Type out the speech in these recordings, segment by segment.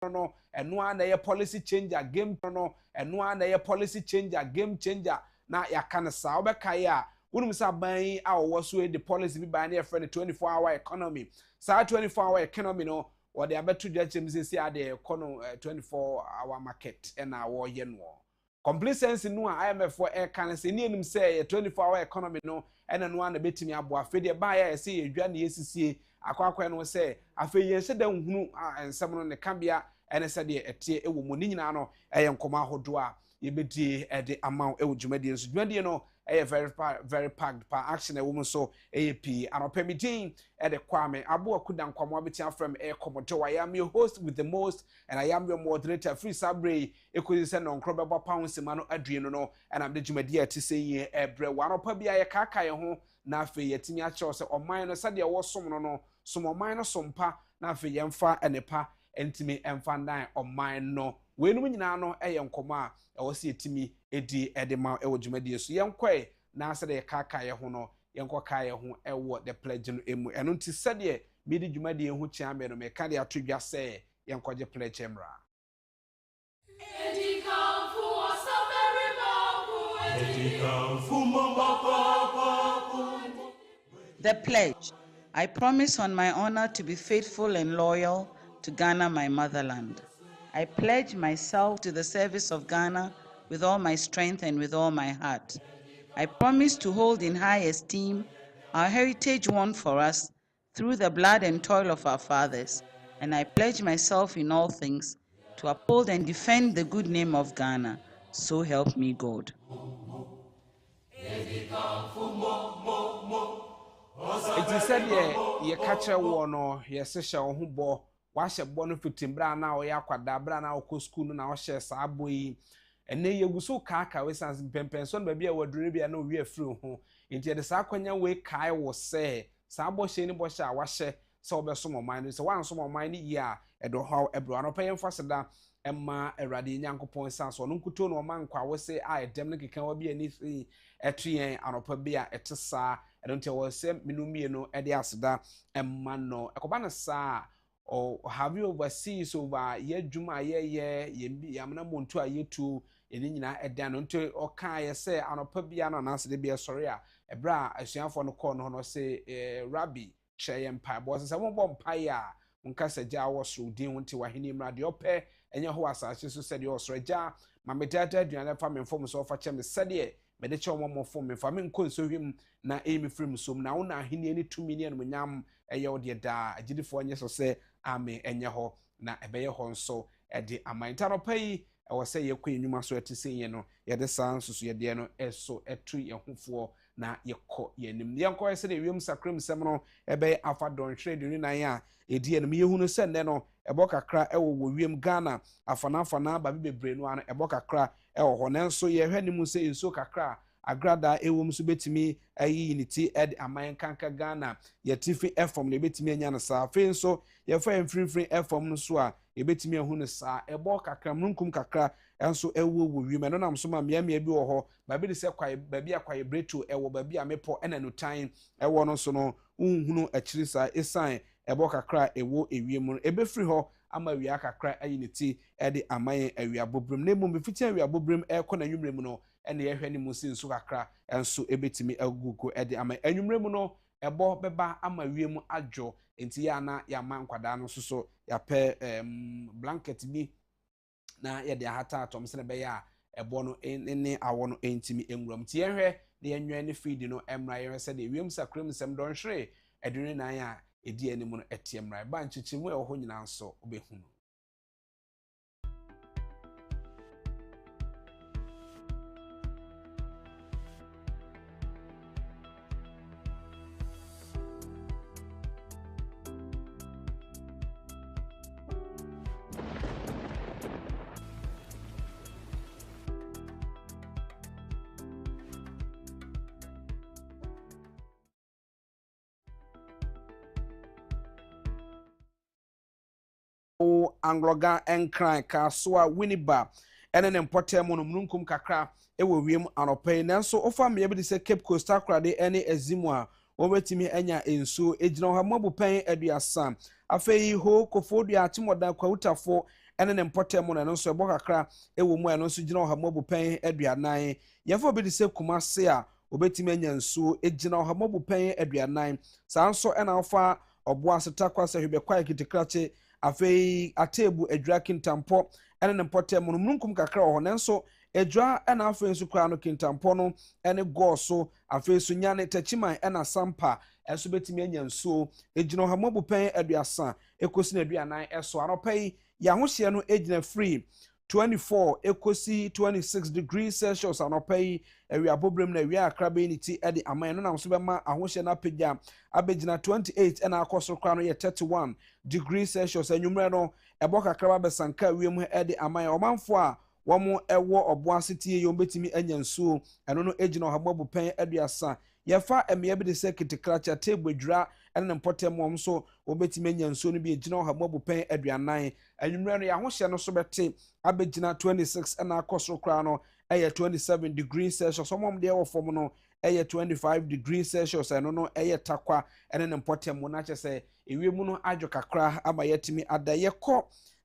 no eno ana ye policy changer game no eno ana ye policy changer game changer na yakane sa obekaye a wonum sa ban a wo so the policy bi ban na ye friend 24-hour economy sa 24-hour economy no or the abeto dwachem say ade kono 24-hour market na wo ye no complete sense no a IMF for air can say ni enum say 24-hour economy no ena no na betimi abo afi de ba ya say edwa na yesisie akwakwa no say afi ye se da nhunu ensem no ne kabia ene se de etie ewo mu ni nyina no eye nkoma hodo a ye bedie de amount ewo dwumadie so dwumadie no very packed pa action a woman so AP and permitting at the Kwame Abu Akudan Kwamwabitia from Air Commodore. I am your host with the most, and I am your moderator, Free Sabre. It could send on Crobaba Pounds, Mano Adriano, and I'm the Jumadia to say, Ebre, one of Pabia Kaka, home, Nafi, Yetinia Chose, or minor Sadia was some no, some minor some pa, Nafi Yamfa and a pa, and Timmy and Fandine or mine no. When we now a young coma, I was see Timmy, Eddie, Edema, Ewo Jumadia, so young quay. Na se de kaka ye ho no yenko kaya ho ewo the pledge no emu eno nti se de medi dwumade ho chia me no me ka de atodwa se yenko je pledge emra The pledge. I promise on my honor to be faithful and loyal to Ghana, my motherland. I pledge myself to the service of Ghana with all my strength and with all my heart. I promise to hold in high esteem our heritage won for us through the blood and toil of our fathers, and I pledge myself in all things to uphold and defend the good name of Ghana. So help me God. It is said ye catch a no ye sesha ho bo wa hye bo no fitimbra na o ya kwada bra na o ko school na o hye sa aboyi ene yeguso kaka we sans pempen so na bia wadure bia na o wi afiri ho enti de sa kwanya we kai wo se sa bo hye ni bo hye a wa hye se obeso moman se wan so moman ni yi a edo haw ebro no pem faseda emma erade nyankopon sans so no nkuto no man kwa wo se a edem ne keka wa bia ni fi etuen anopa bia etesa edonte wo se minumie no ede aseda emma no ekoba na sa or have you overseas over ye juma ye yamna montu ayetu eni nyina edan no nte oka ye se anopa bia no na se bia sori a ebra asuafo no call no se rabbi cheyem pa bo se mo bom pa ya nka sagya wo so din wonte waheni mra de ope enye ho asase so se de osreja ma medata aduane fa memfom so fa chem se de me de che mo fom me fa me nko so hwim na emi frim som na wo na aheni ani 2 million mo nyam eye wo de da agidifo nye so se ame enye ho na ebeye ho nso ede amanta no pai ewo se ye kwen nwuma so etise ye no ye de sanso so ye de no eso etu ye hofo na ye kọ ye nim ye nkọ se de wiem sakrem sem no ebeye afa don hwere de nan a edi enum ye hunu se ne no ebo kakra ewo wo wiem Ghana afana ba bebre no ano ebo kakra ewo ho nanso ye hwɛ nim se enso kakra agrada ewom so betimi ayi unity ed aman kanka Ghana ye tifi efom ne betimi anya na sa fe nso ye fa enfrinfrin efom no so a ye betimi ahu ne sa ebo kakra munkum kakra enso ewo wo wi me no nam so ma mia bi wo ho ba bi de se kwae ba bi akwae breto ewo ba bi amepo ena no tan ewo no so no unhunu akiri sa esan ebo kakra ewo ewiem no ebefri ho ama wia kakra ayi unity ed aman awia bobrim na mum befiti awia bobrim ekọ na nwumrem no ene ye hwɛ ni mu sin so kakra enso ebetimi agugu ede ama anwumre mu no ebo beba ama wiem adwo enti ya na ya man kwada no so ya pɛ blanket bi na ye de ahata atom se ne be ya ebo no ne awo no entimi enwuram ti ye hwɛ de enwa ne feed no emra ye se de wiem sakrem sem don hwere edune nan a edi animu no etiemra ba nchichimu e ho nyina nso obehunu Angloga enkran ka so a winiba ene ne mpotem no mnunkum kakra ewo wiem anopai nanso ofa me bi de se Cape Coast akrade ene azimu a wobetimi anya enso ejina ho mabupan aduasa afei ho kofodu atimoda kwawutafo ene ne mpɔtɛ mu na no nso ɛbɔ kakra ɛwɔ mu a no nso gyina ɔhamobu pɛn aduanan yɛfo bi de sɛ kumase a obetimi anya nsuo egyina ɔhamobu pɛn aduanan saa nso ɛna afa ɔboa aseta kwasa hwebɛkwa kitikrache afei atebu adwura kintampɔ ene ne mpɔtɛ mu no munkum kakra wɔ hɔ nanso adwura ɛna afei nso kura no kintampɔ no ene gɔɔso afei so nyane tachiman ɛna sampa ɛso betimi anya nsuo egyina ɔhamobu pɛn aduasa ekosi na aduanan ɛso anɔpɛ yahohyɛ no egyina free 24 ekosi 26 degrees Celsius anɔpɛ yi awia bobrem na awia akrabe ni ti ɛde aman no nam so bɛma ahohyɛ na apagya abegyina 28 ɛna akɔso kra no yɛ 31 degrees Celsius anwummerɛ no ɛbɔ kakra bɛsanka wiem ɛde aman ɔmanfo a wɔn ɛwɔ ɔboase tie yɛ betimi anya nsuo ɛno no egyina ɔhamobu pɛn aduasa yɛfa mmea bi de sɛ kitikracha table adwura ɛne ne mpɔtɛm wɔn nso wɔbɛtumi anya nsuo no bi egyina ɔhamobu pɛn aduanan anwummerɛ no yɛahohyɛ no so bɛte abegyina 26 ɛna akɔ so koraa no ɛyɛ 27 degrees Celsius wɔn deɛ ɛwɔ fam no ɛyɛ 25 degrees Celsius ɛno no ɛyɛ takwa ɛne ne mpɔtɛm mu n'akyɛ sɛ ewiem no adwo kakra ama yɛtumi ada yɛkɔ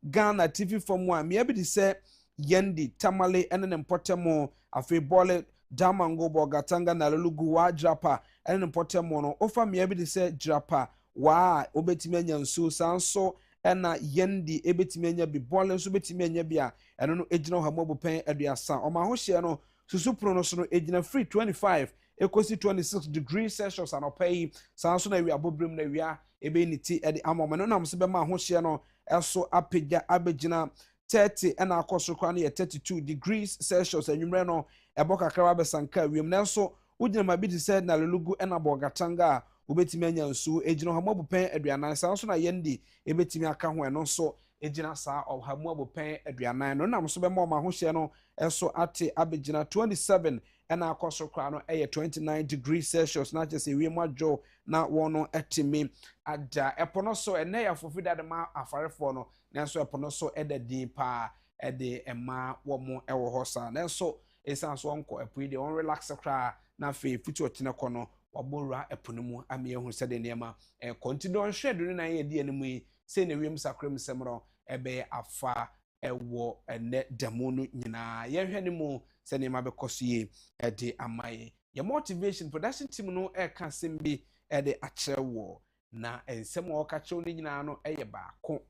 Ghana TV fam a mmea bi de sɛ yendi tamale ene ne mpɔtɛmo afei bɔle damango bogatanga na lulugu wa drapa ene ne mpɔtɛmo no ofa mmea bi de sɛ drapa wa obetimi anya nsu sanso ɛna yendi ebetimi anya bi bɔle nso betimi anya bi a ɛno no egyina ɔhamobu pɛn aduasa ɔma ho hyɛ no susupro no so no egyina free 25 ekosi 26 degrees Celsius anɔpɛ yi sanso na wi abobrem na wia ebe ni ti ɛde amoma no nam so bɛma ho hyɛ no ɛso apagya abegyina 30 ɛna akɔso kwa no yɛ 32 degrees Celsius anwummerɛ no ɛbɔ kakra bɛsanka wiem nanso wogyina ma bi te sɛ na lulugu ɛna bogatanga a wobɛtumi anya nsuo egyina ɔhamobu pɛn aduanan saa nso na yendi ebɛtumi aka ho ɛno nso egyina saa ɔhamobu pɛn aduanan no nam so bɛma ɔma ho hyɛ no ɛso ate abegyina 27 ɛna akɔso kwa no ɛyɛ 29 degrees Celsius na kyɛ sɛ wiem adwo na wɔn no ɛtemi ada ɛpo no so ɛnɛ yɛ afofida de ma afarefoɔ no nanso ɛpo no so ɛda din pa ɛde ɛma wɔn ɛwɔ hɔ saa nanso esan so ɔnkɔ ɛpo yi de wɔn relax kra na afei fiti ɔtena kɔ no wabora ɛpo no mu ama yɛhu sɛ de nneɛma continue ɔnhwɛ do ne nan yɛ di anim yi sɛ na wiem sakram sɛm no ɛbɛyɛ afa ɛwɔ ɛnɛ dɛmo no nyinaa yɛhwɛ ne mu sɛ nneɛma bɛkɔ so yie ɛde ama yɛ motivation production team no ɛka asɛm bi ɛde akyerɛ wɔ na nsɛm a ɔka kyerɛ no nyinaa no ɛyɛ baako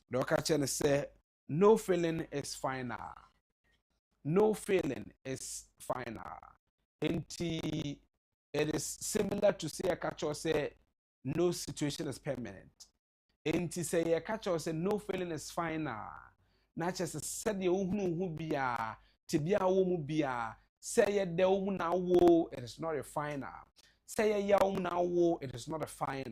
na ɔka kyerɛ no sɛ no feeling is final no feeling is final nti it is similar to say a catcher say no situation is permanent nti say a catcher say no feeling is final na kyerɛ sɛ deɛ wohunu bia te bia wo mu bia sɛ yɛ da wo mu na wo it is not a final sɛ yɛ ya wo mu na wo it is not a final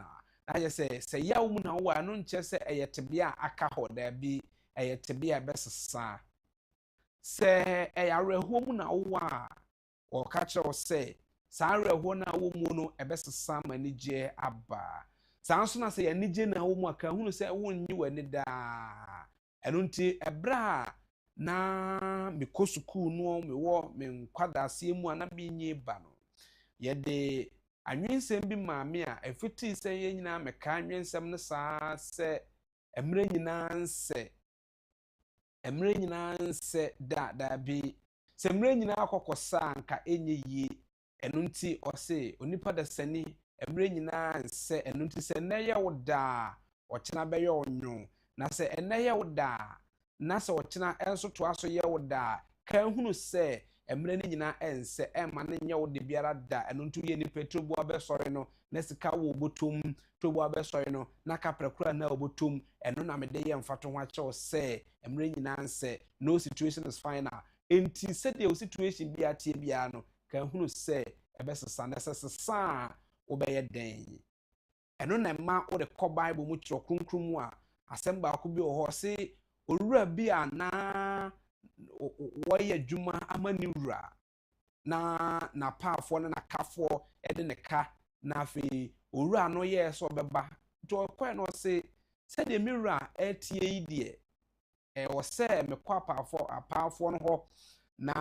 na kyerɛ sɛ ya wo mu na wo ano nkyɛ sɛ ɛyɛ te bia aka hɔ da bi ɛyɛ te bia bɛsesa sɛ ɛyɛ awerɛhoɔ mu na wo a ɔka kyerɛ wo sɛ saa awerɛhoɔ na wo mu no ɛbɛsesa ma anigye aba saa nso na sɛ yɛ anigye na wo mu aka hunu sɛ wonnyi w'ani daa ɛno nti ɛbrɛ na mekɔ sukuu no mewɔ me nkwadaseɛ mu a na menye ba no yɛde anwensɛm bi maame a ɛfiti sɛ yɛ nyinaa meka anwensɛm no saa sɛ mmerɛ nyinaa nsɛ da bi sɛ mmerɛ nyinaa akɔkɔsa anka ɛnyɛ yie ɛno nti ɔse onipa da sani mmerɛ nyinaa nsɛ ɛno nti sɛ nnɛ yɛ wo daa ɔkyena bɛyɛ ɔnwo na sɛ nnɛ yɛ wo daa na sɛ ɔkyena ɛnso toa so yɛ wo daa ka hunu sɛ mmerɛ no nyinaa ɛnsɛ ɛma no nyɛ wo de biara da ɛno nti yɛ nipa tobo abɛsɔre no na sika wo botom tobo abɛsɔre no na kaprakura na obotom ɛno na mede yɛ mfato ho akyɛw sɛ mmerɛ nyinaa nsɛ no situation is final enti sɛ de o situation bi atie bia no ka hunu sɛ ɛbɛsesa na sɛ sesa wo bɛyɛ den ɛno na ma wo de kɔ Bible mu kyerɛ kronkron mu a asɛm baako bi wɔ hɔ sɛ owura bi a na wɔyɛ adwuma ama ne wura na paafoɔ no na kafoɔ ɛde ne ka na afei owura no yɛ sɛ ɔbɛba nti ɔkɔɛ no sɛ sɛdeɛ me wura ɛtie yi deɛ ɛwɔ sɛ mekɔ apaafoɔ no hɔ na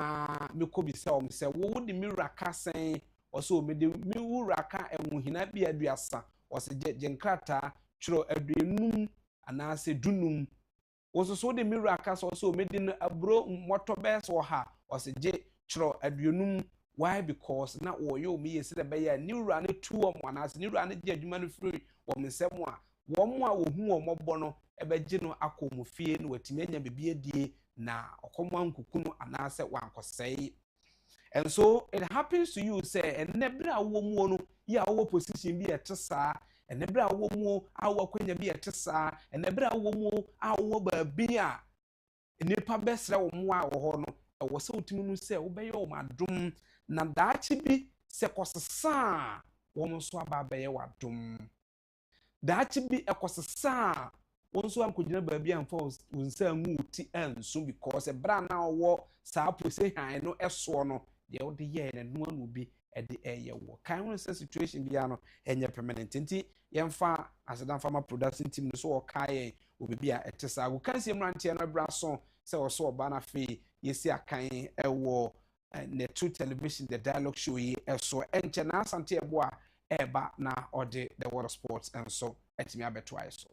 mekɔ bisa wɔn sɛ wo de me wura ka sɛn ɔsɛ ɔmede me wura ka ɛnwohina bi aduasa ɔsɛ gye nkrataa twerɛ aduonum anaasɛ dunum was so the mirror cast also made in a bro motor best or her or say J chro adunum. Why? Because now you me is the bay new run it 2 or 1 as new run it judgment free woman somewhere. One more who or more bono ebegino akomu fie no watimenya bibie die na okomwan kukuno anase wanko say. And so it happens to you say and nebra wo mu no ya wo position bi etesa and nebra wo mu awo kwanya bi etesa and nebra wo mu awo ba bi a nipa besra wo mu a wo ho no e wo se otimi no se wo be ye wo madum na daachi bi se kosesa wo mo so aba be ye wadum daachi bi ekosesa wo so ankogina ba bi amfa wonsa ngu ti anso because e bra na wo sa apose han no eso no ye wo de ye na no anu bi e de eye wo kan won se situation bi ano enye permanent nti yemfa asedan farmer production team no so wo kai obibi a etesa wo kan se mrantie no bra so se wo so oba na fe yesi akan ewo ne true television the dialogue show yi eso enche na asante ebo a eba na ode the world of sports and so etimi abeto ayeso.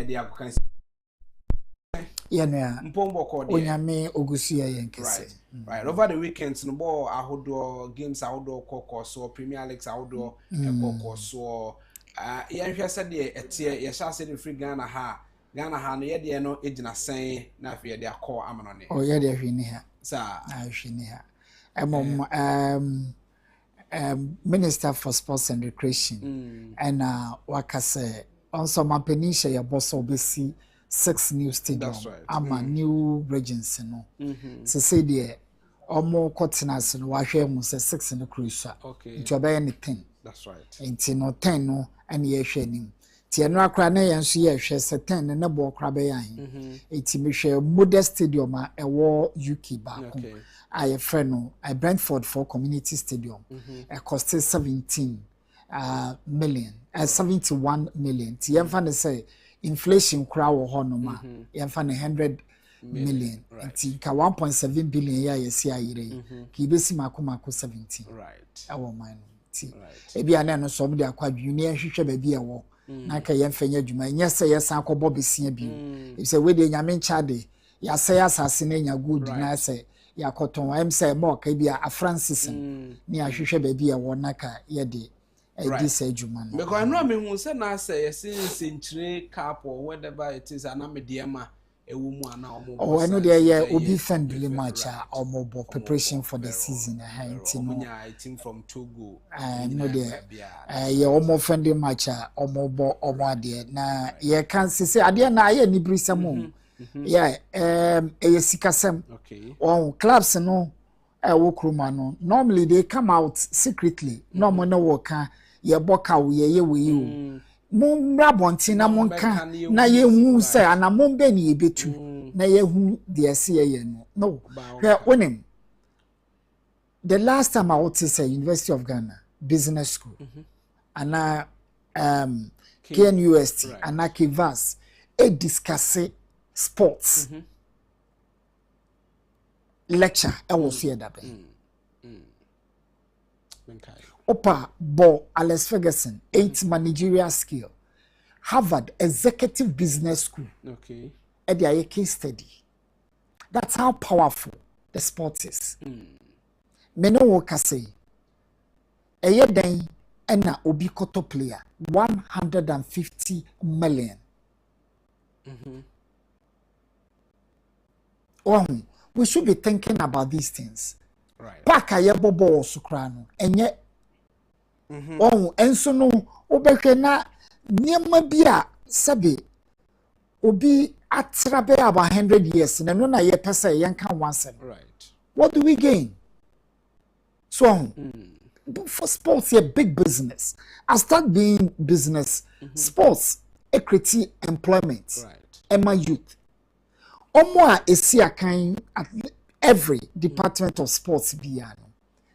the Akokan Yenua Mpombo called Onyame Ogusia Yenkese. Right. Over the weekends, no more outdoor games, outdoor coco, so Premier Leagues outdoor coco, so yeah, said the you shall say the free Ghana ha. Ghana ha no ye no ejina sen na fe de akọ amanone. Oh yeah, de hwini ha. Sir. Hwini ha. Minister for Sports and Recreation and wakase also mampanisha ya boss obesi 6 new stadium. That's right. Ama new regions no. Se say the omo continents no wahwe mu se 6 no cruise. Okay. It obey anything. That's right. Enti no 10 no and ye hwe nim. Ti eno akra na yen so ye hwe se 10 ne bo kra be yan. Enti me hwe modest stadium a ewo UK ba ko. I friend no I Brentford for community stadium. It costed 17 million. 71 million. Ti yen fa ne say inflation kra wo ho no ma. Yen fa ne 100 million. Enti ka 1.7 billion ya yesi ayire. Ki besi mako 17. Right. Awo man. Ebi ana no so be akwadwu ne hwehwe ba bi ewo na ka ye mfanya dwuma nya se ye san akobọ besia bi e se we de nyame nchade ya se asase na nya good na se ya koton am se mo ka bi a Francis ne ahwehwe ba bi ewo na ka ye de edi se dwuma no because I know me hu se na se ye senchire cap or whatever it is ana me de ma ewumu ana omo oh I know there ye obi friendly match omo preparation for the season enti no team from Togo I know there ye omo friendly match omo ade na ye kan se ade na ye ni brisam yeah ye sikasem okay on clubs no wo kroma no normally they come out secretly no mo no wo kan ye boka wo ye we Mumbra bontina monka na ye hu say anamon be ni ebetu na ye hu de ase ye no wonim the last time I went to University of Ghana Business School and KNUST and Kivas discuss sports lecture I was here that Opa Bo Alex Ferguson 8 managerial skill Harvard Executive Business School okay and their case study that's how powerful the sport is meno woka say eye den na obi koto player 150 million we should be thinking about these things right paka ye bobo sukra no enye enso no obehwe na niema bia sabe obi atrabe about 100 years na no na ye pesa ye nka once right what do we gain so for sports a big business I start being business sports equity employment right Emma youth omo a esi akan at every department of sports biano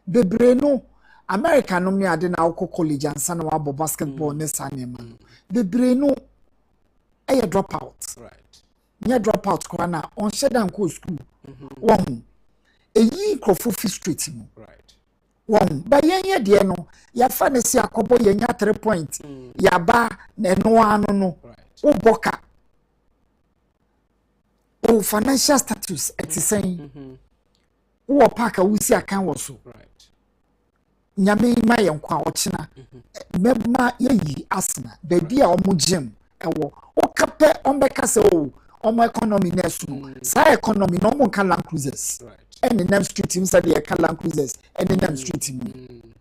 bebre no America no me ade na akọ college ansa na wabo basketball ne sanema bebre no drop out right nya drop out kwa na on shedan ko school won eyi krofo fi street mu right won ba yenye de no ya fa ne si akobo yenya 3 point ya ba na no anu no wo boka o financial status etisɛn wo park a wusi akan wo so right nyame ma ye nkwa ochina mema yeyi asna baby a omo gym ewo o kape ombeka se o omo economy nesu sa economy no mo kan Land Cruisers right and the street team said they can Land Cruisers and the name street team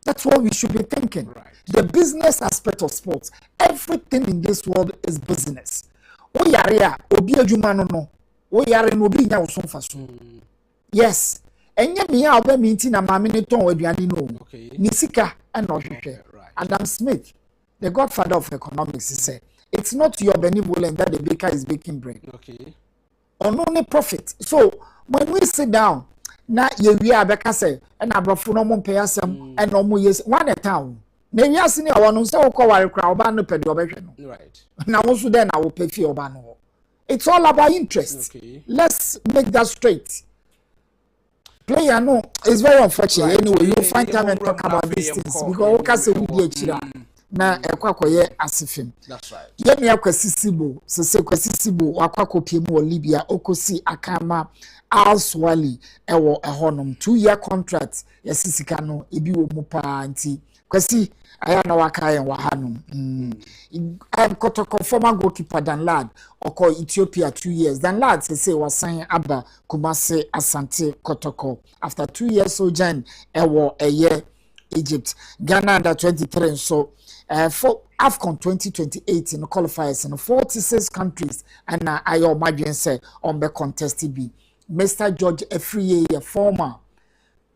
that's what we should be thinking right the business aspect of sports everything in this world is business o yare a obi adwuma no o yare no obi nya wo so mfa so yes enye me a oba minti na maame ne ton aduane no ni sika and ohwehwe Adam Smith the godfather of economics he said it's not your benevolence that the baker is baking bread okay on only profit so when we sit down na ye wi abeka say na abrofo no mo pay asem and no mo yes one a town na wi ase ne awono say wo kware kra oba no pede obehwe no right na wo so then na wo pay fi oba no it's all about interest let's make that straight player no it's very unfortunate anyway you find time and talk about these things because we can say we be chira na ekwakoye asifim. That's right. Yemi akwasisibo sese kwasisibo wakwakopie mu Libya okosi akama Al-Swali ewo ehonom 2-year contract yasisika no ebi wo mu pa nti kwasi aya na wakayen wa hanom Kotoko former goalkeeper Dan Lad oko Ethiopia 2 years. Dan Lad say wasan aba Kumasi Asante Kotoko after 2 years sojourn ewo eye Egypt. Ghana under 23 so for AFCON 2028 in the qualifiers in 46 countries and ayo margin say on the contest be Mr. George Efriye, former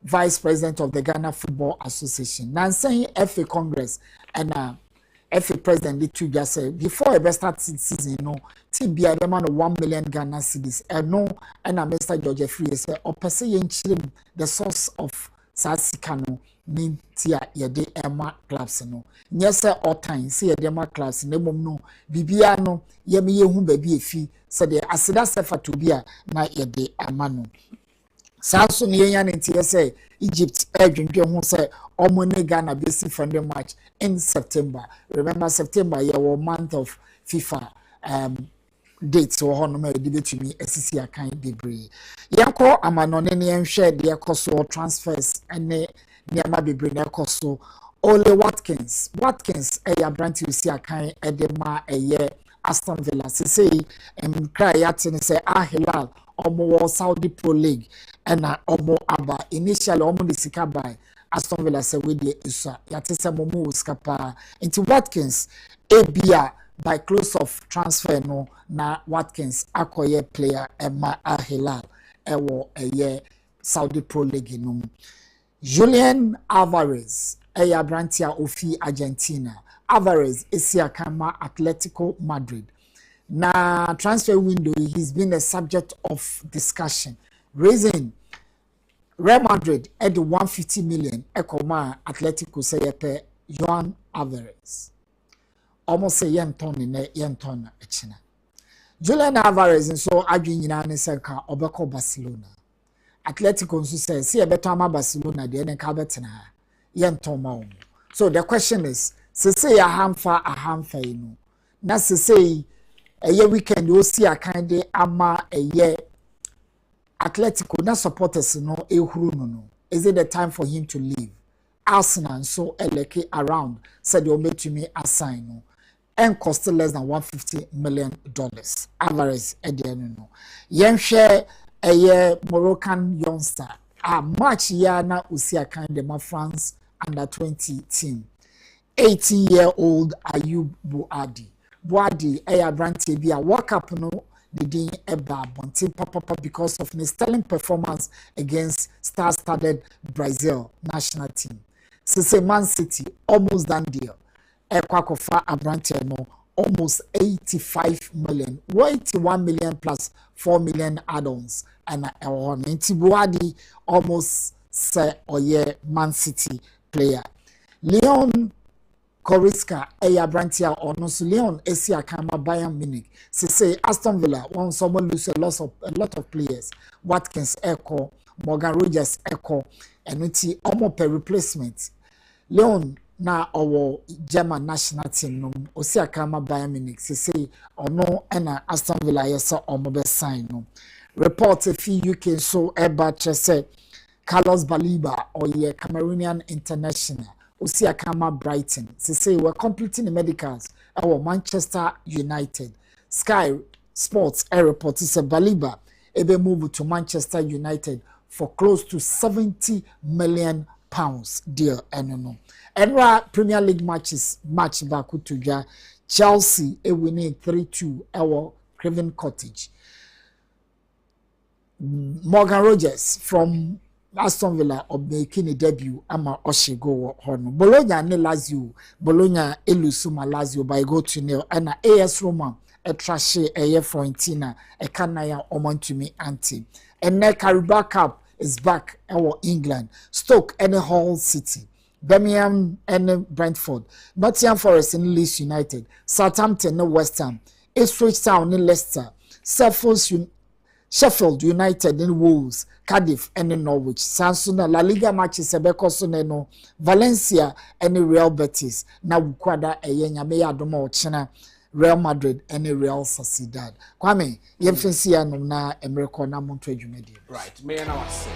Vice President of the Ghana Football Association. Now saying FA Congress and FA President Litu just said before the start season, no team be a demand of 1 million Ghana cedis. And no, and Mr. George Efriye said, or per se the source of Sasikano Nintia Yade Emma clubs no. Yes, sir, all time see a dema clubs no no Bibiano Yemi Yehum baby fee said the Asida Sefa to be a na Yade Amano. Samson Yan in TSA Egypt urgent who say Omone Ghana basic friendly match in September. Remember September your month of FIFA dates or honor debate to me SCC account bebre. Yanko amanone and share their cost or transfers and Niama bebre their cost so Ole Watkins a brand you see account edema a year Aston Villa say cry at and say Hilal Omo Saudi Pro League and Omo Aba initially Omo the Sika by Aston Villa say we the Isa Yatisa Momo Scapa into Watkins ABA by close of transfer no na Watkins akoye player Emma Hilal ewo a year Saudi Pro League no Julian Alvarez a brantia ofi Argentina Alvarez is kama Atletico Madrid. Na transfer window he's been a subject of discussion. Raising Real Madrid at the 150 million ekoma Atletico say pe Juan Alvarez. Almost say yenton in yenton echina. Julian Alvarez and so adwin nyina ne senka obeko Barcelona. Atletico nso say see e beto ama Barcelona de ne ka betena yenton ma. So the question is say a hamfa inu. Na say a year weekend you see a kind of ama a year Atletico na supporters no ehuru no. Is it the time for him to leave? Arsenal so eleke around said you made to me assign no and cost less than $150 million. Alvarez ediano no. Yen share a year Moroccan youngster a match year na usi a kind of France under 20 team. 18-year-old Ayub Boadi a branty be a walk up no the day eba bonti papa because of his sterling performance against star-studded Brazil national team. Since Man City almost done deal. Ekwakofa a branty no almost 85 million, 81 million plus 4 million add-ons and Boadi almost say oye Man City player. Leon Koriska Eya Brantia or no Leon Esia Kama Bayern Munich. Say Aston Villa when someone lose a lot of players. Watkins Echo, Morgan Rogers Echo, and it's almost per replacement. Leon na our German national team no Osia Kama Bayern Munich. Say or no and Aston Villa yes or mobile sign no. Report if UK so eba say Carlos Baliba or ye Cameroonian international. Osia Kama Brighton. Say we're completing the medicals. Our Manchester United. Sky Sports Air Report is a Baliba. Ebe move to Manchester United for close to £70 million deal. No. And Premier League match back to Chelsea winning 3-2 our Craven Cottage. Morgan Rogers from Aston Villa of making a debut ama Oshigo Horno. Bologna ne Lazio. Bologna elusuma Lazio by go to nil. And AS Roma a trashe a year Fiorentina a kanaya omontumi anti. And ne Carabao Cup is back our England. Stoke and Hull City. Birmingham and Brentford. Nottingham Forest and Leeds United. Southampton and West Ham. Ipswich Town and Leicester. Sheffield United and Wolves, Cardiff and Norwich, Sansuna, La Liga matches Ebecosuneno, Valencia and Real Betis, na Wukwada Eyenya Meya Domo China, Real Madrid and Real Sociedad. Kwame, Yemfensia na Emreko na Monto Ejumedi. Right, may I now say.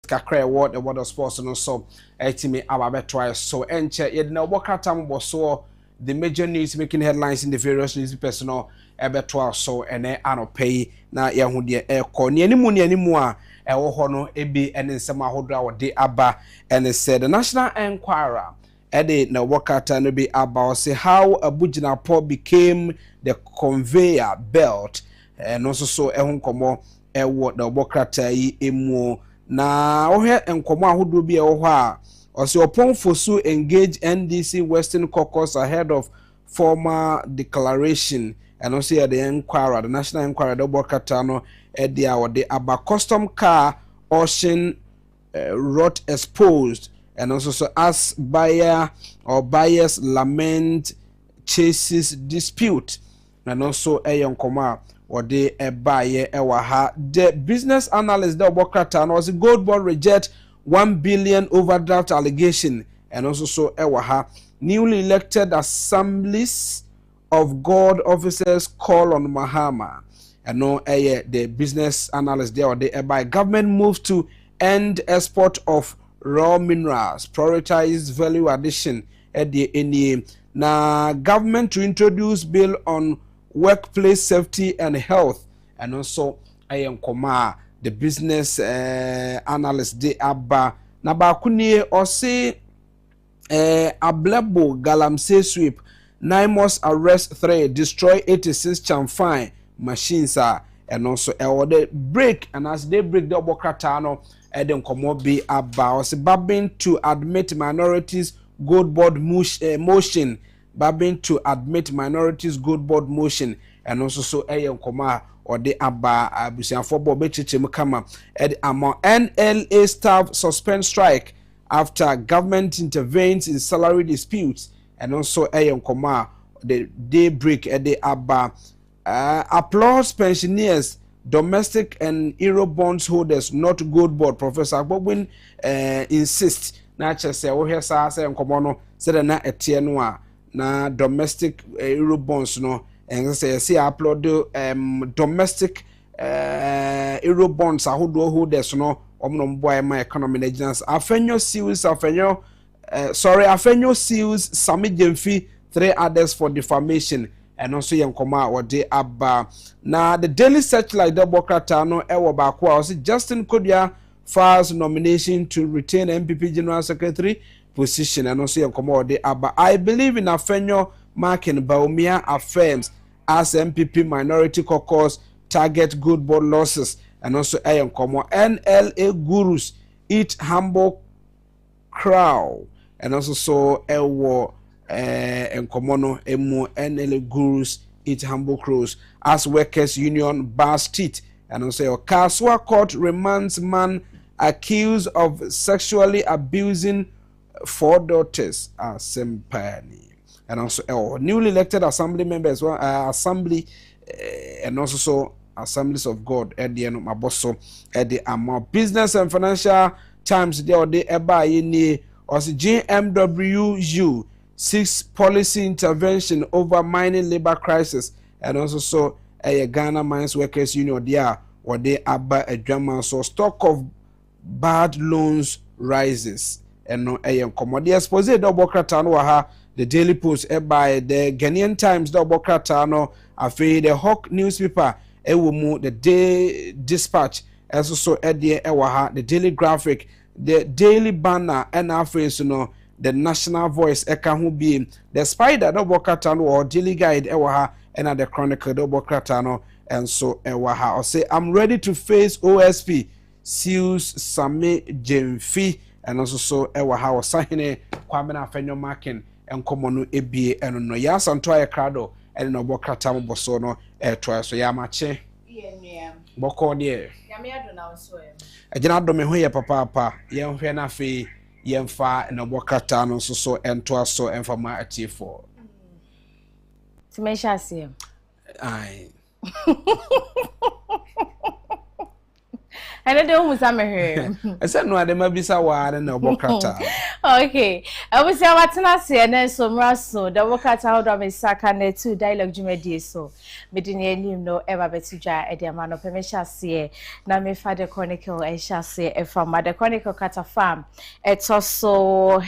Kakra what the water sports no so ultimate our try so enche ye na wokratam bo so the major news making headlines in the various newspapers no ebeto so ene anopay na ye hu de ekọ ne animu a ewo ho no ebi ene nsem ahodo a wode aba and said the National Enquirer ede na wokrata no be about say how Abugina Port became the conveyor belt and also so ehun komo ewo the wokrata yi emu na ohe enkomo ahodo bi e wo ha ose oponfosu engage NDC Western Caucus ahead of former declaration and also the Enquirer, the National Enquirer the Bokata no e a wode aba custom car auction rot exposed and also so as buyer or buyers lament chases dispute and also enkomo or they buy the business analyst the Bokata and also gold bond reject 1 billion overdraft allegation and also so newly elected assemblies of God officers call on Mahama and no the business analyst there or they by government moves to end export of raw minerals, prioritize value addition at the NE. Now government to introduce bill on workplace safety and health and also the business analyst de aba na ba kunie or say ablebo galamsey sweep 9 months arrest 3 destroy 86 chamfine machines and also the break and as they break the obokrata no eden komo be about babbing to admit minorities gold board motion babbing to admit minorities gold board motion and also so koma or the aba abusianfo bo bechiche mukama among NLA staff suspend strike after government intervenes in salary disputes and also koma the daybreak at the aba applause pensioners domestic and euro bonds holders not gold board. Professor Agbogwin insists na chese wo hwe sa say nkomo no se na etie no a na domestic euro bonds no and say upload domestic euro bonds ahodo holders no omno mboa ma economy agents afenyo seals afenyo seals Sami Jemfi 3 others for defamation and also yankoma or de aba na the Daily Searchlight double krata no ewo ba kwa o Justin Kodia files nomination to retain MPP General Secretary position and also yankoma or de aba. I believe in Afenyo Markin Baumia affirms as MPP minority caucus target good board losses and also yankoma NLA gurus eat humble crow and also so ewo enkomono emu NLA gurus eat humble crows as workers union bar street and also Kaswa court remands man accused of sexually abusing 4 daughters Sempani. And also newly elected assembly members assembly and also Assemblies of God at the end of my boss at the Business and Financial Times there or the eba or GMWU 6 policy intervention over mining labor crisis and also a Ghana Mines Workers Union there or they aba a drama so stock of bad loans rises and no a commodity expose double kratano ha the Daily Post by the Ghanaian Times double kratano afi the Hawk newspaper the Day Dispatch as also the Daily Graphic, the Daily Banner, and after no the National Voice who be the Spider double katano or Daily Guide and the Chronicle double katano and so or say I'm ready to face OSP seals Sami Jemfi and also so or sign Kwame Afenyo Markin and Komonu Ebi and no Yasantoya Crado and no Bokatamo Bosono twice so yamache boko de Yamiado na so agina do me ho ye papa ye hwe na fe ye mfa no bokata no so ento aso emfa ma atifo timesha se ai I don't know here. I said no ade mabisa wa na bokata. Okay. I was say watena se na so mraso the bokata how do me saka na two dialogue jumedi so. Me di anim no ever betija e de ma no permission se na me fa the chronicle e sha se from the chronicle kata farm. It's also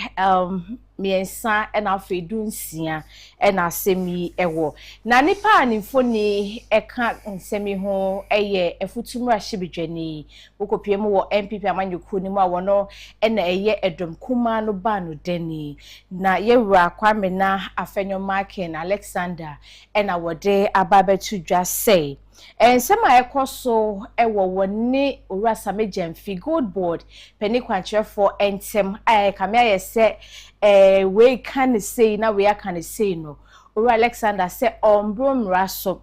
miensa ena fedunsia ena semi ewo na nipa anifo ni eka nsemi ho eye efutumra hibedwani wokopiem wo MPP amanyuku ni mu awono ena eye edom kuma no ba no deni na yewura Kwame na Afenyo Markin Alexander ena wode ababetu dwa say ensema ekoso ewo woni owura Samejemfi good board peni kwankyerefo entem kame ayese we can say na we can say no owura Alexander say ombro so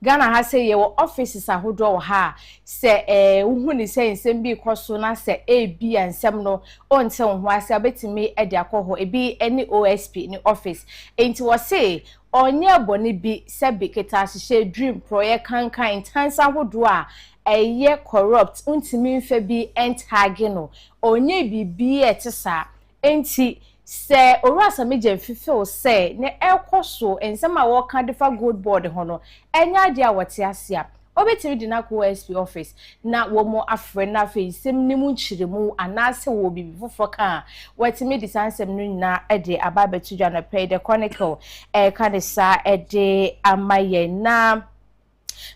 Ghana has say your offices ahodo ha say uhu ni say nsem bi koso na say bi ansem no onte ho ase abetimi e de akoho ebi any OSP ni office enti wo say onye boni bi se biketa hye dream project kankan tansa ahodo a eye corrupt untimi mfa bi entag no onye bibi etisa enti se owura Samejemfi feel say ne ekoso ensema wo ka defa good board ho no enya dia wote ase a obetiri di na ko OSP office na wo mo afre na fe sem ni mu nchiremu anase wo bibi fofo ka wetimi di sansem no nyina e de ababetu dwa no pay the chronicle kanisa e de amaye na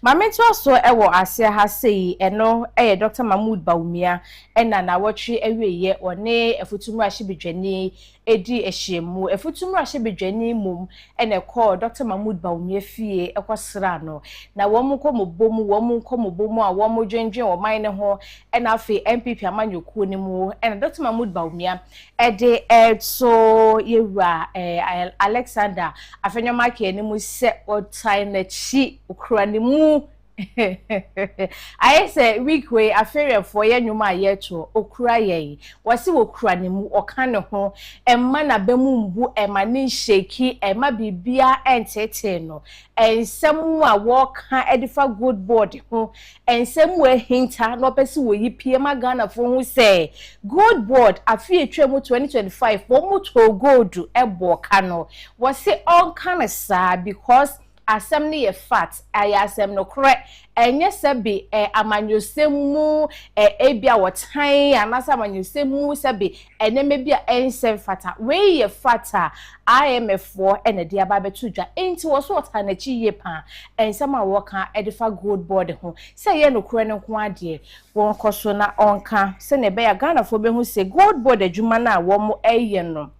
Mamento so ewo ase ha sei eno Dr. Mahmood Baumia na wotwe aweye one efutumu ahibedwani edi ehyemu efutumu ahibedwani mum call Dr. Mahmood Baumia fie ekosra no na wom komobomu a wom dwendwen wo man ne ho afi MPP amanyoku ni mu Dr. Mahmood Baumia de so yewura Alexander Afenyo Markin ni mu se otai na chi okura ni mu I say week way affair for ye nyuma yeto okura ye wasi okura ni mu oka ne ho emma na bemu mbu emma ni sheki emma bibia entete no ensem a woka edifa good board ho ensem we hinta no pesi wo yipie magana fo hu say good board afi etwemu 2025 wo mu to gold ebo ka no wasi on kana sa because asem ni ye fat ayasem no kre enye sebi amanyosemu ebia wotan anasa amanyosemu sebi eneme bia ensem fata we ye fata IMF4 ene dia ba betudwa enti wo so wotan na chi ye pa ensem a woka edifa gold board ho se ye no kre ne nko ade won koso na onka se ne be ya Ghana fo be hu se gold board adwuma na wo mo eye no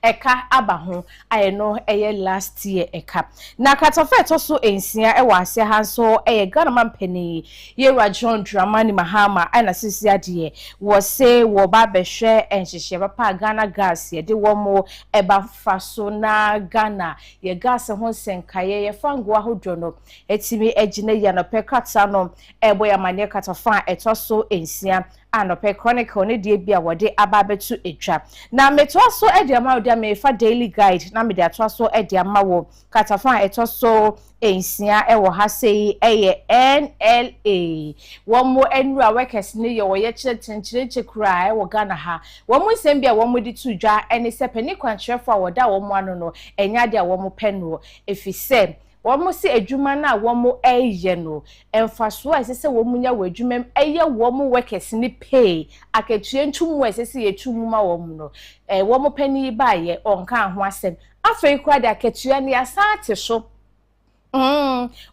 eka aba ho aye no eye last year eka na katafa to so ensia e wa ase ha so eye Ghana mampani Yera John Dramani Mahama ana sisi ade wo se wo ba behwe enhyehye papa Ghana gas ye de wo mo eba faso na Ghana ye gas ho senkaye ye fango ahodwo no etimi agina ya no pekata no ebo ya mane katafa eto so ensia anope chronicle ne die bia wode ababetu etwa na meto so ediama wode me fa daily guide na me de ato so ediama wo katafa eto so ensia ewo ha sei eye NLA womo enura workers ne ye wo ye chenche kura ewo Ghana ha womo nsem bia womo di tudwa ene se pani kwankyerefo a woda womo ano no enya de womo peno efise womo si adwuma na womo eye no emfaso a sese womo nya wadwuma eye womo workers ni pay akatue ntumu a sese yetumu ma womo no womo pani ba ye onka ho asem afei kwa de akatue ne asate so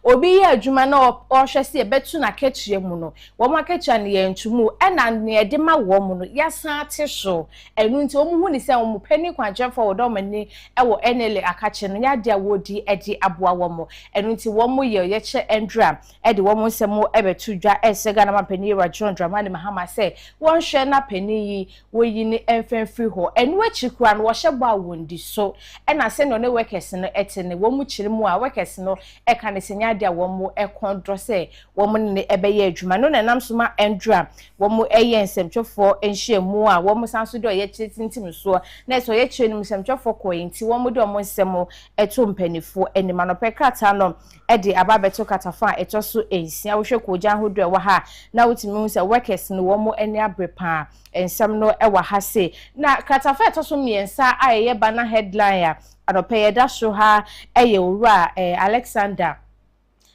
obi ya adwuma na ohwese ebetu na kechie mu no wo ma kechia ne yantumu ena ne de ma wo mu no yasa ate so enu nti wo mu hu ni se wo mu pani kwanjefo wo do mani ewo NLA akache no ya de awodi edi aboa wo mu enu nti wo mu ye che endra edi wo mu nsemo ebetu dwa esega na mapani Yera John Dramani Mahama se won hwe na pani yi wo yi ni enfenfri ho enu achikura no wo hye bo awondi so ena se no ne workers no etene wo mu chiri mu a workers no eka ne senya dia womo ekondro se womo ne ebeye adwuma no nanam soma endra womo eye nsemtwefo enhyiamu a womo sanso de oye chitintim so na so ye chire nim nsemtwefo koyinti womo de omo nsemo eto mpanifo enima no pekrata no ede ababeto katafa eto so ensia wo hwe koja hodo e wa ha na wotimi hu se workers no womo ene abrepa ensem no e wa ha se na katafa eto so miensa ayeye bana headline a anope da so ha eye owura Alexander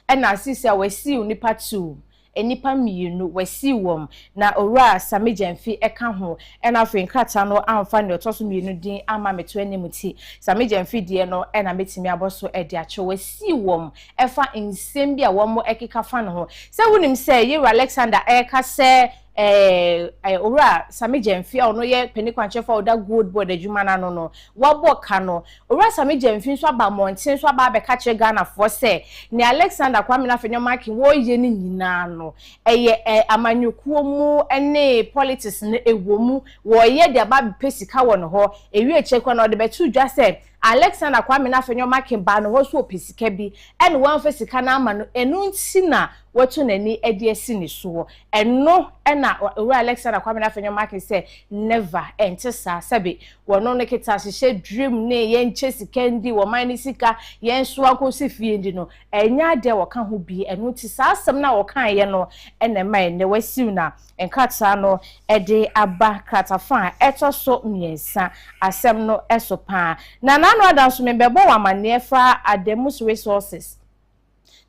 ena asisi a wasi unipa 2 enipa mienu wasi wom na owura Samijemfi eka ho ena afin krata no amfa ne otoso mienu din ama meto animuti Samijemfi die no ena metimi aboso ede ache wasi wom efa nsem bia womo ekeka fa no ho se wunim se Yera Alexander eka se owura Samijemfi ono ye pani kwanchefo oda good board adwuma na no wabo ka no owura Samijemfi so aba monten so aba be ka che Ghana for se ni Alexander Kwame na fenyo marking wo ye ni nyina no eye amanyukuo mu ene politics ne ewomu wo ye de aba pesika wo no ho ewi echekwa na ode betu dwa se Alexander Kwame na fenyo marking ba no ho so pesika bi ene wan fesika na ama no enu nti na watu nani edi esi ni so eno ena owura Alexander Kwame na fenyo marking say never entesa sabe wono ne kita hye dream ne ye nche sika ndi wo man ni sika ye nso akosi fie ndi no enya de wo ka ho bi eno ti sa asem na wo kan ye no ene man ne wasiu na enkata no ede aba kratafa eto so miensa asem no esopa na nanu adanso me bebo wa manefa Ademus Resources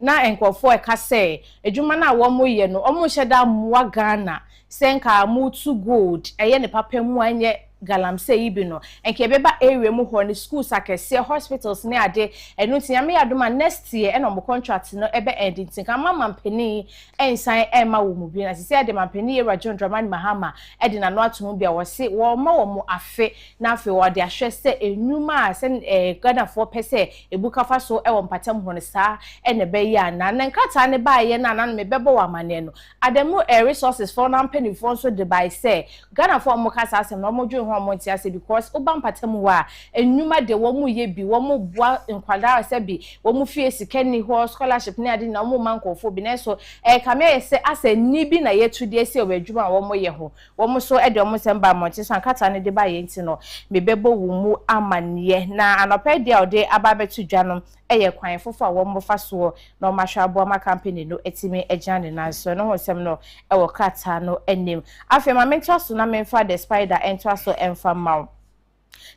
na enkofo eka se adwuma na wo mo ye no omo hyeda moa Ghana senka mu to gold eye ne papa mu anye galamse ibi no enke beba area mu ho ne schools akese hospitals ne ade enu tiame adoma next year eno mo contract no ebe ending tinka mama mpeni ensan ema wo mu bi na sisi ade mampeni Yera John Dramani Mahama ede na no atom bia wo se wo ma wo mo afe na afe wo de ahwe se enuma a se Ghana for pese ebuka fa so ewo mpatam ho ne sa ene be ya na nkata ne ba ye na me bebo wa mane no Ademu Resources for na mpeni for so de by say Ghana for mo kasa asem no mo dwe monti ase because oba mpatam wa enuma de wo mu ye bi wo mu bua nkwada ase bi wo mu fie sikani ho scholarship ne ade na wo mankofo bi na so kame ese ase ni bi na yetu de ese owadwuma wo mu ye ho wo mu so ede wo mu semba monti so ankata ne de ba ye nti no mebebo wo mu amane na anopa dia ode ababetu dwa no eye kwan fofo a wo mu fa so na o mahwa abo ma company no etimi ejane na so no ho sem no ewo krata no enim afi ma mento so na memfa the spider ento so emfa maw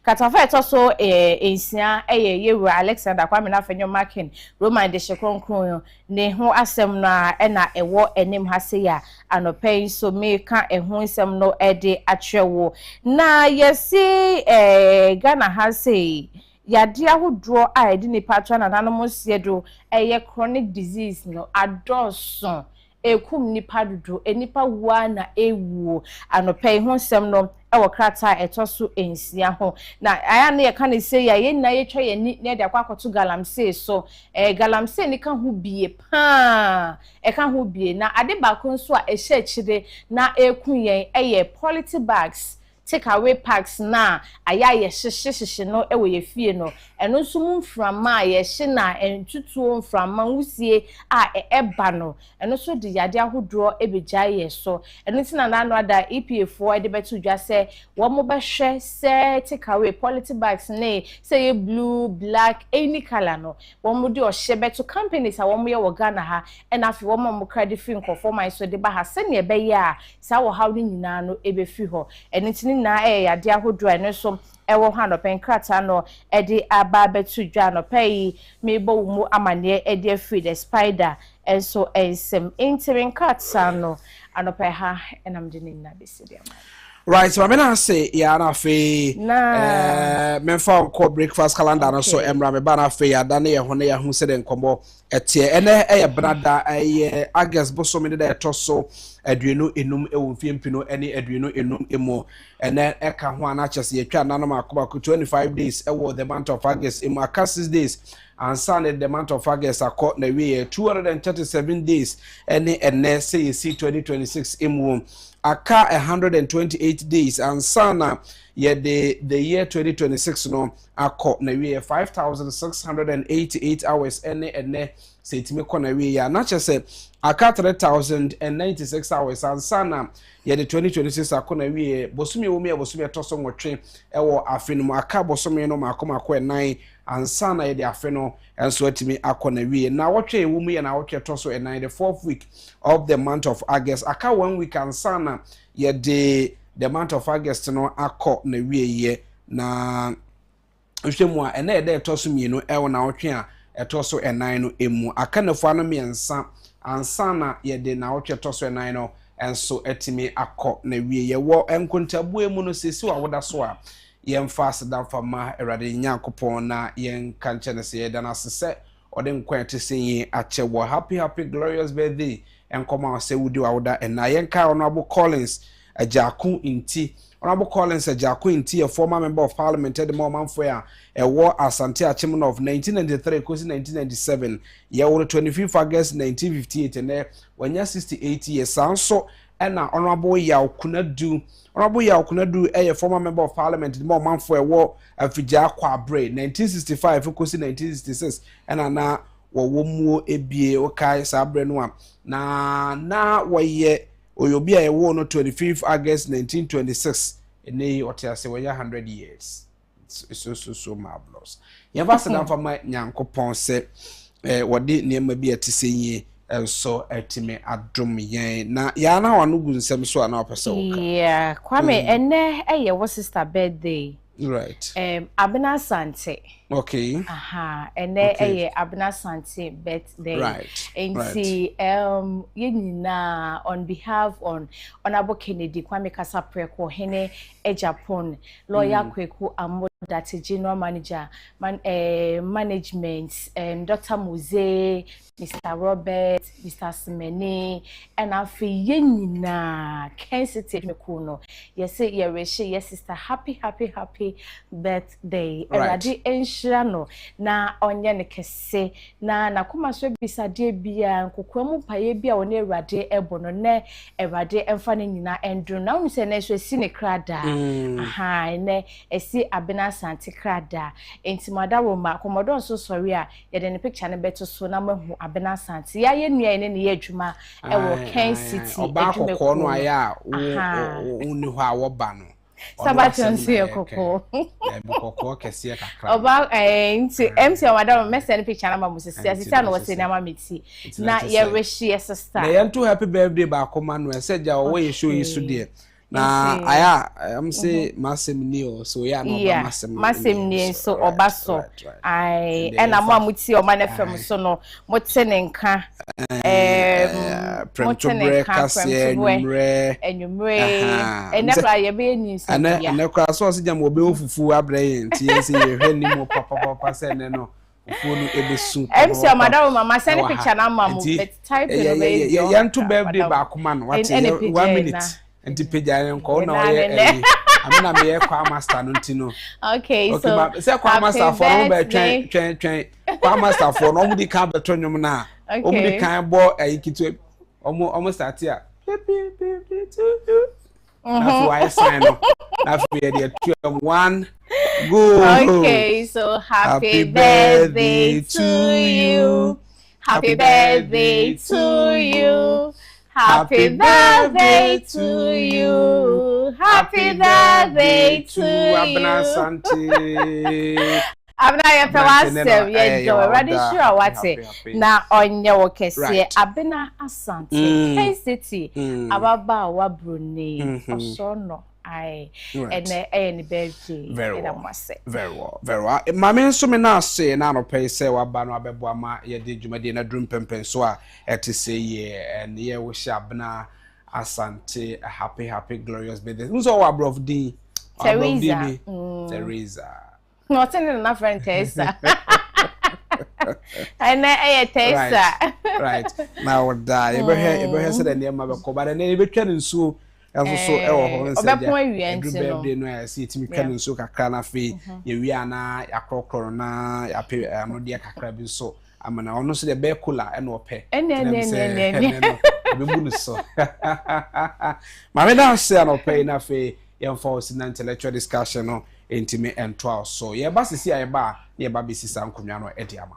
katafa eto so ensia Yera Alexander Kwame na fenyo marking Roman de shekronkron ne ho asem na na ewo enim hase ya anopai so meka eho nsem no ede atwewo na yesi Ghana hase yade ahodro a edi ni patwa na nanom siedo chronic disease no adoso ekum nipa dodo enipa wa na ewu anope ho nsem no ewo krata etoso ensia ho na aya na ye ka ne sei ya ye na ye twa ye ni na de akwakoto galamsey so galamsey ni ka ho bie pa ka ho bie na ade ba ko nso a ehye chire na ekun yen eye poly bags take away packs na aya ye hyehyehye no ewo ye fie no eno nso mu mframa ye hye na entutuo mframa wusie a eba no eno so de yade ahodro ebegya ye so eno tina na no ada EPA4 de betu dwa se wo mo be hwe se take away poly bags na say ye blue black any color no wo mo de o hye betu companies a wo mo ye wo Ghana ha ena afi wo mo credit free nkofo man so de ba ha se ne be ya sa wo hawo nyina no ebe fi ho eno na yade ahodro eno so ewo ha no penkrata no edi aba betu dwa no pay me bo mu amane edi afri the spider enso ensem interim katsa no anope ha enam de na besidi ama. Right, so I'm gonna say ya na fe me fa ko breakfast calendar no so emra me ba na fe ya da na ye ho na ya hu se de nkombo etie ene eye brada eye August boso me de etoso aduenu enum ewo fiempino ene aduenu enum emo ene eka ho ana chese ye twa nanom akoba 25 days ewo the month of August emo aka 6 days and Sunday the month of August akọ na we 237 days ene say see 2026 emo aka 128 days and sana ye the year 2026 no akọ na we 5688 hours ene say timi kọ na we ya na chese aka 3096 hours and sana ye the 2026 akọ na we bosumi wo me bosumi toso nwotwe ewo afenum aka bosumi no makọ 9 and sana ye the afeno enso atimi akọ na we na wotwe ewu mu ye na wotwe toso 9 the 4th week of the month of August aka 1 week and sana ye the month of August no akọ na we ye na hwemu a ene de toso mienu ewo na wotwe a etoso 9 no emu aka na fo anam yensa ansana ye de na wotwe toso 9 no enso atimi akọ na we ye wo enkontabu emu no sesi wa woda so a yen fast dan fama erade nyankopon na yen kanche ne se da na sese ode nkwan te senyi ache wo happy glorious birthday enkoma se wudi wa woda na yen ka Honorable Collins Agyapong inti Honorable Collins Agyapong inti a former member of parliament at the moment for a war Asante Achim of 1993 kosi 1997 ye wo 25 August 1958 and when you 68 years so and Honorable Yakunadu a former member of parliament the moment for a war afija kwabre 1965 kosi 1966 and na wo mu ebie okai sabre no na wo ye oyobia e wo no 25th August 1926 ene otiase wo 100 years so marvelous yeva sedam for my nyankopon se wode niam bi atisenyi so etime adom yen na ya na wanu gu nsem so na opese wo ka yeah kwame ene eye wo sister birthday right Abena Sante okay ene eye Abena Sante birthday right enti yenina on behalf on Honorable Kennedy Kwame Kasapreko hene Agyapong lawyer Kweku Amo that general manager management Dr. Muze Mr. Robert Mr. Simene and afi yenina Kencity Media yes ye reshe yes sister happy birthday eradi enshano na onye ne kese na kuma so bisade bia nkokwam paye bia woni erade ebono ne erade emfa ne nyina endru na unu se na so esi ne krada ne esi Abena Sante krada enti madaro ma komodon so sorry a ye de ne picture ne beto so na mahu Abena Sante ya ye nua ne ye adwuma ewo Kencity oba kokko no aya uni ho a wo ba no Sabation see kokko kokko kese kakra oba nti MC madam me send picture na mamu sisi na wo se na mameti na ye wish ye sister na ye too happy birthday ba koma no se ja wo ye show yisu de na aya am say masem ni o so ya no ba masem ni so oba so ai ena mo amuti o man fm so no mo tene nka premtobre kase enumre enekra ye be ni so ya enekra so se jam obe ofufu abraye nti ye se ye hwe ni mo papa se ne no phone ebesu MC madam mama send a picture na mama but type in me ya nto birthday ba kuma no what 1 minute enti pagya nko na oye amena me ye kwa master no ntino okay so ma say kwa master for no be twen kwa master for no mu di ka beto nwom na o mu di kan bo ayikitu omo start ya na for I sign no na for the 1 go. Okay, so happy birthday to you. Happy birthday to you. Happy birthday to you. Happy birthday to Abna you. Santi. Abna ye pe wasem ye do ready sure what na onye wo kese abna asante Kencity ababa wa bruni osono I and any birthday very well. Mama nso me na say na no pay say wa ba no abebo ama ye de dwumade na drum pempen so a ete say ye and ye wo shabna asante a happy glorious birthday. Nso wa bro of din Teresa. Not in na friend Teresa. And Teresa. Right. Now die. You be say the name be ko ba na e be twa nsuo so e wo ho nse dia birthday no ya see timi twa nsuo kakra na fe ye wi ana yakrokro na ya pe ano dia kakra bi so amana ono so de be kula e no pe be bu no so ma me da say no pe na fe ye for na intellectual discussion no intime and 12 so ye ba sisi aye ba ye ba be sisa nkonwa no e dia ama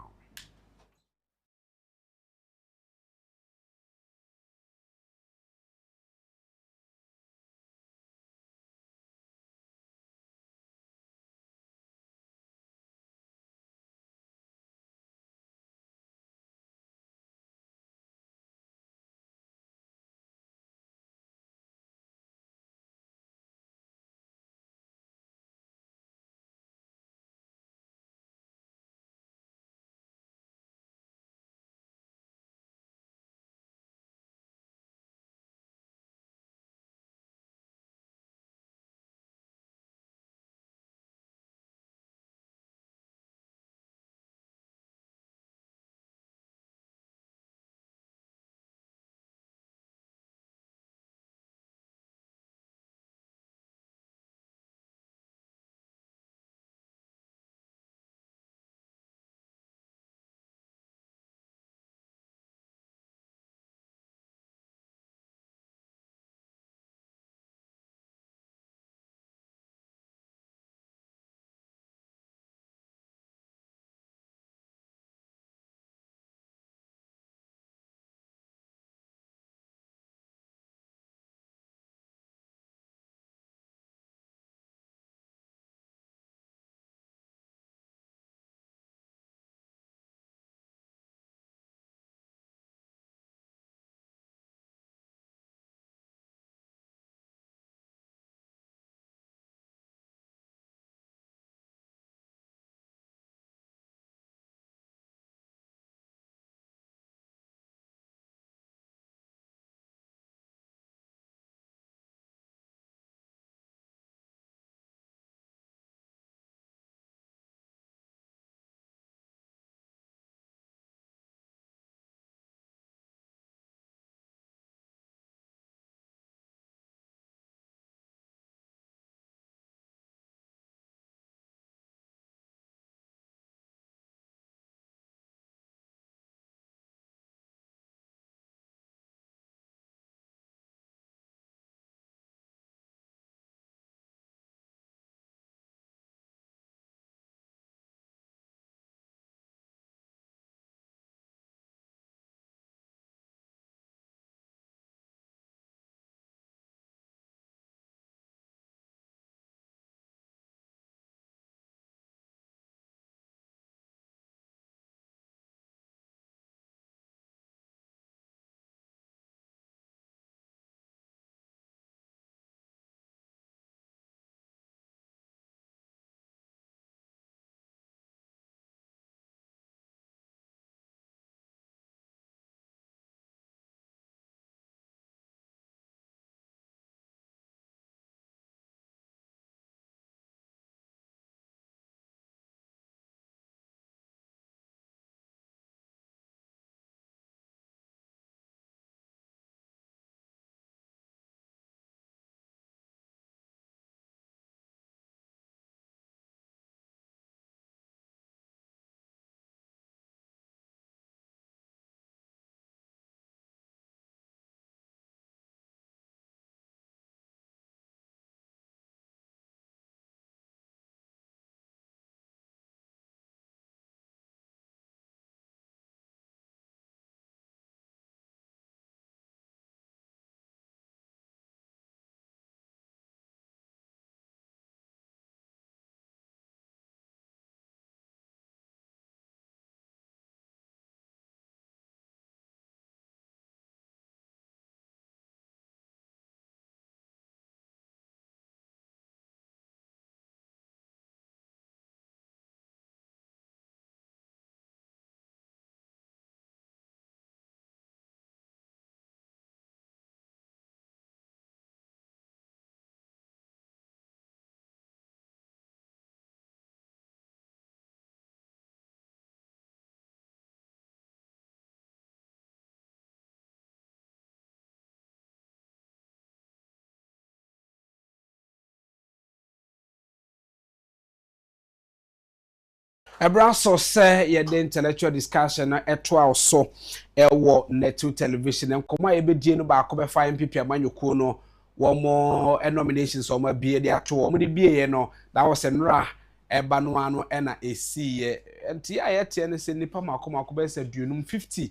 Ebraso say ye the intellectual discussion na etwa so ewo netu television nkoma ebedie no ba ko be fa MPP amanyoko no wo mo nominations o ma bie de ato wo mo de bie no that was enra eba no ano na esi ye enti ayete ne se nipa makoma be se duonum 50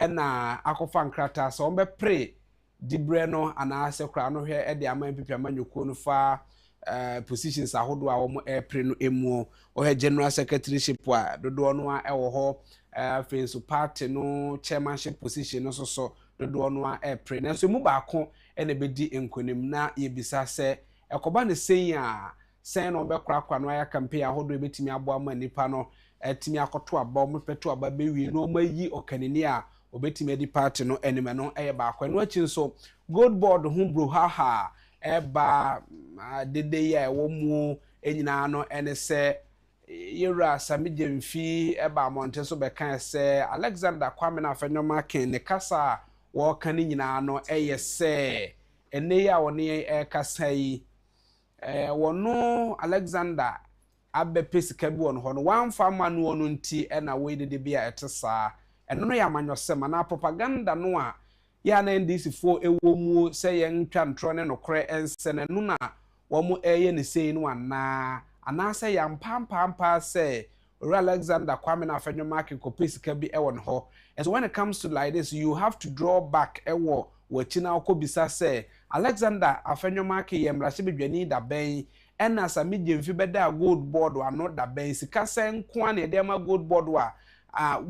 na akofa nkrata so be pre dibre no ana se kra no hwe e de ama MPP amanyoko no fa positions ahodo a wo pre no emu o general secretaryship wa dodo no a ewo ho face party no chairmanship position no so dodo no a pre na so mu ba ko na bedi enkonim na yebisa se ekoba ne sen a sen no be krakwa no ya campaign ahodo betimi abo ama nipa no etimi akoto aba mo peto aba bewie no mayi okanini a obetimi edi party no enime no ba ko no achi so gold board hu bro ha eba dede ya ewo mu enyina no ene se yura samidemfi eba monte so be kan se Alexander Kwame na afenoma ken ne kasa wo kan nyina no se ene ya woni kasa yi wono Alexander abe pesika bi won ho no wan fa ma no no nti na we dede bia etesa eno no ya manyose ma na propaganda no a ya na ndc fo ewo mu se ye ntwa ntro ne nokre ense ne no na wo mu eye ne sei no ana se ya mpampampa se Alexander Kwame na afenoma ken ko pesika bi won ho. And so when it comes to like this, you have to draw back ewo wachina okobisa se Alexander afenoma ken yemrahye bedwani da ben ena samije mfi beda gold board wa no da ben sika se nko an ede ma gold board wa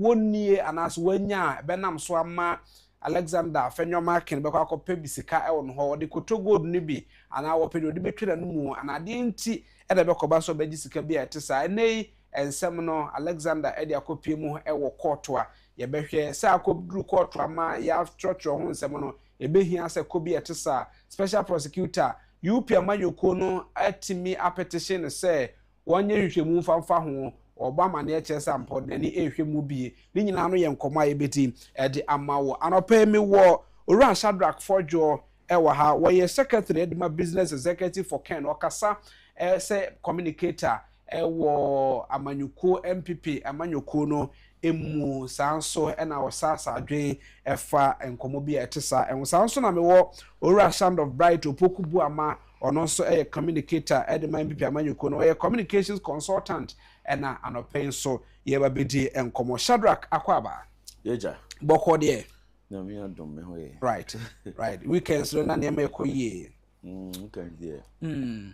wonnie anaso wanya benam so ama Alexander afenoma ken be kwa kope bisika ewon ho de koto gold ni bi ana wo pe de betwira no mu ana de nti ede be koba so beji sika bi etesa enei ensem no Alexander ede akopie mu ewo court a ye behwe se akobru court ama ya trotro ho nsem no ebehia se kobi etesa special prosecutor UP amayoko no atimi a petition se wonye hwehwemu famfa ho obama na eche sampo na ni ehwemu bi ni nyina no ye nkomo a ebeti ede amawo anopa mi wo ora Shadrack Forjo ewa ha wo ye secretary edma business executive for Ken okasa se communicator ewo amanyoko MPP amanyoko no emu sanso na osasa adwen efa enkomo bi etesa en sanso na mewo ora Sound of Bright opokubu ama ono so communicator edema MPP amanyoko no communications consultant na anopen so ye ba bedi enkomo Shadrack Akwaba yeja boko de na me adom me ho ye right weekends no na ne me koye weekend there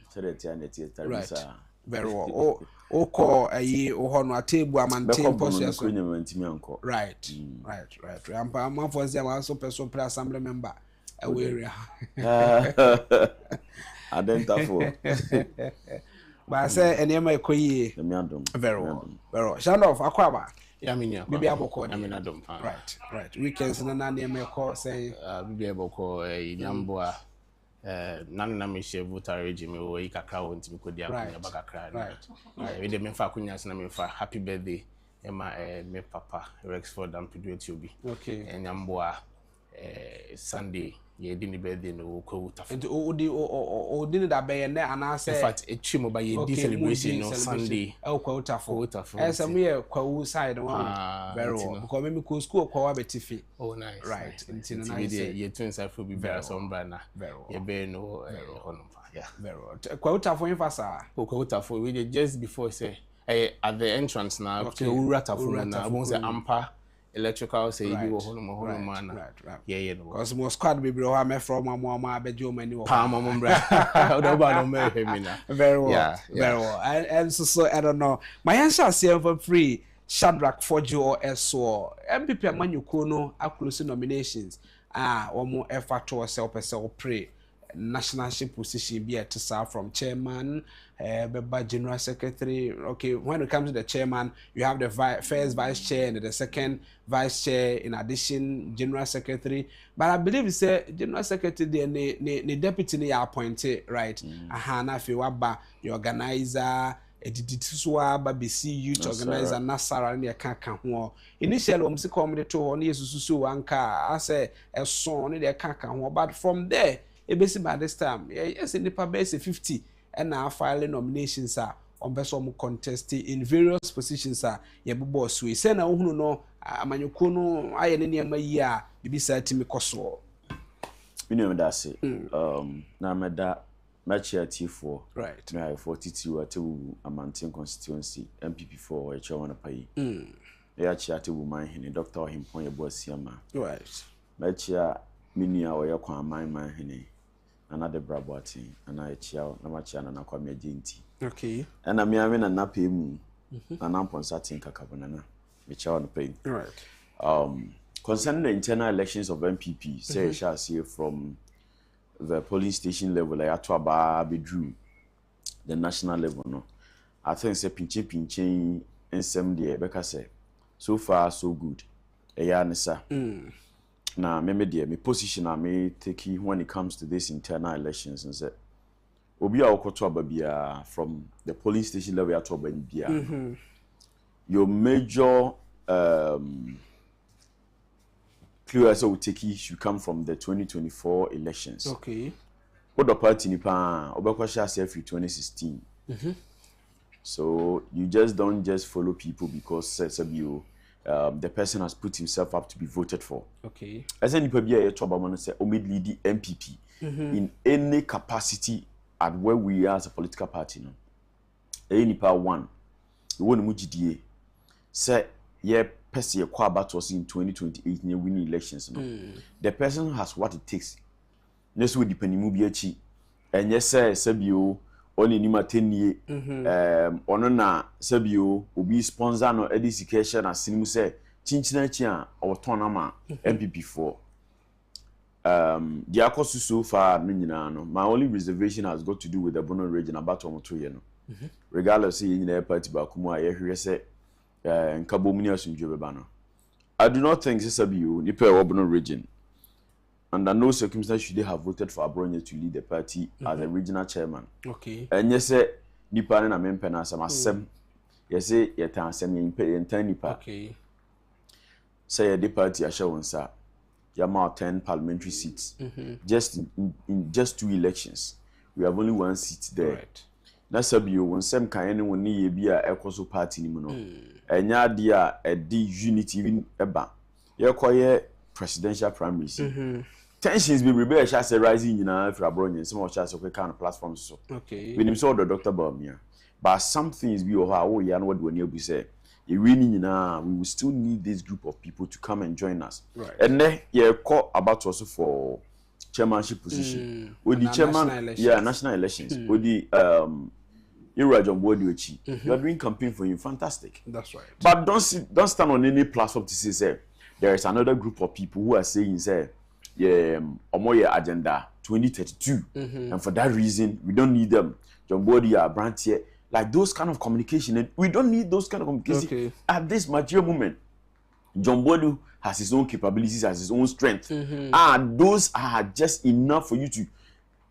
so that ya net tarisa very well oko ayi oho no atebu amante posia so right am for say am so person pre assembly member area identify but say enema ekoyi me adom very well Shandoff Akwaba Yaminia bibi aboko Yaminadom right weekends na neme ko say bibi aboko nyamboa nana me share voter regime wo yi kakra wo ntimi kodi akunya bakakra right we de me fa akunya na me fa happy birthday ema me papa Rexford Ampidu Etiobi okay nyamboa Sunday ye di ni birthday no ko utafo and odi ni da be na ana say in fact etwimo ba ye di celebration no Sunday kwa utafo esa me ye kwa side one very well because me ko school kwa betifi oh nice right until na ye twins afro be very sombra na ye be no hono yeah very well kwa utafo infasa kwa utafo we just before say at the entrance na urata na won say ampa electrical say you go hono man yeah no cause mo squad be bro me from mama abejo mani wo pa mama mbra do ba no me hemi na very well very well and so I don't know my answer say for free Shadrack Forjo or eso MPP amanyoko no aclose nominations omo effort to self pray nationalship position be at from chairman beba general secretary. Okay, when it comes to the chairman, you have the first vice chair and the second vice chair, in addition general secretary. But I believe it's general secretary the deputy they are appointed, right? Na fi waba the organizer ediditsua babisi youth organizer Nasara ne kaka ho initially omsi come to on yesusu anka ase eson ne de kaka ho, but from there ebesi by this time yes nipa base 50 and now filing nominations are ombeso mu contest in various positions a yebbo so say na ohunu no amanyoko no aye ne niam yi a bibisa timi koso you that say na meda T4 right me have 42 at Amantin constituency MPP for a chairman of pay ya chiate woman hini doctor him pon ye boss yama right mechia minia o ye kwa man hini another brabati and I chia na machia na kwa mejenti okay and am ya me na napemu na nampon satin kakabana na mechia on pay right concerning the internal elections of MPP say shall see from the polling station level like atwaba bedru the national level no I think say pinche ensem de beka say so far so good eya nisa na me position I may take when it comes to this internal elections and say obi a okoto ababia from the polling station level atwaba bia your major clear as we take should come from the 2024 elections. Okay. What the party nipa obekwa share free 2016. So you just don't just follow people because the person has put himself up to be voted for. Okay. As any nipa bia to abamano say o lead the MPP in any capacity at where we are as a political party no. Any nipa one. You want mu GDA. Say person about was in 2028 near winning elections no. The person has what it takes. Yes, we depend mu biachi. And yes sir sabio only ni matenie ono na sabio obi sponsor no education asinimu say chinchina chi a otonama MPP4 the akosu so far no nyina no my only reservation has got to do with the Bono region about omoto ye no regardless say nyina party ba kumu a ye hwere say nkabomuni asunjwe beba no I do not think sabio ni per Bono region under no circumstance should they have voted for Abronye to lead the party as a regional chairman. Okay. And yes, nipa na mempe na asem. Yes, yetan asem yentan nipa. Okay. Say the party asha wonsa. Yama 10 parliamentary seats. Just in just 2 elections. We have only 1 seat there. Right. Na sabio wonsem kan ene woni ye bia ekoso party ni mu no. Enya dia edi unity even eba. Yekoye presidential primaries. Tensions be rebel shall say rising in our Abronye, some of us okay kind of platforms so. Okay. When him saw the Dr. Bamia. But some things be or how we and what we say. You really we will still need this group of people to come and join us. Right. And then you call about also for chairmanship position. With the chairman, national elections. With the John Bodi, you are doing campaign for him, fantastic. That's right. But don't stand on any platform to say there is another group of people who are saying say omoye agenda 2032 and for that reason we don't need them. John Bodi branch here like those kind of communication and we don't need those kind of communication at this material moment. John Bodi has his own capabilities, has his own strength. Those are just enough for you to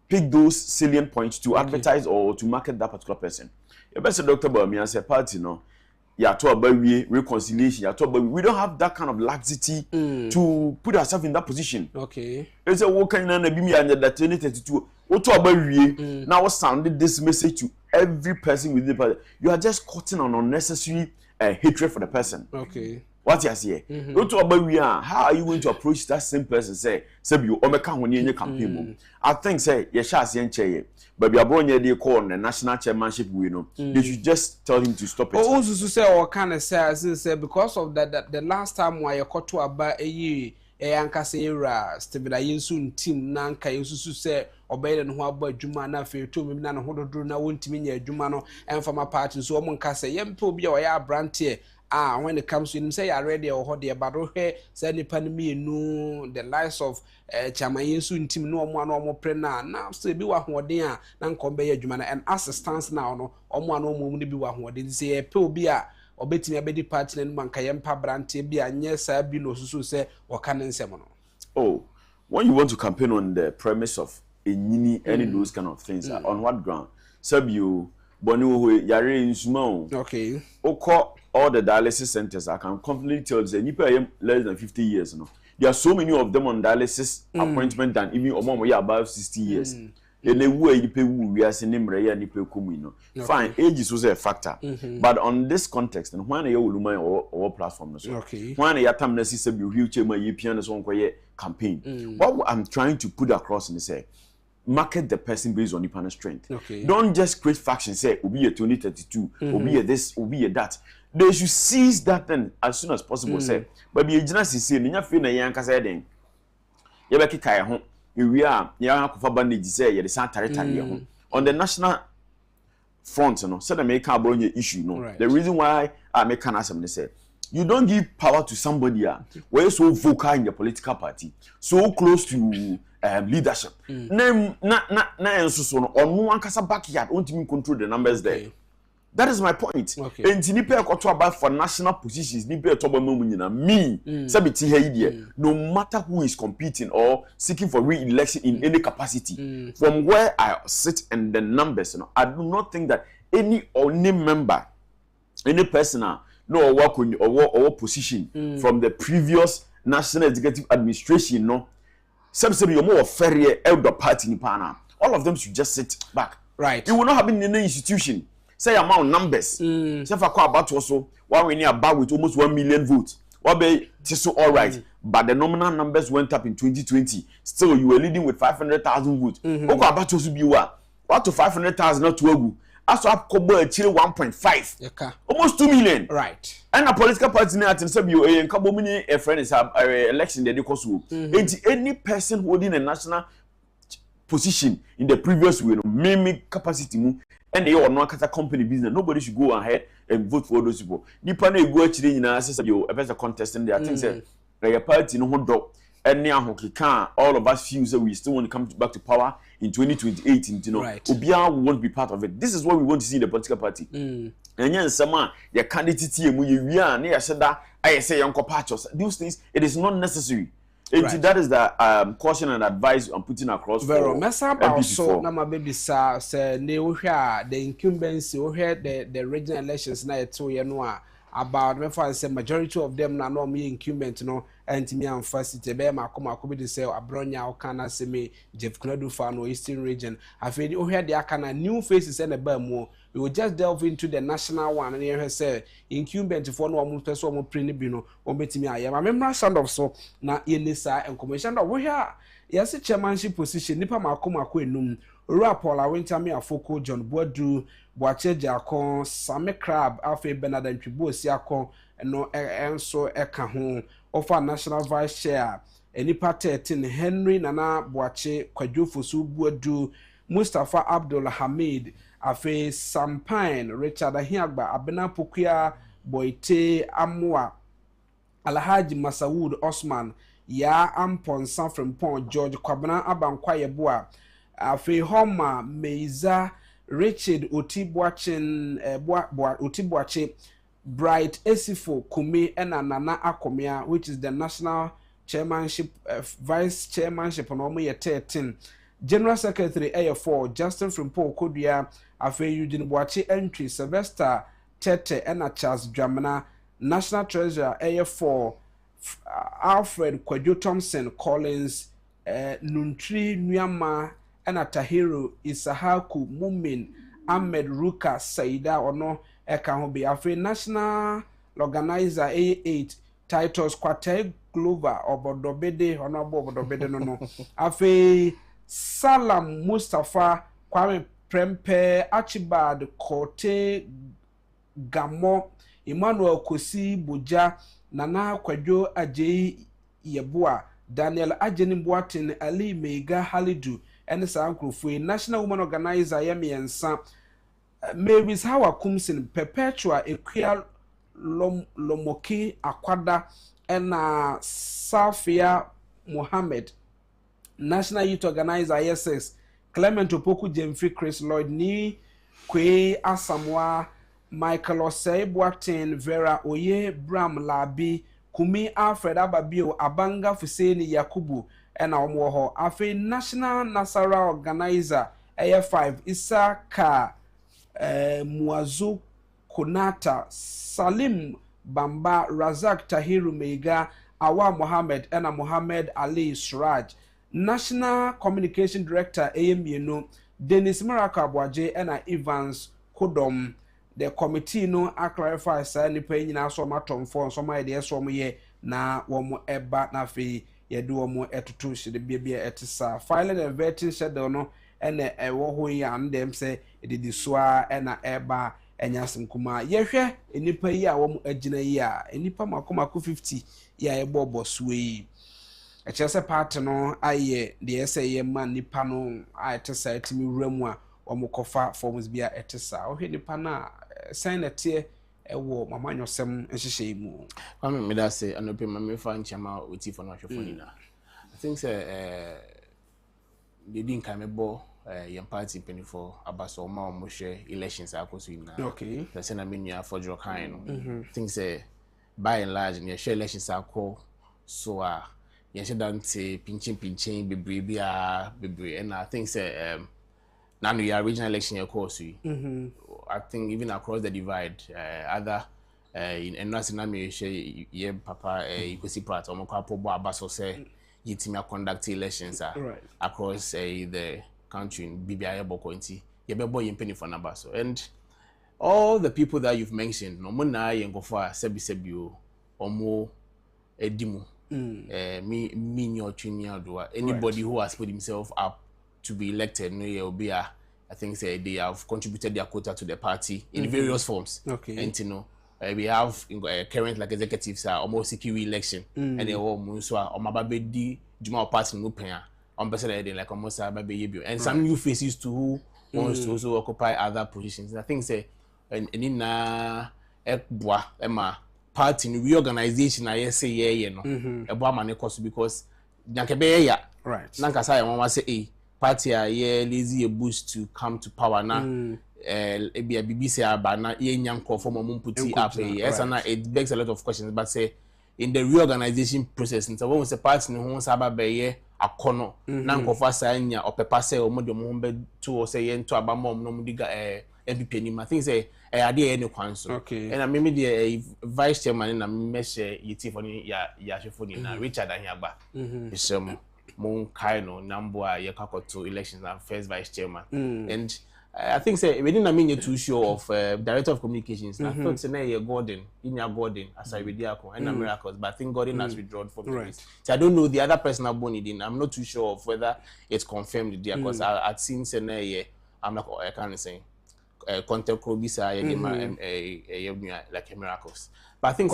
pick those salient points to advertise or to market that particular person. You better say Dr. Bami say party no. Reconciliation. We don't have that kind of laxity to put ourselves in that position. Okay. It's a what kind of be under that 2032. What about now sounded this message to every person within the party. You are just cutting on unnecessary hatred for the person. Okay. What you say? What about how are you going to approach that same person? Say you omeka when you campaign. I think say yes, but we are born here they call the national chairmanship we know. They should just tell him to stop it. Also say or kind of say because of that the last time why you got to about anka say era stabilization team nanka yusu say obey no ho aba adwuma na fe to me na no hododoro na wontimi nya adwuma no emfama party so omo nka say yempe obi a oya abrantie when it comes to him say already or ho de bado he say nipa no mienu the lives of chamayensu team no omo pre na so bi wa hoden a na nko be adwuma na and assistance now no omo no omo ni bi wa hoden say pe obi a obetimi abedi party na nka yempa brantie bi anye sa bi no susu say waka nsem no. Oh, when you want to campaign on the premise of any those kind of things on what ground? Sabio boni yare insuma. Okay. Oko all the dialysis centers, I can confidently tell you, nipa less than 50 years no. There are so many of them on dialysis appointment than even above 60 years. And the way you pay we are seeing him raya ni pay kumino. Fine, age is also a factor. But on this context, and when you will or platform, when you time necessary you wheelchair my European campaign. What I'm trying to put across in say, market the person based on the strength. Don't just create factions. Say, will be a 2032, will be a this, will be a that. They should seize that thing as soon as possible. Say, but the agency say, "Niya feel na yanka say den." You be kikaya home. We are ya akufo-addo say you the same territory on the national front. You know, so the make a bronye issue. No, the reason why I make an assembly say. You don't give power to somebody where you're so vocal in the political party, so close to leadership. On one casa backyard, won't even control the numbers there. That is my point. And nipe koto about for national positions, nipe to me, no matter who is competing or seeking for re-election in any capacity, from where I sit and the numbers, you know, I do not think that any member, any person. No work on or position from the previous national executive administration. No, some you're more fair elder party in Pana. All of them should just sit back. Right. You will not have been in any institution. Say amount numbers. Say for about also one we near about with almost 1 million votes. What be so all right. But the nominal numbers went up in 2020. Still, you were leading with 500,000 votes. Okay, about to be what to 500,000 not to go. As up Kobo actually 1.5, almost 2 million. Right. And a political party now to say you a couple many friends have election they cost. Any person holding a national position in the previous way, mimic capacity, and they are not a company business. Nobody should go ahead and vote for those people. Nippon go actually in a contest and I think say a party no one and now all of us feel that we still want to come back to power in 2028, you know, Obia won't be part of it. This is what we want to see in the political party. And then someone your candidate we are near said that I say Uncle Patchos. Those things it is not necessary. That is the caution and advice I'm putting across. Vero, so na my baby say the incumbency the regional elections na to you about me for say majority of them na no me incumbent no anti me university be makoma ko be say abronya o kana se me Jeff Kunadu fa no eastern region afedi o hwe de aka na new faces and ba mu we will just delve into the national one and here say incumbent for no omo person omo pre ni bi no o betimi aye ma memra sound of so na yenisa information that we here yes chairmanship position nipa makoma ko enum Paula Winterme Afoko John Boadu Boache Jakon Same Crab Afe Bernard Ntwibo Siakon no enso eka ho offer national vice chair enipa 13 Henry Nana Boache Kwadwofosu Boadu Mustafa Abdul Hamid Afe Sampine Richard Ahiagba Abena Pokuya Boite Amwa Alhaji Masawood Osman Ya Ampon Sanfrempon George Kwabena Abankwaye Boa Afe Homa Meiza Richard Otibwachin Otibwache Bright Esifo Kumi and Nana Akomia, which is the national chairmanship vice chairmanship on Omo 13 General Secretary AF4 Justin Frimpo Kodia Afe Eugene Boache entry Sylvester Tete and Charles Dramana National Treasurer AF4 Alfred Kwadwo Thompson Collins Nuntri Nyama and Tahiru Isahaku Mumin Ahmed Ruka Saida ono eka hobi afe national organizer A8 titles Kwate Glover Obodobede honorable Obodobede no afe Salam Mustafa Kwame Prempe Archibald Kote Gamo Emmanuel Kosi Buja Nana Kwadwo Ajay Yeboa Daniel Ajeni Boatin Ali Mega Halidu and the National Women Organizer Yemiensa Mary's Hawa Kumsin Perpetua Equia Lomoki Akwada and Safia Mohammed National Youth Organizer ISS Clement Opoku Jemfrey Chris Lloyd Ni Kwe Asamoah Michael Osei Boatin Vera Oye Bram Labi Kumi Alfred Ababio Abanga Fuseni Yakubu and Omoho Afe National Nasara Organizer AF5 Isaka Muazu Konata Salim Bamba Razak Tahiru Meiga Awa Mohammed and Mohammed Ali Suraj National Communication Director AMBNO Dennis Miracle Abwaje and Evans Kodom. The committee no a clarify say nipa nyina so matom for so my dey so mo ye na wo mo eba na fe ye do wo mo etoto hye bia etisa filing and vetting schedule no ene wo ho ya ndem say edidi so a na eba enyasem kuma ye hwe nipa yi a wo mo agina yi a nipa makomako 50 ya ye bobo so yi e chese part no aye de say ye man nipa no a etisa etimi wuramu a wo mo kofa forms bia etisa wo hwe nipa na Senator ewo mama nyosem nhihye mu kwame me da say anope mama fa nchama oti for no hwefo na I think say they didn't come bo yam party penny for abaso ma mo hwe elections akoso ina okay the say na menua for jro kan no think say by and large ne hwe elections akọ so ye hwe dante pinchin bebre and I think say now your regional election your course I think even across the divide other in national ye papa you could see part of Mokwapo Abaso say yitimia conduct elections across the country in BBI Bokointi ye be boy penny for Nabaso and all the people that you've mentioned no mona ye go for sebisebio omo edimu me your junior do anybody who has put himself up to be elected no ye will be I think say they have contributed their quota to the party in various forms. Okay. And you know, we have current like executives are almost secure election and they all muswa or mababedi juma party no pay like almost and some new faces to who wants to also occupy other positions. And I think say and in ekbwa ema party reorganization I say yeah no ebwa mane cost because nyakebe ya right nanka say won say party a lazy a boost to come to power now be a BBC abana ye nyanko for mum puti up yes and it begs a lot of questions but say in the reorganization process so when we say party no ho saba be ye akono nanko fa sanya opepa say o modom ho be to say ye nto abamom no mudiga MPP ni I think say ade any kwanso okay and I maybe the vice chairman na meshe yiti for ni ya hwefo ni na Richard Anyagba mon kaino nambwa yakakoto elections and first vice chairman and I think say we didn't mean you too sure of director of communications I thought say Gordon as I read and miracles but I think Gordon has withdrawn from this so I don't know the other person born in I'm not too sure of whether it's confirmed there because I'd seen say I'm not I can't say content probisa like miracles but I think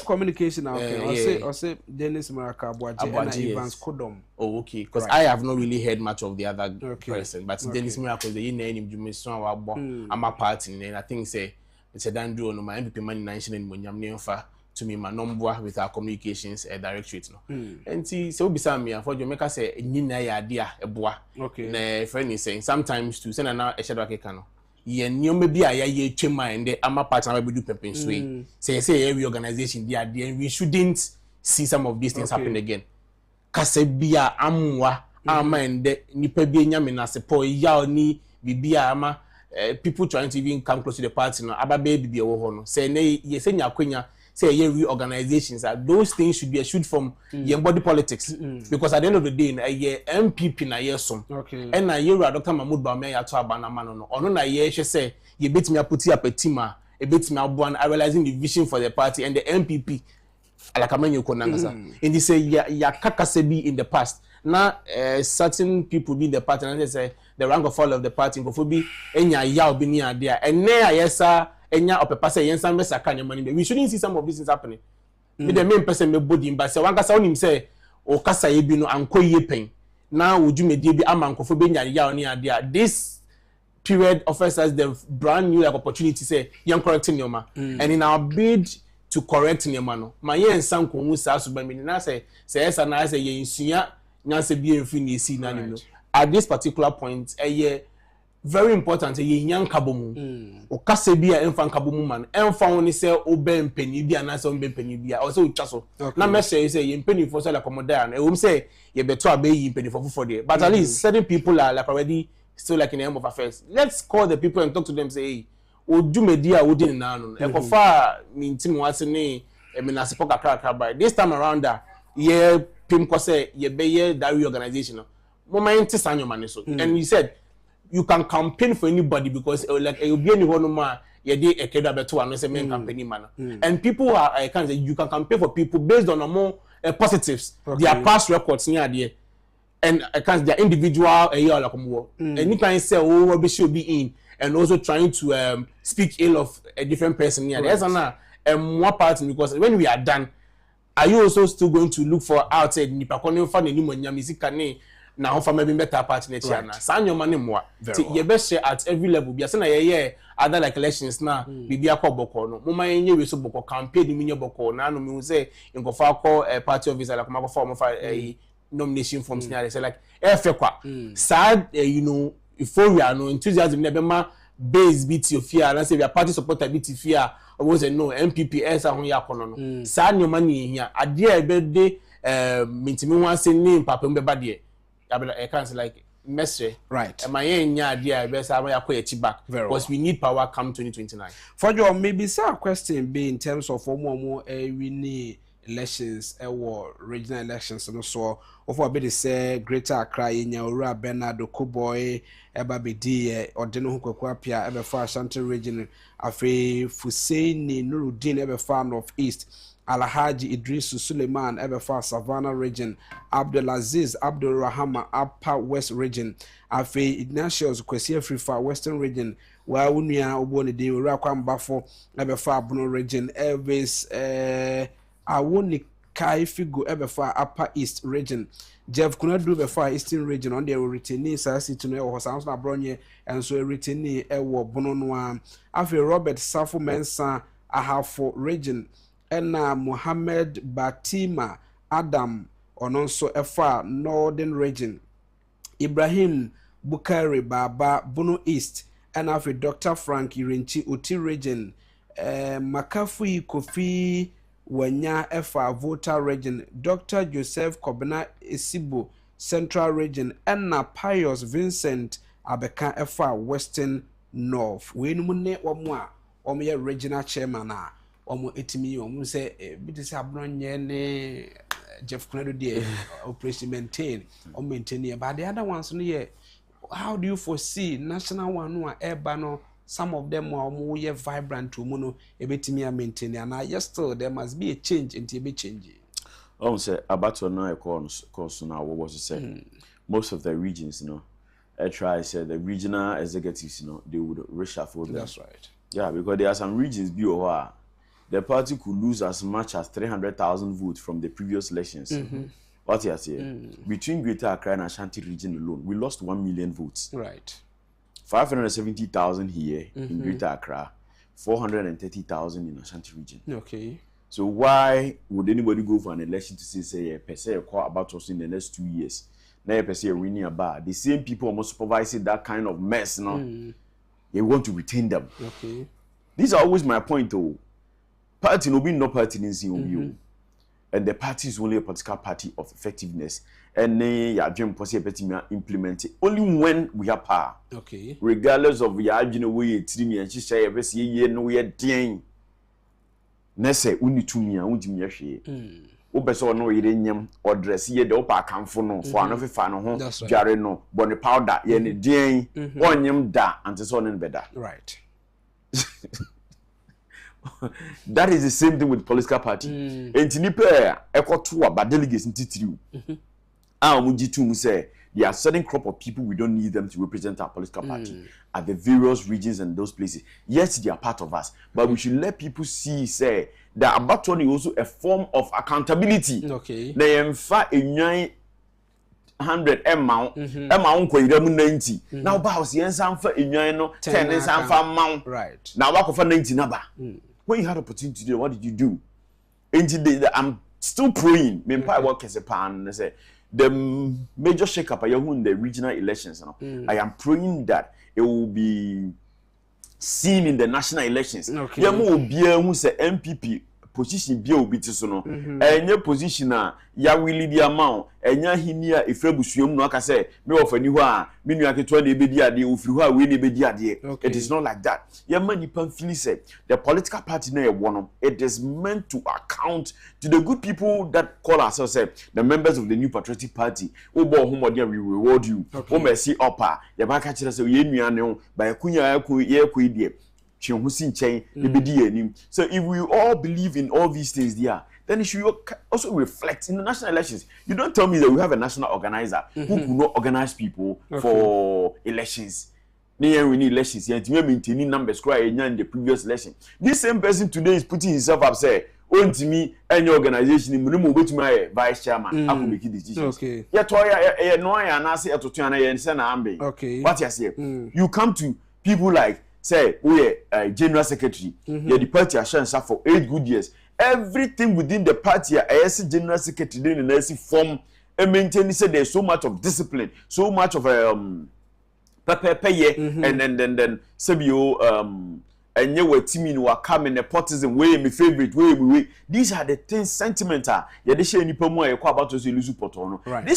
communication okay I say Dennis Miracle Abwaje and Evans Kodom okay because I have not really heard much of the other person but Dennis Miracle the name Jumeson Wabo I'm a party and I think say it's a dandro no my MP money national munyam nemfa to me my number with our communications directorate no and see so be some me for you make us say nyina ya idea eboa okay na friend is saying sometimes to send na e shadow akeka no ye nyoma bi a ye twema and the ama part na we do pepin sway say reorganization dia and we shouldn't see some of these things happen again kase bia amwa ama and nipa bi nyame na sepo ya ni bibia ama people trying to even come close to the party no ababe bibia wo ho no say ne ye say nyakwenya say ye reorganizations those things should be eschewed from your body politics because at the end of the day ye MPP na yesom and na ye Dr. Mahmoud Bawumia ya to abana mano no ono na ye hwe say ye betimi aputi apetima e betimi aboan realizing the vision for the party and the MPP alakamanyo konangasa and they say ya kakase be in the past now certain people be the party and they say the rank of all of the party go for be enya ya obi ni ade and na yesa enya opepa say yensan be saka nyamani we shouldn't see some of these things happening me the main person me body but say wankasa onim say o kasa ye bi no anko ye pen na wodwumedie bi amankofo be nya ya oni ade this period offers us the brand new like opportunity say young correcting nyoma and in our bid to correct nyoma no ma yensan ko hu sa so ba mi na say esa na say yensua nyanse bi enfi ni esi na no at this particular point very important ye nyanka bomu o kase bia emfa nkabomu man emfa woni se obe mpani bia na se obe mpani bia o se utwa so na message say ye mpani for so like commodore na e say ye beto abeyi mpani for there but at least certain people are like already still like in the end of affairs let's call the people and talk to them say hey odumedia wodi na no e kofa mintim wase ne me na sepo kakra by this time around that ye pim ko say ye be that reorganization. Moment sanyo mane so. And he said you can campaign for anybody because like you be anyone no ye dey ekedo abeto ano say main campaign man. And people are I can say you can campaign for people based on more positives, their past records near there. And I can't their individual like any kind say oh we should be in and also trying to speak ill of a different person here. There's one part because when we are done, are you also still going to look for outside nipa kono fa na nimu nyam isika ne na ho fa maybe better part na chia na san your money mo you best share at every level bi say na ye other like elections na bibia kwa boko no mo man ye we so boko campaign mi nye boko na no mi say nkofo akọ party officer like ma ko fa nomination forms near say like sad you know euphoria no enthusiasm na be ma base bit of fear and say we are party supporter bit fear or say no MPPS ahun ya kono no sad no mani hia ade e be de mintimi wan say name papa mbe ba de I can't say like message right my nya ade e be say ya koye back because we need power come 2029 for your maybe sir question be in terms of omo we need elections regional elections and so of be say Greater Accra nya owura Bernardo Kuboy eba be di odeno hu kwakwa pia ebe fa Ashanti region afi Fusaini Nuruddin ebe fa North East Alhaji Idris Suleiman ebe fa Savannah region Abdulaziz Abdul Rahama Upper West region afi Ignatius Kwesi Afrifa Western region wa unua obone de owura kwambafo ebe fa Abono region Elvis awoni kai figo ebefa Upper East region Jeff Kunadu befa Eastern region on the retaining sasi to know Hosanso na bronye and so retaining ewo bononwa afi Robert Safo Mensa ahafo region ena Mohammed Batima Adam ononso efa Northern region Ibrahim Bukari Baba Bono East and afi Dr. Frank Irinchi Oti region Makafui Kofi Wanya Efa Volta region, Dr. Joseph Kobina Isibo Central region, and na Pius Vincent Abeka Efa Western North. We no ne omwa omye regional chairman na omo etimi omo say bitise abronye ne Jeff Kunadu de operation maintain or maintain but the other ones no ye how do you foresee national one no eba no some of them are more vibrant to mono ebetimi maintain and yes still there must be a change into be changing. Say about no course now what was to say most of the regions I try say the regional executives they would reshuffle them. That's right. Yeah, because there are some regions the party could lose as much as 300,000 votes from the previous elections. What you say between Greater Accra and Ashanti region alone we lost 1 million votes. Right. 570,000 here in Greater Accra, 430,000 in Ashanti region. Okay. So why would anybody go for an election to say per se about us in the next 2 years? Now per se winning about the same people almost supervising that kind of mess, they want to retain them. Okay. These are always my point though. Party no be no party in COBO. And the party is only a political party of effectiveness. And ya dream possibility implement it only when we have power. Okay. Regardless of we are way trini and she say ye no we den. Nese uni tumi a undimi hwe. Wo beso no yire nyam or dress ye de opa kanfo no for no fefa no ho dware no bone powder ye ne den onyem da ante so no beda. Right. That is the same thing with political party. Entini pe ekoto aba delegates ntitiriu. Mujitu say there are certain crop of people we don't need them to represent our political party at the various regions and those places. Yes, they are part of us, but we should let people see say that about one is also a form of accountability. Okay. They in fact a 900 amount ko iramu 90. Now boss yen sanfa enwan no 10 sanfa amount. Right. Now wa ko fa 90 naba. When you had opportunity to do, what did you do? I'm still praying. Me pa work as a pan say the major shake-up in the regional elections. I am praying that it will be seen in the national elections. Okay. Who say MPP position bi obi ti so no enye position a ya willi di amount enya hini a efrebusuom no aka say me ofani ho a me nua keto na ebedi ade ofiri ho a we na ebedi ade it is not like that ya mani pan feel say the political party na no it is meant to account to the good people that call ourselves the members of the new patriotic party we reward you o mercy upper ya ba ka kire say ye nua ne ho ba yakunya ye die so if we all believe in all these things there, then it should also reflect in the national elections. You don't tell me that we have a national organizer who could not organize people for elections. We need elections and to maintaining numbers in the previous election. This same person today is putting himself up say, "Oh, to me, any organization in Mulimu with my vice chairman, I could make decisions." Okay. Okay. What you say? You come to people like. Say we general secretary the party assurance for 8 good years everything within the party as general secretary in the form and maintain say there's so much of discipline so much of and then sabio and you were teaming who are coming nepotism way my favorite way these are the things sentimental this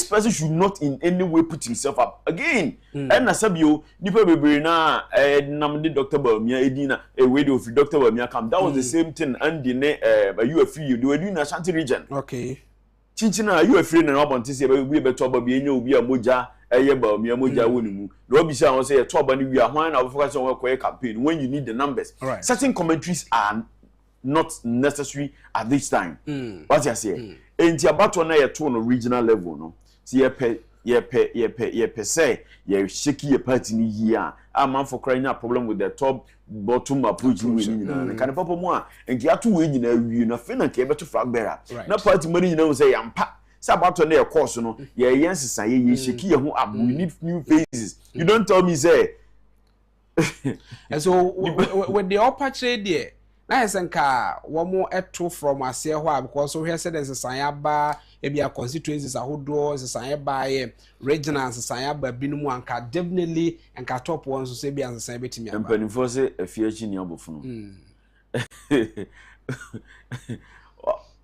person should not in any way put himself up again and sabio nipa bebre na namde Dr. Bamia edina way of Dr. Bamia come that was the same thing and you are free they were doing Ashanti region okay chinchina you are free na abonte say we beto obi enya obi amoja eyeba mi amoja wonimu no be say won say to oba ni wi ahwan na focus on work campaign when you need the numbers certain commentaries are not necessary at this time what you say enti abato na ye to no regional level no see ye pe say ye shake ye party ni here a man for crying a problem with the top bottom approach we ni na kan papa mu a enti ato we nyina wi na fe na ke beto flag bearer na party money nyina say yampa sabato na course no ye yensesa ye shake ye ho we need new phases you don't tell me say and so with the opportunity there na esenka wo mo eto from ase ho because so here said there's a sayaba e bia constituencies ahodo sayaba ye regional sayaba binumu anka definitely anka top one so say bia sayaba betimi aba empanifo say afiachi ni abofunu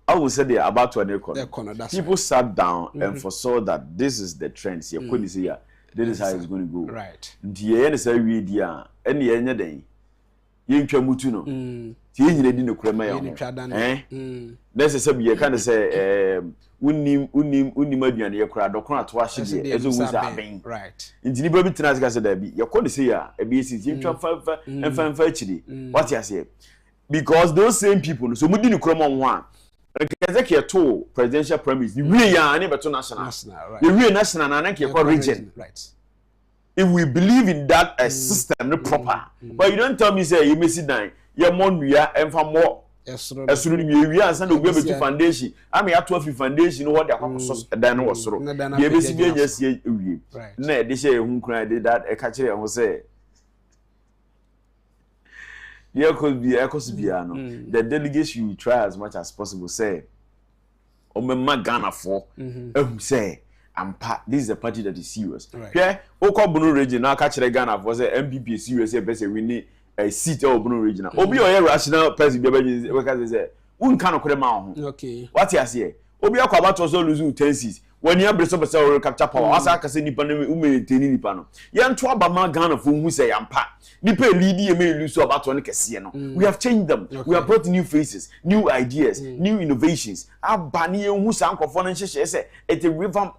I will say about to an economy. People sat down and foresaw that this is the trend. See, this is how it's going to go. Right. The end is a video. Any any day. You can't move to no. You need to crema ya. That's a subject. You can't say unim aduane ye kura do kura to ahye de ezo wuza aben. Right. Inti ni baby tena sika say da bi. Ye ko dey say ya e bi esi you twa fa achiri. What you say? Because those same people so mudi ni kroma ho a Kencity to presidential premise the way ya na beto national right. The way national na ke region right. If we believe in that system proper but you don't tell me say you may sit down your monua emfa more esuru ni wi ansa na obi betu foundation am ya to afi foundation no what dey akwakoso dan no wosoro ye be si bi anya sie ewie na e dey share hu kran dey that e ka kire ho say there could be the delegates you try as much as possible say Omema Ghana for say this is a party that is serious. Okay, Okobunu region now catch the Ghana for say MPP is serious we need a seat or Obunu regional. Obi or rational person because say un kan okre okay. What you say? Obi akwa about also lose 10 seats. When you have the capture power, as I can say, Nippon, maintain Nippon. Yan to Abama Ghana for who say Ampa. Nippon lead may lose about one casino. We have changed them. We have brought new faces, new ideas, new innovations. Abani who sang for financial shares at a revamp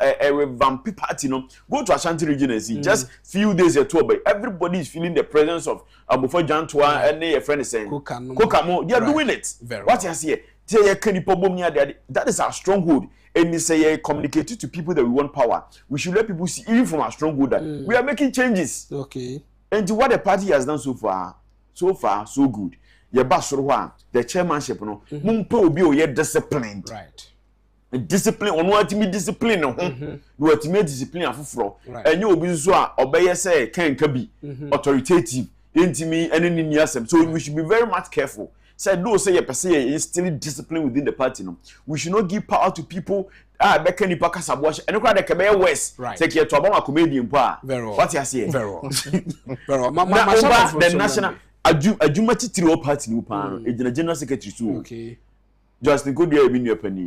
party. Go to Ashanti region and see. Just few days at tour, but everybody is feeling the presence of before John Tua and a friend is saying, Kokamo, they are doing it. What you see? That is our stronghold. And they say communicate to people that we want power. We should let people see even from our stronghold that we are making changes. Okay. And to what the party has done so far, so good. The chairmanship, Mumpo be disciplined. Right. Discipline on what me discipline what me discipline afufro. And you will be so obey say can be authoritative. Intimi and in yasem. So we should be very much careful. Said no say per se is still discipline within the party no. We should not give power to people beka ni paka saboash and kwa de kebe west take your to abama comedian pa what you say vero the national ajuma titiri party ni pa no e general secretary too okay Justin could be a penny.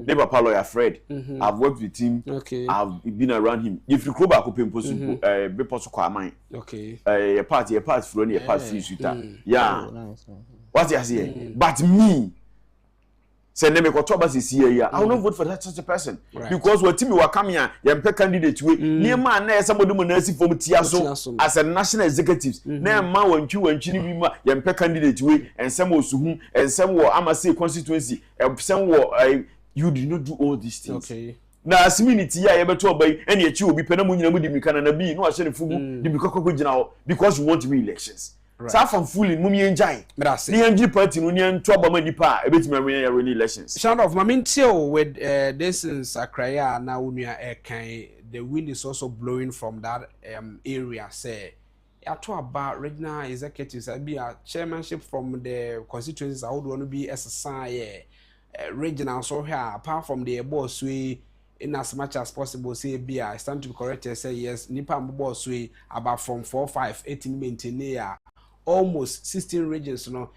Never lawyer Fred. I've worked with him. Okay. I've been around him. If you go back up possible, be possible mine. Okay. A party from a party sweeter. Yeah. What you say? But me. Send them a trouble this year. I will not vote for that such a person. Because what Timmy will come here, you pick candidate way. Near man, somebody will from Tiaso as a national executive. Near man, when you and Chinima, you pick candidate way, and some will Suhum, and some will Amase constituency, and some will you do not do all these things. Okay. Now, as minute, I ever told by any you will be Penamun with the Canada be no, I said, because you want re-elections. So from fooling mummy enjoy. The NG party union trouble money pa a bit my elections. Sound of Mamintio with this in Sakraya now the wind is also blowing from that area. Say I talk about regional executives. I be a chairmanship from the constituencies. I would want to be SSI regional so here apart from the boss we in as much as possible say be I stand to be corrected say yes nipa boss we about from 4 5 18 maintain almost 16 regions, you know,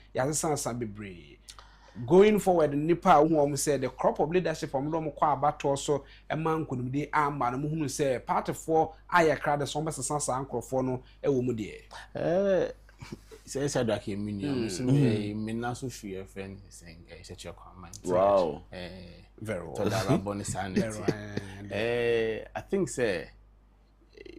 going forward, Nipa who said the crop of leadership from Lomqua Bato so a man could be armed by who say part of 4 I cried the Sombas Sansa Uncle Fono, a woman dear. Says I like a Minasu fear friend saying, set your comment. Wow, very well. Bonus and I think, sir.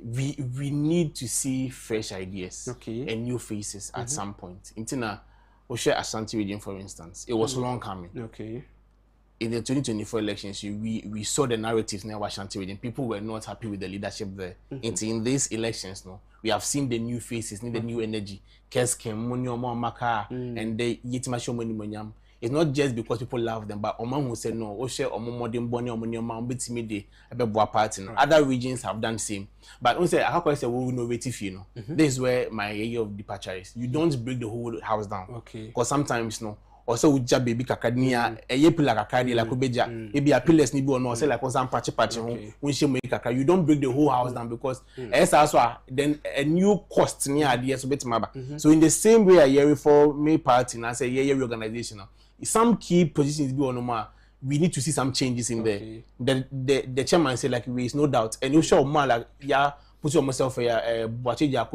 We need to see fresh ideas and new faces at some point. Intina, we share Ashanti region, for instance. It was long coming. Okay. In the 2024 elections, we saw the narratives now Ashanti region. People were not happy with the leadership there. In these elections, no, we have seen the new faces, the new energy. Keskem, Monyomo, Maka, and the Yitimasho Monimonyam. It's not just because people love them, but Oman who said no, Oshe or Modern Bonnie or Monyama, Bitimide, a party. Other regions have done the same. But I say, how can I say, we know if you know? This is where my area of departure is. You don't break the whole house down. Okay. Because sometimes, no, also with Jab baby Kakadnia, a yepila Kakadi, like Ubeja, maybe a pillar snibo or no, say like some patchy when she make Kaka. You don't break the whole house down because as also then a new cost near ideas to bet maba. So in the same way, I hear for me party and I say, yeah, organization. Some key positions be on Oma. We need to see some changes in there. The chairman said like there is no doubt, and you show more like yeah, put yourself here. These are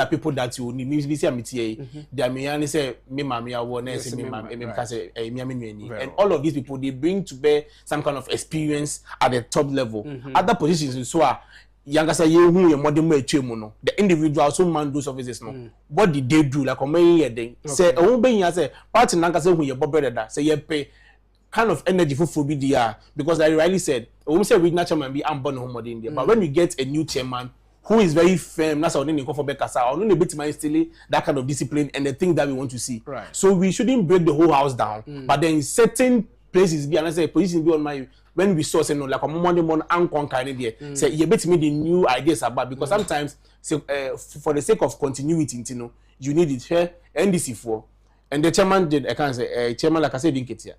people that you need. Me say amitié. They may say me mami awareness, me mami and all of these people they bring to bear some kind of experience at the top level. Other positions so are. Youngasa who your modern way no the individual so man those offices no what did they do like on many day say a woman say party nankasa who your brother that say you pay kind of energy for be there because I rightly said a woman say regional chairman be unborn home in India but when we get a new chairman who is very firm that's our name for Bekasa or no bit man still that kind of discipline and the thing that we want to see so we shouldn't break the whole house down but then certain places be and I say positions be on my when we saw say no like a Monday morning and kind of there say you bet me the new ideas about because sometimes for the sake of continuity you know you need it here NDC for and the chairman did I can't say chairman like I said didn't get here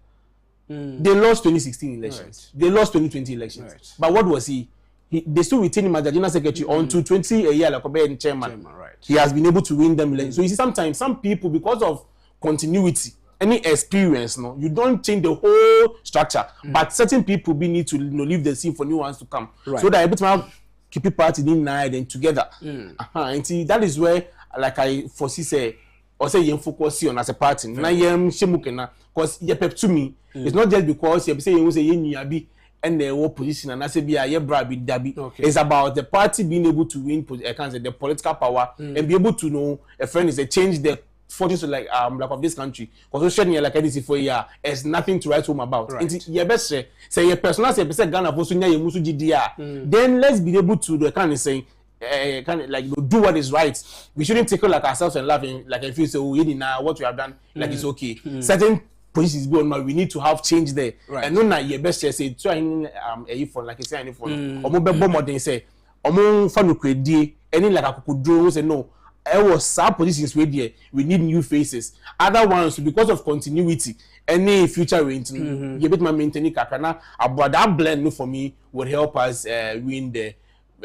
they lost 2016 elections they lost 2020 elections but what was he they still retain him as the general secretary until 20 a year like a chairman he has been able to win them elections so you see sometimes some people because of continuity any experience, no, you don't change the whole structure, but certain people be need to leave the scene for new ones to come, so that every time keep it party in night and together. And see that is where, like I foresee say, or say you focus on as a party. Na yem shemukena, because you pep to me. It's not just because you say you say you be and the opposition and I say be a yebra be dabi. It's about the party being able to win, I can say the political power and be able to know a friend is a change the fortunes like of this country because we like anything for year there's nothing to write home about you best say your personal say Ghana for sunya musu GDR then let's be able to the kind of say kind of like do what is right we shouldn't take it like ourselves and laughing like if you say oh you now what we have done like it's okay certain positions be on we need to have change there and no na your best say try a phone like you say any phone or mobile modern say or fan credit any like I could do say no I was some positions where there we need new faces. Other ones because of continuity, any future range, you bet my maintaining kakana. But that blend for me would help us win the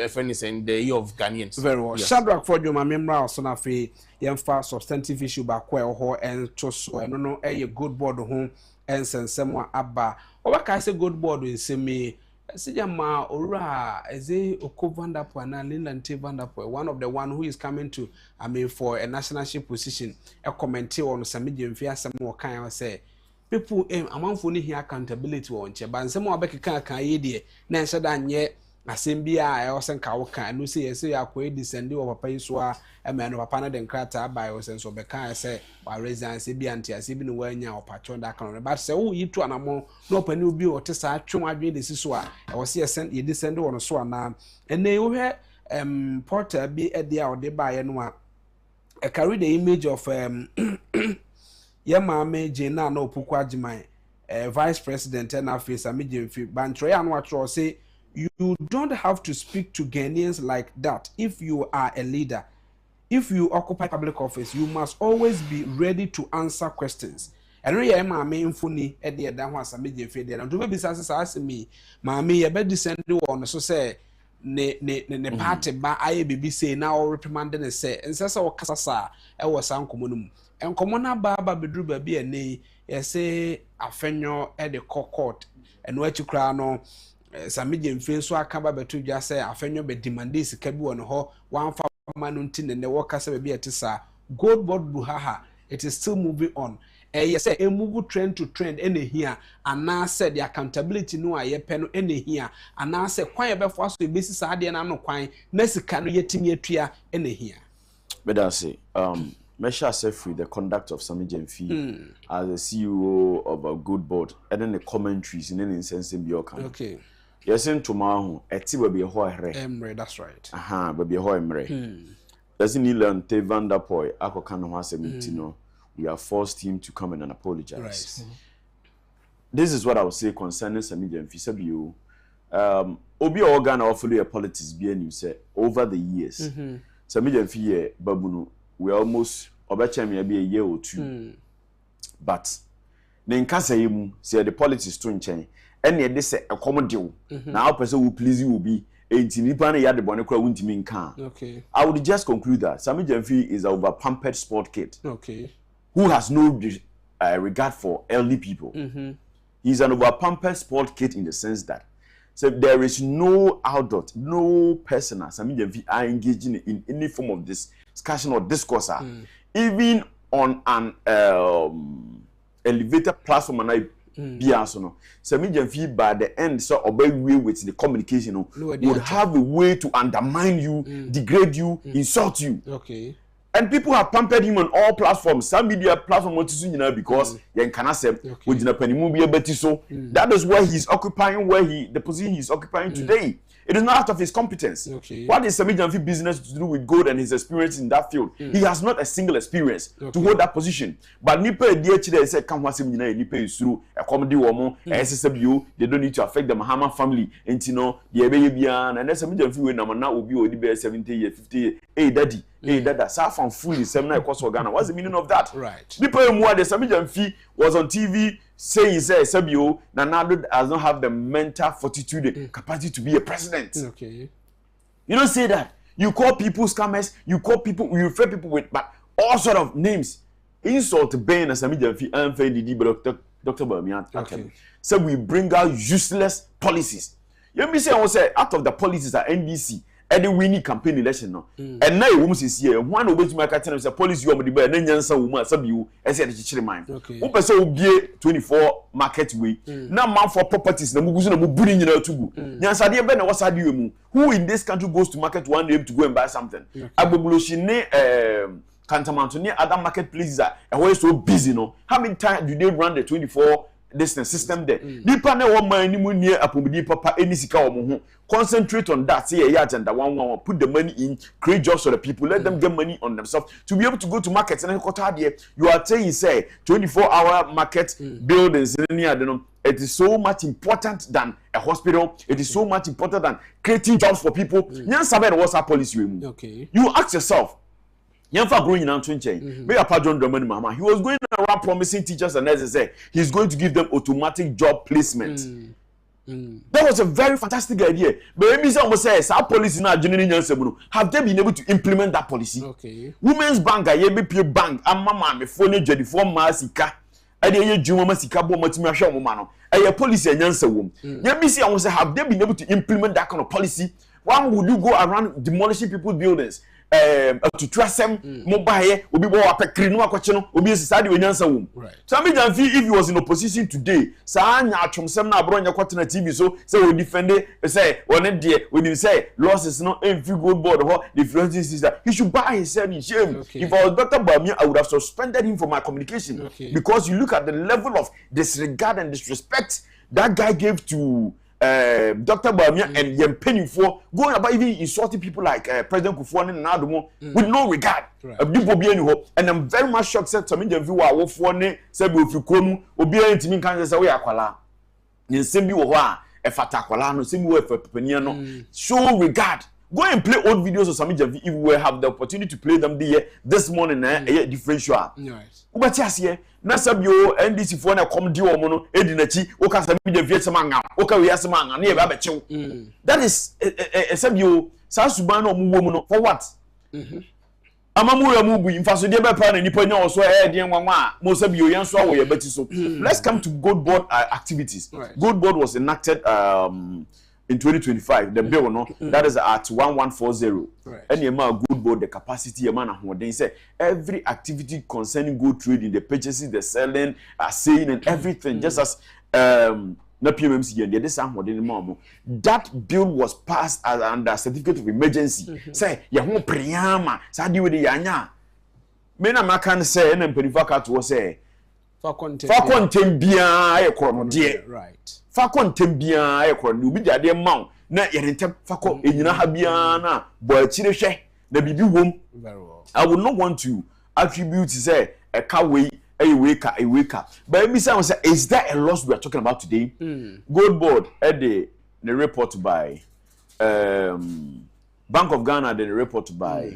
friend is in the year of Ghanaians. Very well. Yes. Shadrach for you, my member also na fe yemfa substantive issue ba kwa ho and to so no a good board home and sensem aba. Oba ka say good board in semi Sijama Ora Eze Okovandapo and Linda Vandapo, one of the one who is coming to, I mean, for a nationalship position, a commentator on some medium fear, some more kind of say. People, among funny here accountability on che, but some more Becky can ye, Nancy than yet, a Simbia, I also can, and we see a say, I quite descend over Paiswa, a man of a panel and crater by us, and so Becca say, while raising Sibianti, as even when you are patron that can, but say, oh, you two and more, no penny will be or test I try my dream. This is why I was here sent you descend on a swan now, and they will have Porter be at the hour they buy and one. I carry the image of Yamame Jena no Pukwajimai, Vice President and Office, a medium fee, Bantroy and what you say. You don't have to speak to Ghanaians like that if you are a leader. If you occupy public office, you must always be ready to answer questions. And we are my main funny at the other ones, a medium fee. And to be asking me, Mammy, a bed descend on so say, ne party by IABB say now reprimanding and say, and says our Casasa, I was uncommon. And common Baba Bedruba be a nay, say a fenyo at the court, and where to crown on. Some medium feel so I come back to just say, I find you be demanding to keep on ho 1 manuntin and the workers be at Tissa. Gold board buhaha, it is still moving on. Yes, a move trend to trend any here, and now said the accountability no I pen any here, and now say quiet before us with basis idea and I'm not quite necessary yet in your tria any here. But I say, Mesha Sefri, the conduct of Sami Jemfi, as the CEO of a good board, and then the commentaries in any instance in Bioka. Okay. Yes, in tomorrow, a tea will be a hoa. Emre, that's right. Aha, but be a hoa emre. Doesn't he learn Te Vandapoy, Ako Kanawase Mutino? We have forced him to come in and apologize. Right. This is what I would say concerning Sami Jemfi. Sabi Obi organ awfully a politics being you say over the years. Sami Jemfi Babunu, we almost obechem be a year or two. But the nkasa say the politics to change. And they say a common deal. Now, person who please you will be 18 Nipana Yard Bonacra Wintimin can. Okay. I would just conclude that Sami Jemfi is over pampered sport kid. Okay. Who has no regard for elderly people. He's an over pampered sport kid in the sense that so there is no adult, no person as Sami Jemfi are engaging in any form of this discussion or discourse. Even on an elevated platform and I Biasono. Sami Jemfi by the end, so obey way with the communication would have a way to undermine you, degrade you, insult you. Okay. And people have pampered him on all platforms. Some media platform because that is where he's occupying the position he's occupying today. It is not out of his competence. Okay. What is Sami Jemfi business to do with gold and his experience in that field? He has not a single experience to hold that position. But Nipe DH said, "Come once Nipe is through a comedy woman, SSW. They don't need to affect the Mahama family. And you know the Abebian and Sami Jemfi when now will be ODB 70 years, 50 years. Hey daddy, hey dada, Safan fully seminar across Ghana. What's the meaning of that? Right. Nipe more the Sami Jemfi was on TV. Saying Sabio Nanado does not have the mental fortitude capacity to be a president. Okay. You don't say that. You call people scammers, you refer people with but all sort of names. Insult Ben as Sami Jemfi and Dr. Bamian. Okay. So we bring out useless policies. You may say out of the policies at NDC. And the winning campaign election no. And now woman is here. One of which my captain is a police you the and then answer woman sabi as a teacher mind. Who person will be 24 market way. Now man for properties na muguzu na mubuni nyina tugu. Nyansa de be na wasadi mu. Who in this country goes to market one day to go and buy something? Agbogloshi ne Kantamanto ne other marketplaces are always so busy no. How many times do they run the 24 distance system there? Nipa na wo man ni mu near apomidi papa eni sika wo ho. Concentrate on that. Say yeah, agenda one. Put the money in, create jobs for the people. Let them get money on themselves to be able to go to markets. And then you are saying, say 24-hour market buildings. It is so much important than a hospital. It is so much important than creating jobs for people. What's our policy? Okay. You ask yourself. Yamfa growing in Antwinche. May a patron German mama. He was going around promising teachers and nurses say he's going to give them automatic job placement. That was a very fantastic idea. But maybe someone says our policy now have they been able to implement that policy? Okay. Women's bank, IBP bank, and mama me phone jadi for masika. I dey juma masika bo matimi ahwe mo ma no. A policy enyansa wom. Maybe say I say have they been able to implement that kind of policy? Why would you go around demolishing people's buildings? To trust them, mobile, obi bo apekri no akwache no, obi esisade wenyansa wom. So I mean, if he was in opposition today, sa anya atwomsem na abro nya kwatena TV so say we defend say one dey when you say losses no every good board ho the influencing sister, he should buy himself in shame. If I was Dr. Bamia, I would have suspended him for my communication because you look at the level of disregard and disrespect that guy gave to Dr. Bamia and Yempeni for going about even insulting people like President Kufuor and Nadomo with no regard. And I'm very much shocked that some Indian viewer were for ne said if you come obi ntimi kan say we akwala. Ni sembi wo ho a e fata akwala no sembi wo e pepenia no. Show regard. Go and play old videos of some Indian if we have the opportunity to play them this morning differential. Ubati asiye na sabio NDC for na come di omo no edi na chi o ka sabi de vie sema nga o ka wi asema nga na e ba bechew. That is sabio sa suban no omo wo no for what? Amamu ya mu bu imfaso de be pa na nipa nya oso de nwanwa a mo sabio yen so awo ye beti so. Let's come to Gold Board activities. Gold Board was enacted in 2025, the bill no that is at 1140. And yema Gold Board the capacity yema na hoden say every activity concerning gold trading, the purchasing, the selling, saying and everything, just as na PMMC and this hoden mamo. That bill was passed as under certificate of emergency. Say ya ho priama sa di we de yanya. Me na makan say na mpenifa to say fa content bia e kro de. Right. Fako ntembia ayekro ni obi jade maw na yerentem fako enyina ha bia na bo akire hwe na bibi wom. Very well. I would not want to attribute say a car way a wake up. But me say is that a loss we are talking about today? Gold Board the report by Bank of Ghana, the report by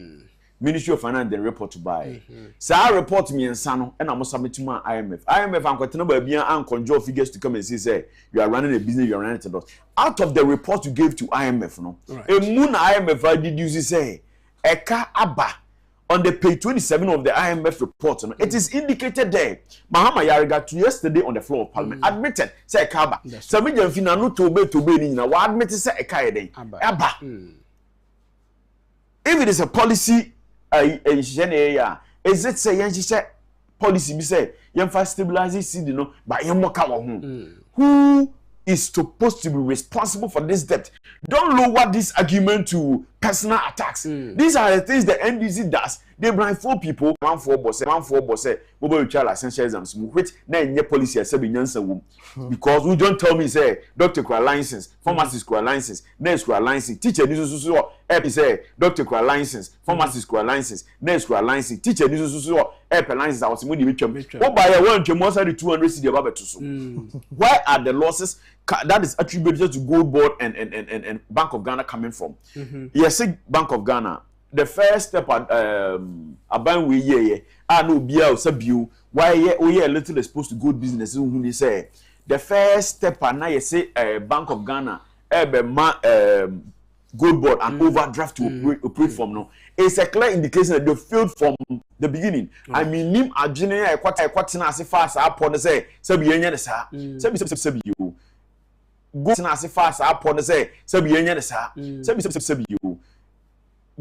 Ministry of Finance, the report by. So I report me and Sano, and I'm submit to my IMF. IMF, I'm quite number and conjure figures to come and say, you are running a business, you are running a loss. Out of the report you gave to IMF, no, a moon IMF, I did you say, Eka Abba on the page 27 of the IMF report. No, it is indicated there. Mahama Yariga to yesterday on the floor of Parliament admitted, say Kaba. So we don't feel no to be in a admitted, say Eka Abba. If it is a policy, is it say yen policy be say yen fa stabilize city no but yen moka wo who is supposed to be responsible for this debt? Don't lower this argument to personal attacks. These are the things the NDC does. They blindfold people. One for boss, mobile child essential exams. Which na nye policy as be nyansa wom. Because we don't tell me say doctor kwa license, pharmacist kwa license, nurse kwa license, teacher ni so help say doctor kwa license, pharmacist kwa license, nurse kwa license, teacher ni so help license. I was mo di betwam. What buy one twam also the 200 cedi about to so. Where are the losses that is attributed to Gold Board and Bank of Ghana coming from? Yes, Bank of Ghana. The first step at aban we ye no bia osabiu why ye a little exposed to good business who they say the first step na you say Bank of Ghana Gold Board and overdraft to operate from no. It's a clear indication that they failed from the beginning. I mean nim adwene e kwata na ase fast upon say sabi yenya de sa sabi you go na ase fast upon say sabi yenya de sa sabi you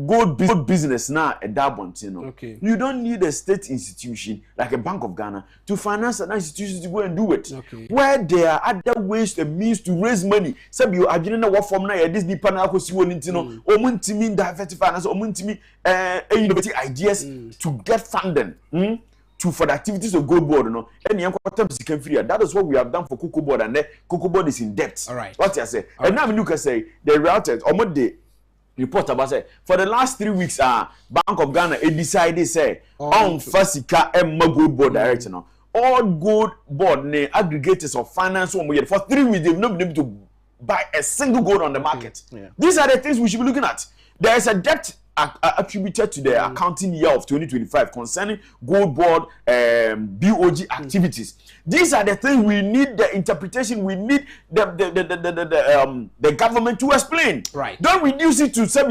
good business now a dabont, you know. Okay. You don't need a state institution like a Bank of Ghana to finance an institution to go and do it. Okay. Where there are other ways and means to raise money. Some you are doing what from now this be panel because you want to know omuntimi divert finance omuntimi innovative ideas to get funding for the activities of Gold Board, you know. And that is what we have done for Cocoa Board, and Cocoa Board is in debt. All right. What I say. All and right. Now you can say the routed almost the report about say for the last 3 weeks Bank of Ghana decided say on Fasika and Gold Board director now all Gold Board aggregators of finance for 3 weeks they've not been able to buy a single gold on the market. These are the things we should be looking at. There is a debt attributed to the accounting year of 2025 concerning gold board BOG activities. These are the things we need the interpretation, we need the government to explain. Right. Don't reduce it to some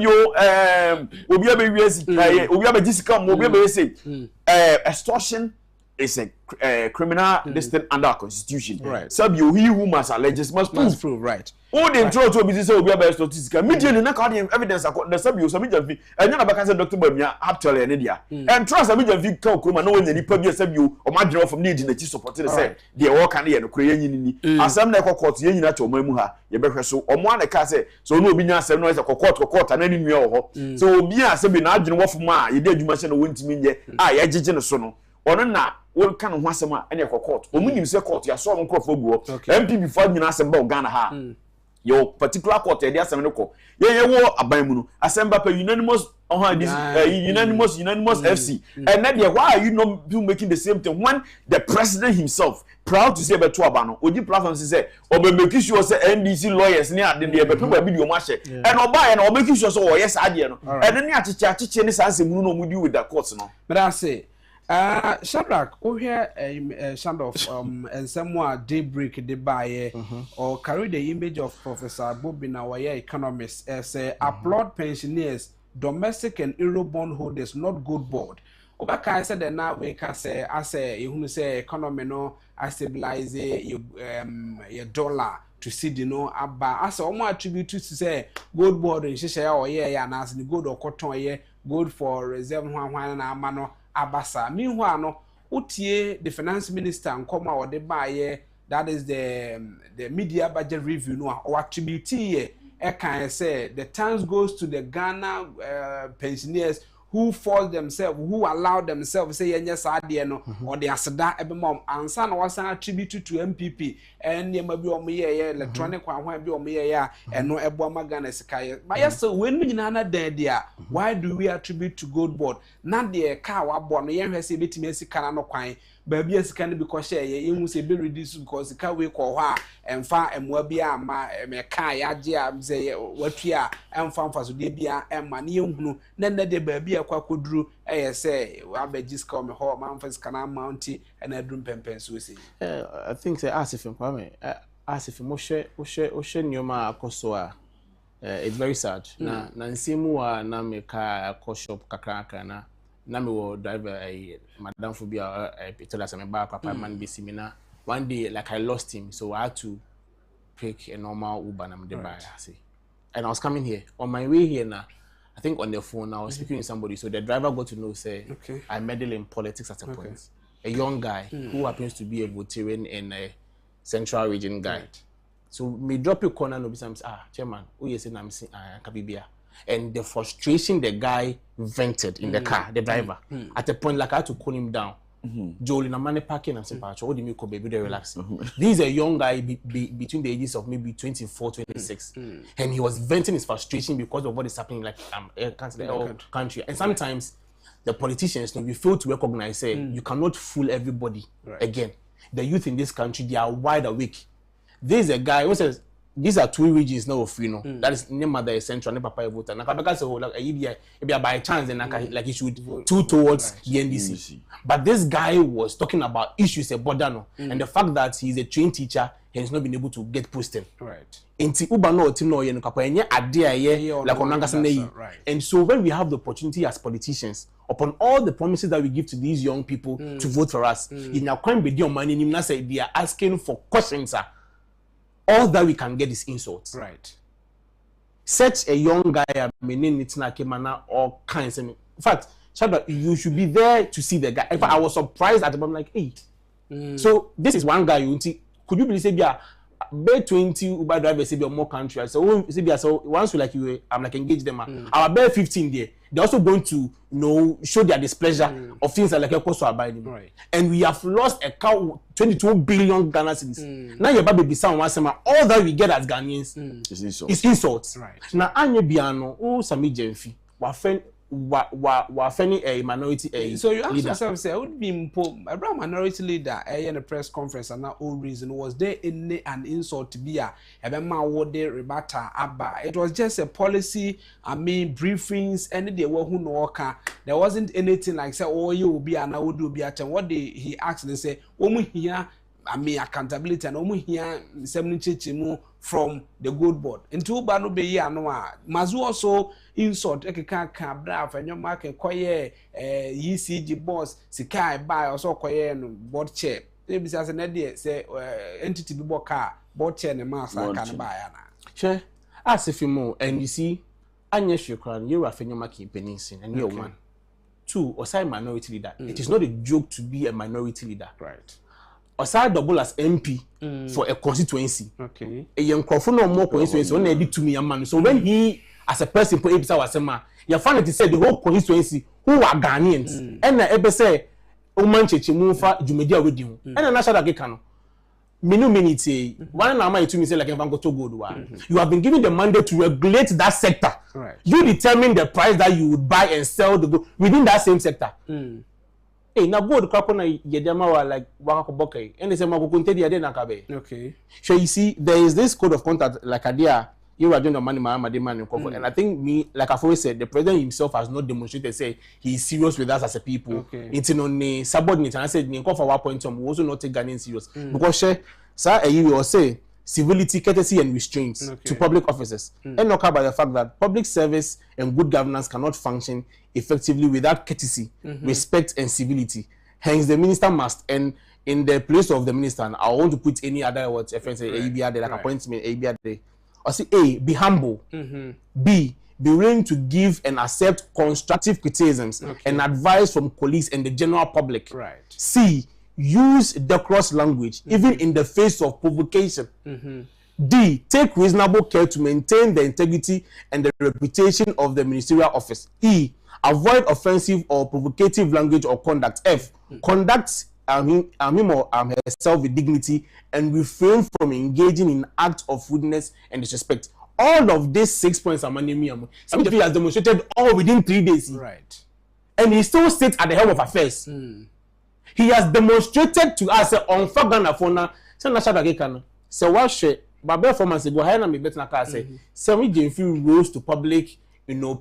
extortion is a criminal listed under our constitution. Right. So he who must allege must prove. Right. All the intro to be say obi aba statistical media no na evidence the sabi o sabi jafi enya na baka say Dr. Bamia actually ene dia and trust sabi jafi ka okroma na wonya nipa bi sabi o ma dwere from need na chi support the say the work can ye no kure yenyi ni asem na court yenyi na choma mu ha ye behwe so omo na ka say so no obi nya asem no say court na ni nua ho so obi a sabi na adwene wofo ma ye de adwuma se no wontimi nye a ye gege ne so no ono na won kan ho asem a ene court omunim say court ya so nkrofo guo MP before nyina asem ba Ghana ha your particular court area assembly ko ye wo aban mu no assembly pa unanimous unanimous FC and then why are you not making the same thing when the president himself proud to say beto aba no oji platform say obe make sure say NDC lawyers ni ade de beto ba video ma she and oba ye na obe make sure say o yes ade no and then ni achiche ni sanse mu no mu with the courts no but I say Shadrach, oh here sound of and somewhat daybreak the buyer or carry the image of Professor Bobina Waya economist as applaud pensioners, domestic and Eurobond holders not good board. Obaka I said that now we can say I say you say economy no I stabilize your dollar to see the no aba as a more attribute to say gold board and share or yeah and as the gold or cotton yeah gold for reserve one and amano abasa meanwhile no utie the finance minister nkoma or the buyer that is the media budget review no or attribute here can say the thanks goes to the Ghana pensioners who force themselves, who allow themselves say yes no or the asada ebemom ansa na wasan attribute to MPP and ye mabi omoye electronic one bi omoye and no ebo magana sikaye but yes so when we na there there why do we attribute to gold board na the car wa bo no ye hwe se betimi asika na no kwan baby asika no because share ye hu se be reduce because sika we ko ho a emfa emwa bia ma me car ya je am say watua emfa mfa so de bia emma ne hunu na de baby akwa koduru say abejiska me ho ma mfa sika na mounty and adrum pempen so say I think say as if mo hwe nyoma akoso a it's very sad na nsemu a na me ka shop kakra na me wo driver madam for bia tell us me ba papa man be simina one day like I lost him so I had to pick a normal Uber na me de buy and I was coming here on my way here now I think on the phone I was speaking with somebody so the driver got to know say I meddle in politics at a point a young guy who happens to be a Voterian and a central region guy so me drop your corner no be some chairman who you say na me kabibia and the frustration the guy vented in the car the driver at a point like I had to call him down Joel in a money parking and say what do you mean baby they relaxing this is a young guy between the ages of maybe 24 26 and he was venting his frustration because of what is happening like country and sometimes the politicians we fail to recognize say you cannot fool everybody again the youth in this country they are wide awake. There is a guy who says these are two regions now of that is near mother is central and papa voter na kabeka say like if by chance then like he should two towards the NDC but this guy was talking about issues about Bodano and the fact that he is a trained teacher and he's not been able to get posted inti uba no team no ye no kapa enye ade aye like onanga say and so when we have the opportunity as politicians upon all the promises that we give to these young people to vote for us in our crime be on money na say they are asking for questions all that we can get is insults. Such a young guy, meaning it's not a all kinds. In fact, Shadrach, you should be there to see the guy. In fact, I was surprised at him. I'm like, hey. So this is one guy. You see, could you believe say, yeah, bear 20 Uber drivers say be more country. So once you like you, I'm like engage them. Our bear 15 there. They're also going to show their displeasure of things that like a cost to abiding. And we have lost a cow 22 billion Ghana cedis. Now your baby sound once all that we get as Ghanaians is insults. Now Anye Biano, Sami Jemfi, wa friend offending a minority so you ask leader. yourself, say, would be a minority leader in a press conference and not all reason was there any an insult to be a what they rebata abba. It was just a policy, briefings, and they were who no there wasn't anything like say, oh, you will be and I would do be at what he asked and say, here. Accountability and here from the good board. Into Bano be anwa. Mazu also insult ekeka kabra for your market koye ECG boss sikai buy also koye no board chair. They be as an idea say entity be boka board chair ne masa can buy ana. Sure. As if you more and you see anya shukran you are for your market peninsin and you're one. Two, aside minority leader. It is not a joke to be a minority leader. Right. Aside double as MP for a constituency. Okay. A young crofo no more constituency on edit to me a man. So when he as a person put Ebisa was a man, you find it said the whole constituency who are Ghanaians. And Ebe say Oman Chechi Mufa Jumedia with you. And a national Gekano. Minute one am I to me say like Van Goto good. You have been given the mandate to regulate that sector. Right. You determine the price that you would buy and sell the good within that same sector. Hey, now go to Krapona Yedama like Wakaboke, and they say Makukunte Nakabe. Okay. So you see, there is this code of conduct like Adia, you are doing the money, and I think me, like I've always said, the president himself has not demonstrated say he is serious with us as a people. Okay. It's on subordinate, and I said, Ninko for 1 point, we also not take Ghanaian serious because sir, you will say civility, courtesy, and restraints to public officers, and not by the fact that public service and good governance cannot function effectively without courtesy, respect, and civility. Hence, the minister must, and in the place of the minister, and I want to put any other words, if I say ABRD, like appointment, ABRD, or say A, be humble, B, be willing to give and accept constructive criticisms and advice from colleagues and the general public. Right. C, use decorous language, even in the face of provocation. D, take reasonable care to maintain the integrity and the reputation of the ministerial office. E, avoid offensive or provocative language or conduct. F, conduct him or herself with dignity and refrain from engaging in acts of rudeness and disrespect. All of these 6 points are manimium. Somebody has demonstrated all within 3 days. Right. And he still sits at the helm of affairs. He has demonstrated to us on Fagana Fona, say National Gekano. So what shit, but performance go higher than me better na say. So we give you rose to public,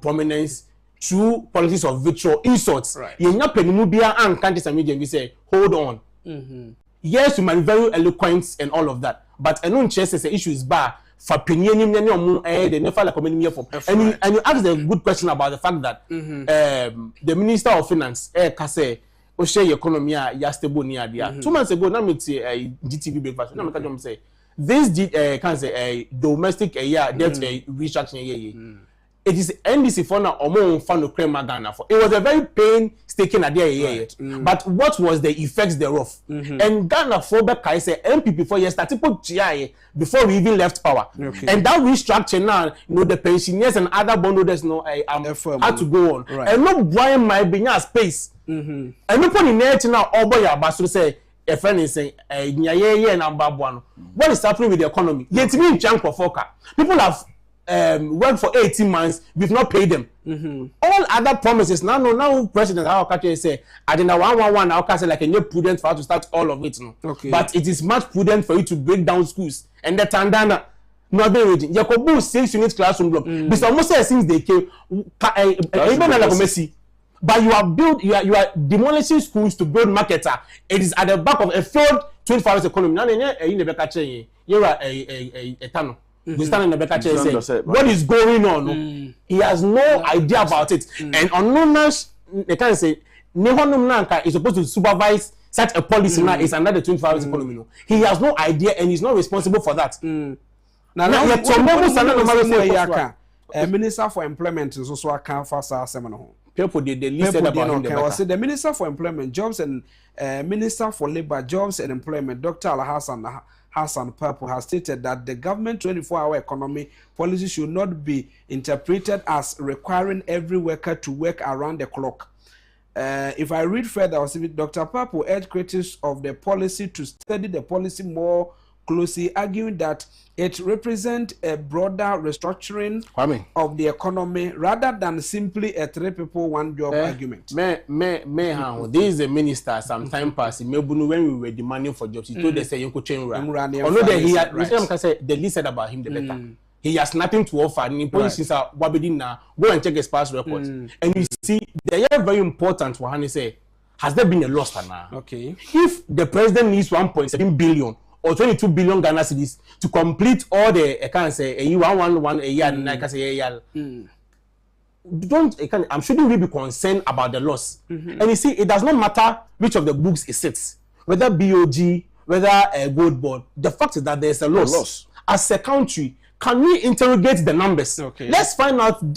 prominence through policies of virtual insults. Right. You not penimubia and can't we say, hold on. Yes, you might be very eloquent and all of that, but I don't chase the issue is bad. For opinion, they never like coming for. And you ask the good question about the fact that the Minister of Finance, Kase, Oshe economy ya stable near there. 2 months ago, now me say GTV breakfast. Now me say this can say domestic debt restructuring. It is NDC for now or fan of crema Ghana for. It was a very painstaking idea. But what was the effects thereof? And Ghana for back I say MPP for years started put GI before we even left power. And that restructure now, the pensioners and other bondholders had to go on. And no Brian might be near space. And no point in there now all boy about to say a friend is saying number one. What is happening with the economy? Yet me in chunk for foka. People have worked for 18 months, we've not paid them. All other promises now president our country say I didn't know 111 our country like a new prudent for us to start all of it. But it is much prudent for you to break down schools and the Tandana not very reading. Yakobu 6 unit classroom block. Because almost since they came but you are demolishing schools to build marketer. It is at the back of a failed 24 hours economy. Now you are a tunnel. We stand in the back and say, what is going on? He has no idea about it. And on non-nash, they can say, Nehonum Nanka is supposed to supervise such a policy now. It's another 24 hours economy. He has no idea and he's not responsible for that. Minister for Employment is also a cancer seminar. People they listed about him. The Minister for Employment, Jobs and Minister for Labor, Jobs and Employment, Dr. Hassan Purple has stated that the government 24-hour economy policy should not be interpreted as requiring every worker to work around the clock. If I read further, Dr. Purple urged critics of the policy to study the policy more closely, arguing that it represents a broader restructuring of the economy rather than simply a 3 people 1 job argument. This is the minister sometime past in Melbourne when we were demanding for jobs. He told us say you could change the least said about him the better. He has nothing to offer. And politicians are wabedin now. Go and check his past records. And you see, they are very important for Hani say, has there been a loss now? Okay. If the president needs 1.7 billion or 22 billion Ghana cedis to complete all the I can't say a year 111 a year and I can say a year. Shouldn't we be concerned about the loss? And you see, it does not matter which of the books it sits, whether BOG, whether a gold board. The fact is that there's a loss. As a country, can we interrogate the numbers? Okay. Let's find out and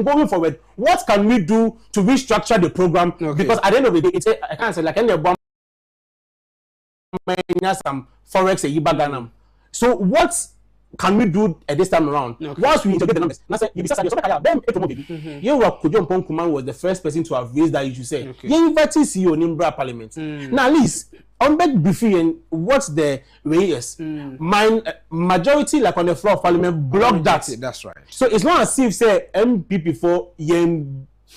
going forward, what can we do to restructure the program? Okay. Because at the end of the day, it's I can't say like any some forex a. So what can we do at this time around? Okay. Once we interrogate the numbers, was the first person to have raised that issue. Say, you invited CEO in Parliament. Now, at least on back before what's the way is majority like on the floor of Parliament blocked that. That's right. So it's not as if say MPP for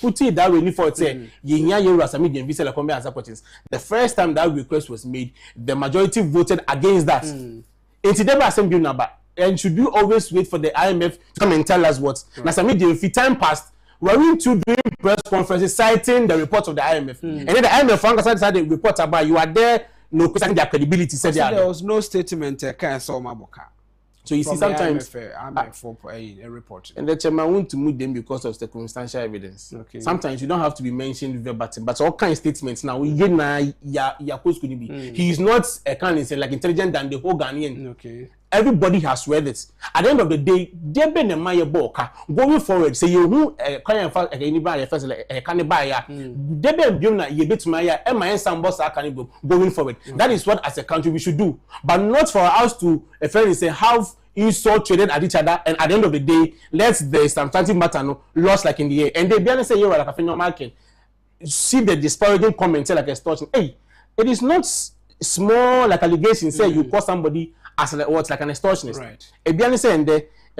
put it that way for say the first time that request was made, the majority voted against that. It's never assembly number. And should we always wait for the IMF to come and tell us what? Now, if time passed, we're going to do press conferences citing the report of the IMF. And then the IMF decided the report about you are there, no questioning their credibility. Said there was no statement. So you see, sometimes IMF for a report. And the chairman want to move them because of circumstantial evidence. Okay. Sometimes you don't have to be mentioned verbatim, but all kind of statements now. He is not a kind of like intelligent than the whole Ghanaian. Okay. Everybody has read it. At the end of the day, they been a Maya Boka going forward. Say you who client first anybody first like can buy ya. They been doing that. You bet Maya. MIN some boss are going forward. That is what as a country we should do, but not for us to a friend say have insult traded at each other. And at the end of the day, let's the substantive matter no lost like in the air. And they be say you are like a phenomenal market. See the disparaging comments like extortion. Hey, it is not small like allegation. Say you call somebody as what's like an extortionist. Right. A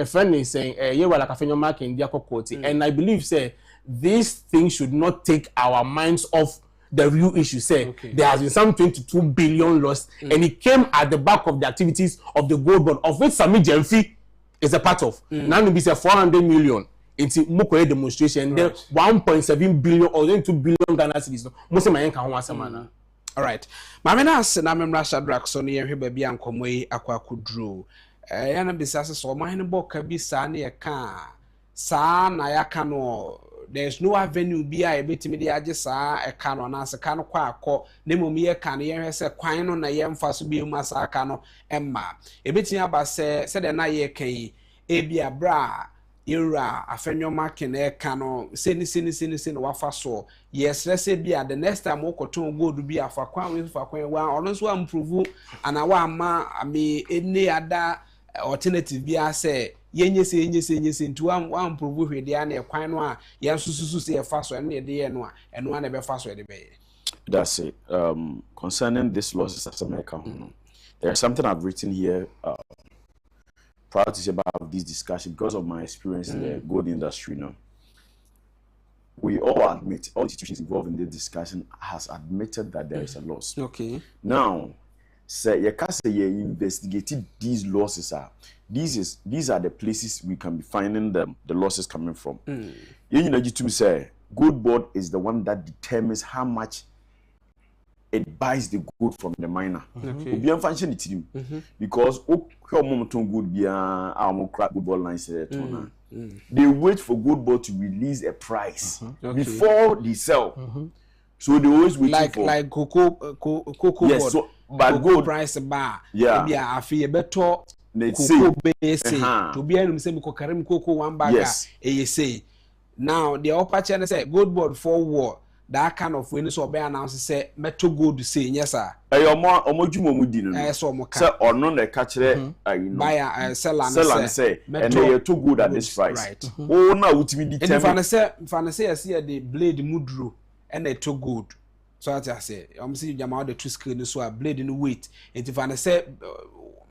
friend is saying, you were like a phenomenal market in the court. And I believe, say, this thing should not take our minds off the real issue. Say, there has been some 22 billion lost, and it came at the back of the activities of the gold bond, of which Sami Jemfi is a part of. Now, it be 400 million. Into Mukoye demonstration, then 1.7 billion or then 2 billion Ghana cedis. All right. Mamena se na memra Shadrack so ne yehwe ba bia nkomoi akwa kudru. Yana bisase so mahene boka bi sa na ye ka sa na ya ka no there's no avenue bi a ebetimi de age sa e ka no na se ka no kwa akọ na momi ye ka no yehwe se kwan no na ye mfa so bi mu asa ka no emma ebetimi aba se de na ye kan yi ebia bra Ira afenyo kene kano seni wafa so yes let's say bia the next time we koton gold bi afa kwan we fa kwan wa ono so improve ana wa ma me any other alternative bia say yenyese nti wa improve hwede ya na kwan no a ye sususu se fa so ene de ye no a eno na be fa so de be. That's it. Concerning this losses as America, there's something I've written here proud to say about this discussion because of my experience in the gold industry. We all admit, all institutions involved in this discussion has admitted that there is a loss. Okay. Now, say you can say you investigated these losses these are the places we can be finding the losses coming from. You know, to say gold board is the one that determines how much it buys the gold from the miner. Okay. Function it because good lines they wait for gold board to release a price before they sell. So they always wait for like cocoa yes, board. So but gold price bar. Maybe a fee better cocoa base to be able to say cocoa one bag. Yes. Say now the upper channel say gold board for war. That kind of when so be announce say metal gold say yes sir. Omodwuma mu di no. So mo ka. Say ono na ka kire buyer seller say and they too good at this price. Right. Oh na wutimi determine. And if I say yes here the blade mudro and they too good. So I say see jama the two screen so a blade in weight if I say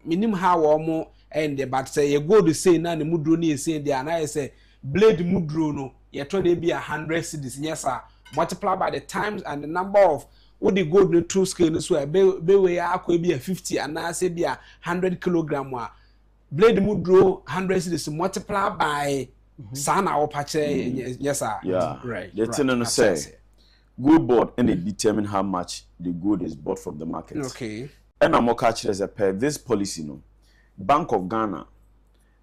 minim how or more and but say you go to say na the mudro ni say there and I say blade mudro no you try to be 100 cedis yes sir multiply by the times and the number of what the gold the two screen so be we akwa be 50 and I say be 100 kilogram wa blade mudro 100 cedis multiply by sana or pache yes sir yeah right the thing no say good board and it determine how much the good is bought from the market. Okay. And I'm catch as a pair this policy no Bank of Ghana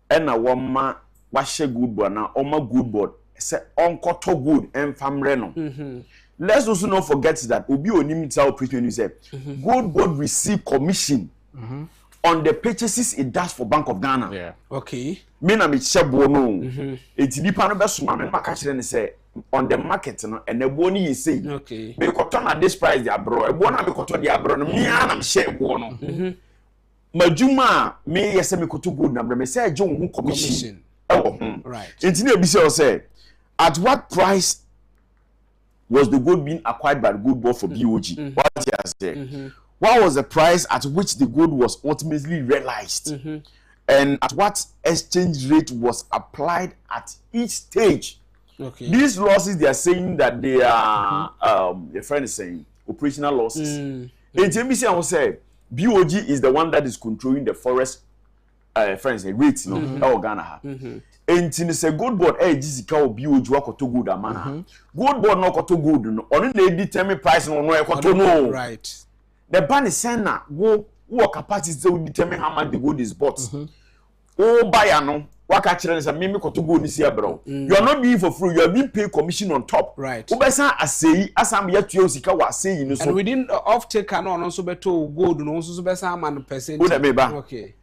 and a woman wash good board now oma good board say onkoto good and famre no. Let's also not forget that obi onimita operation you say good board receive commission on the purchases it does for Bank of Ghana. Yeah. Okay. Me na me chebo no. Eti nipa no be soma me maka kire ne say on the market no and the boni is say okay me koton at this price they abro e bona me koton they abro no me ana me share ebo no majuma me yese me koton good na me say je wo commission right enti na bi say at what price was the gold being acquired by the gold board for BOG what you say what was the price at which the gold was ultimately realized and at what exchange rate was applied at each stage. Okay. These losses, they are saying that they are, your friend is saying, operational losses. In TMBC, I will say, BOG is the one that is controlling the forest, friends, rates, no, Ghana. And say gold board, Jessica or BOG, what to good, amana. Gold board, no, to good, no, only they determine price, no, no, right. The ban is saying that go work capacity will determine how much the gold is bought. Oh, buy no. Waka chire say me ko to go ni sia bro. You are not doing for free, you are being paid commission on top. Right. Ubesa asei asam ya tuo sika wa asei no so. And within off taker no also beto gold no so besa man percent. Wo da me ba. Okay.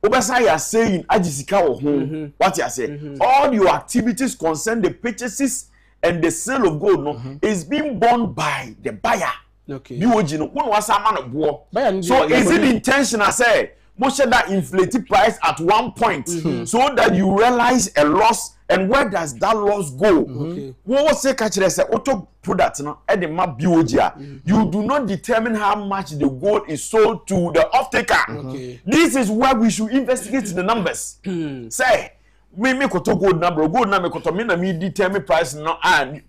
Ubesa ya saying agi sika wo ho. What you say? All your activities concern the purchases and the sale of gold no is being borne by the buyer. Okay. BOG no won wasa man bo. So is it intentional say most of that inflated price at one point so that you realize a loss and where does that loss go? Okay. What say catch say auto product no e the map BOG you do not determine how much the gold is sold to the off-taker. Okay. This is where we should investigate the numbers. Say me koto gold number koto me na me determine price no and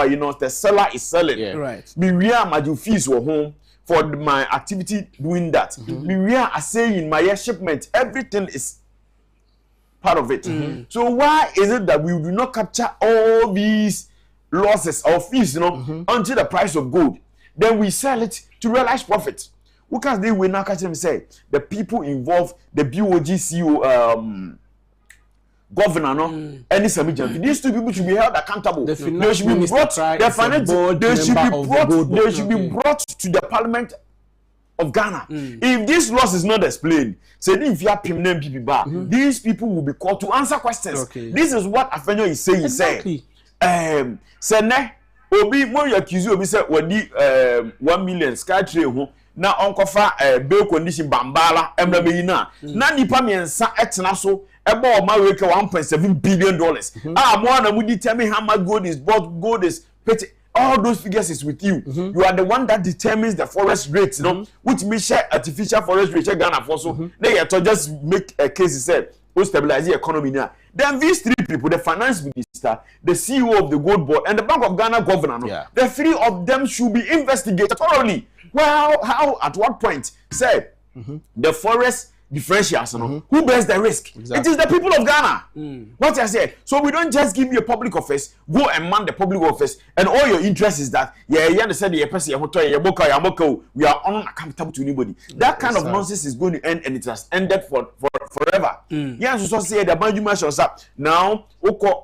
you know the seller is selling. Yeah. Right. Me we are my fees were home for my activity doing that. We are saying my shipment, everything is part of it. So why is it that we do not capture all these losses or fees, you know, until the price of gold? Then we sell it to realize profit. Because they will not catch them say the people involved, the BOG CEO, governor, no, any semi-judge. These two people should be held accountable. They should be brought. The finance board. They should be brought to the Parliament of Ghana. If this loss is not explained, say if you have people, these people will be called to answer questions. Okay. This is what Afenyo is saying. Exactly. Say ne obi mo accuse obi say wadi 1 million sky trade na onkofa bail condition bambala emra be na nipa miensa etena so ebo o ma weke 1.7 billion dollars more na mu determine how much gold is bought, gold is petty. All those figures is with you. You are the one that determines the forest rate, you know, which means artificial forest rate Ghana for so they to just make a case said to stabilize the economy now. Then these three people, the finance minister, the CEO of the gold board, and the Bank of Ghana governor, the three of them should be investigated thoroughly. Well, how, at what point, say, the forest differentials, who bears the risk? Exactly. It is the people of Ghana. What I say. So we don't just give you a public office, go and man the public office, and all your interest is that, you understand the person, we are unaccountable to anybody. That kind of nonsense is going to end, and it has ended forever. Yes, so say the Banjuma shows up. Now,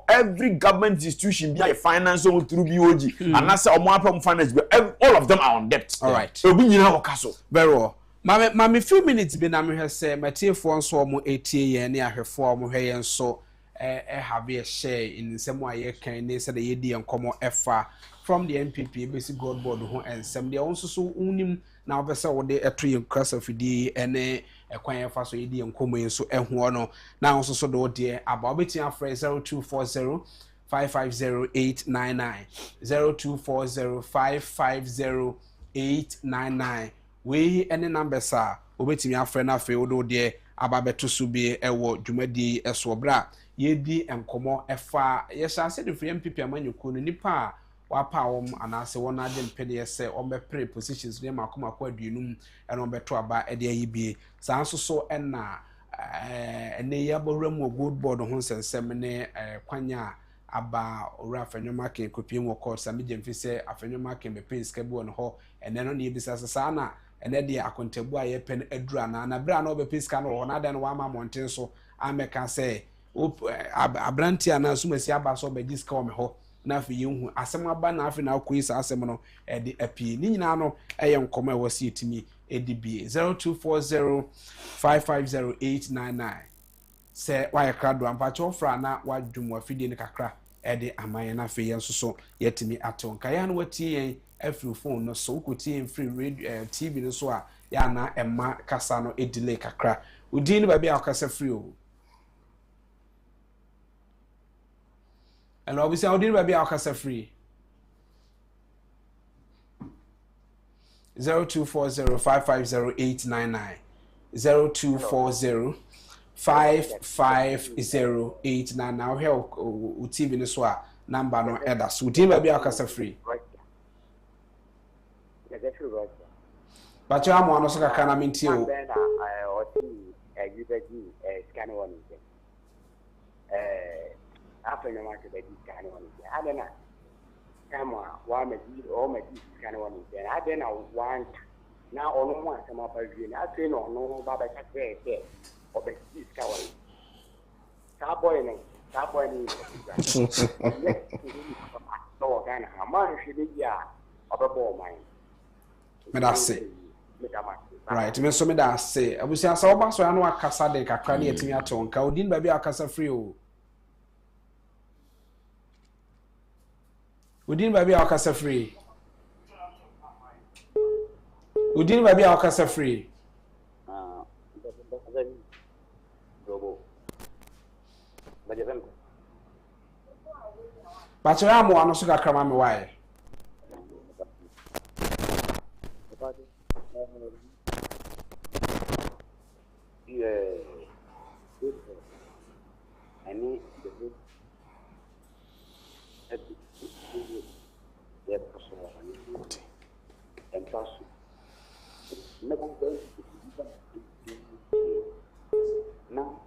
every government institution, be a finance through BOG, and that's our finance, all of them are on debt. All right. So we need our castle. Very well. Mama few minutes be na me hwese matiefo nso mo etie ye ne ahwefo mo hwe ye nso have a share in some way kan ne say the yedi enkomo efa from the NPP basic God board ho ensem de onso so unim na obese wo de eto ye cross of di ene ekwan efa so yedi enkomo enso eho no na onso so do de aba obetia frɛ 0240 550-899 0240-550-899 we any numbers are obetimi afre na fe odo de ababeto so bi ewo dwumadi eso bra ye di enkomo efa ye shanse de free MPP amanyuko no nipa wapa wom anase wona de mpede yese ombepre positions ne makoma kwa aduenum eno beto aba ede ayibie sanso so ena ene ya bohram good board ho sensem ne kwanya aba ora afenwoma ke kopiem wo court samije mfise afenwoma ke mepins kebu no ho ene no ne bisa sasa na ene de akontabu aye pen adura na bra na obepis ka no ho na de no wa ma monten so ameka say abranti ana sumasi aba so be diska o me ho na afi yehu asem aba na afi na akoyi sa asem no edi apie ni nyina no eye nkoma e wasi etimi edibie 0240-550-899 se waya krado ampacho fra na wadwum afidie ne kakra ede amaye na afi yenso so yetimi aton kaya na wati yen afri phone no so kuti en free radio TV no so a ya na emma kasa no edile kakra udin ba bia akasa free o and obviously I didn't be our free 0240-550-899 0240-550-899 now here TV no so number no either so didn't be our free but you am one so ka na minti o after the market that is kind of one. I don't know. Come on, one or my kind of one. I don't know one. Now, on one, some of us, I say no, Baba Catray, or the discovery. Starboy, so again, a man should be of a ball mine. Medase. Right, me so me da say. Abusia sa oba so anu akasa de kakra na yetimi aton ka odin ba bi akasa free o. Udin baby akasa free. Udin baby akasa free. But you are more no so kakra ma me why. I need the good. And plus, now,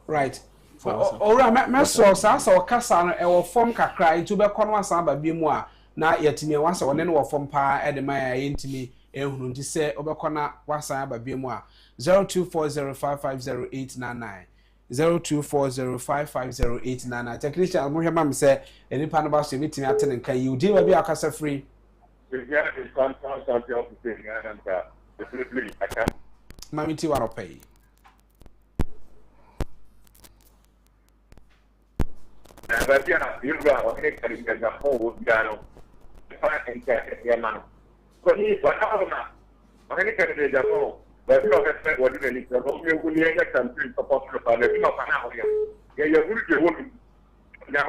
right. Ora me so sa okasa no e wo form kakra itu be kono asan ba bi mu a na yetimi wasa wone no wo form pa e de ma ya yentimi ehunu nti se obekona wasan ba bi mu a 0240-550-899 0240-550-899 technician mo hwema me se enipa no ba so bitimi atene nkan yi udi ba bi akasa free mami ti waro pay but yeah, you're right. Okay, because the whole piano, and yeah, man. So he's what I'm not. Okay, because the whole, but you don't expect what you need. So you will need to come to support the father. You know, now here. Yeah, you're good. You're good. Yeah,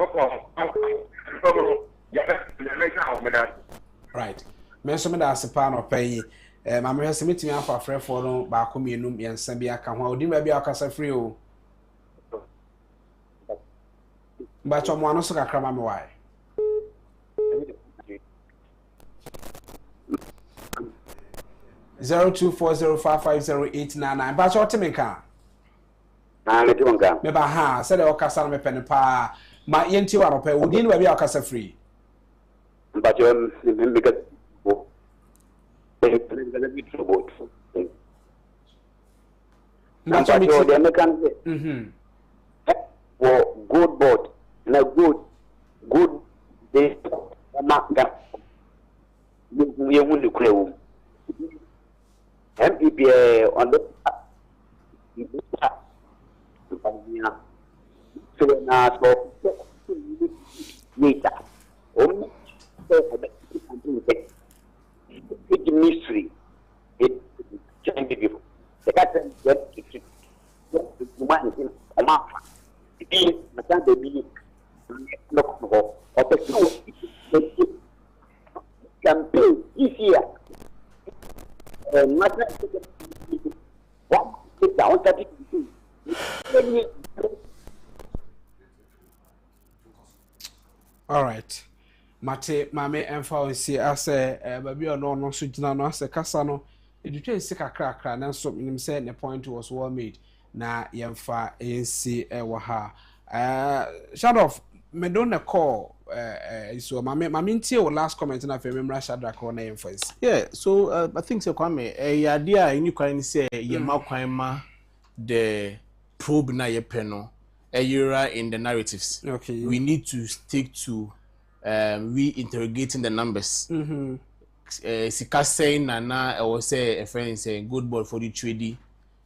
right. Me so me da sepa no pay. Ma me hwese metimi afa frefo no ba ko mienum yensa bia ka ho. Odi ma bia akasa free o. But you want to say a why? 0240-550-899. But you're telling me, maybe ha said the Ocasa me pen pa. My yenti waro pay. Would you be Ocasa free? But you're because good board. Na good day mark that we want to clear MPP on the so na so later It's mystery. It can be people. The guy said that it's man in a map. It is the time they be look for or the campaign this year. And matter one sit down that all right. Mate mame emfa onsi ase baby ono no so gina no ase kasa no edutwe nsi kakra na so minim say the point was well made na yemfa ensi ewo ha Shadow me don na call so mame ntie o last comment na fe memra Shadrack na yemfa ensi. Yeah, so I think so kwame idea any kwan say ye ma kwan ma the probe na ye peno era in the narratives. Okay. We need to stick to re-interrogating the numbers. Sika saying na or say a friend saying good board for the trading,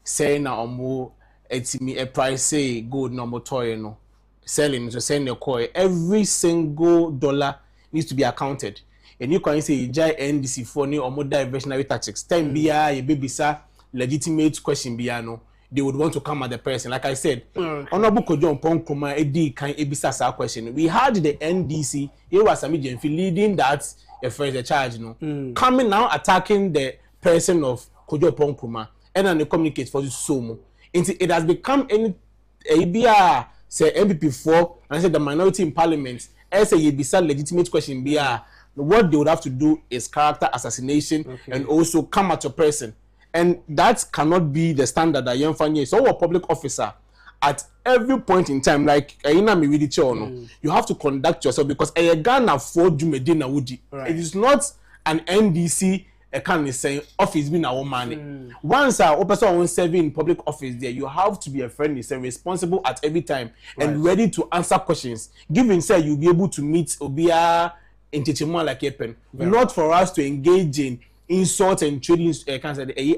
saying na omo etimi a price say good number toy no selling so saying the coin every single dollar needs to be accounted. And you can say jai NDC for new or more diversionary tactics. Time biya ye baby sa legitimate question biya no. They would want to come at the person. Like I said, Honorable Kojo Ponkoma Edi kan ebisa sa question. We had the NDC, it was Samijenfi leading that a charge, coming now attacking the person of Kojo Ponkoma and then they communicate for the SOMO. It has become any ABR say MPP4 and I said the minority in parliament as a ebisa legitimate question BR. What they would have to do is character assassination and also come at your person. And that cannot be the standard that young fan is. So a public officer at every point in time, like you have to conduct yourself because a Ghana for Jumedina Woody. It is not an NDC can say office being our money. Once a person serving in public office there, you have to be a friendly and responsible at every time and ready to answer questions. Given say you'll be able to meet Obia in Chichimwa like Yepen. Not for us to engage in insult and trading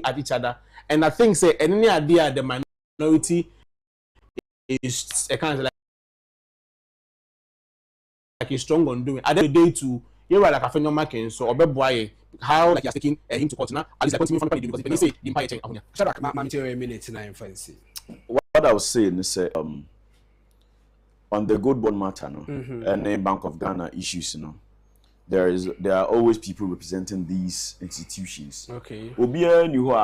at each other. And I think say any idea the minority is a kind of like a strong on doing. At the day to you like a phenomenon so or how like you're taking him to court now. At least I continue from the because they say the empire change. Shadrack, I'm telling you a minute now in fancy. What I was saying is on the good bond matter and the Bank of Ghana issues there are always people representing these institutions. Okay. Obia knew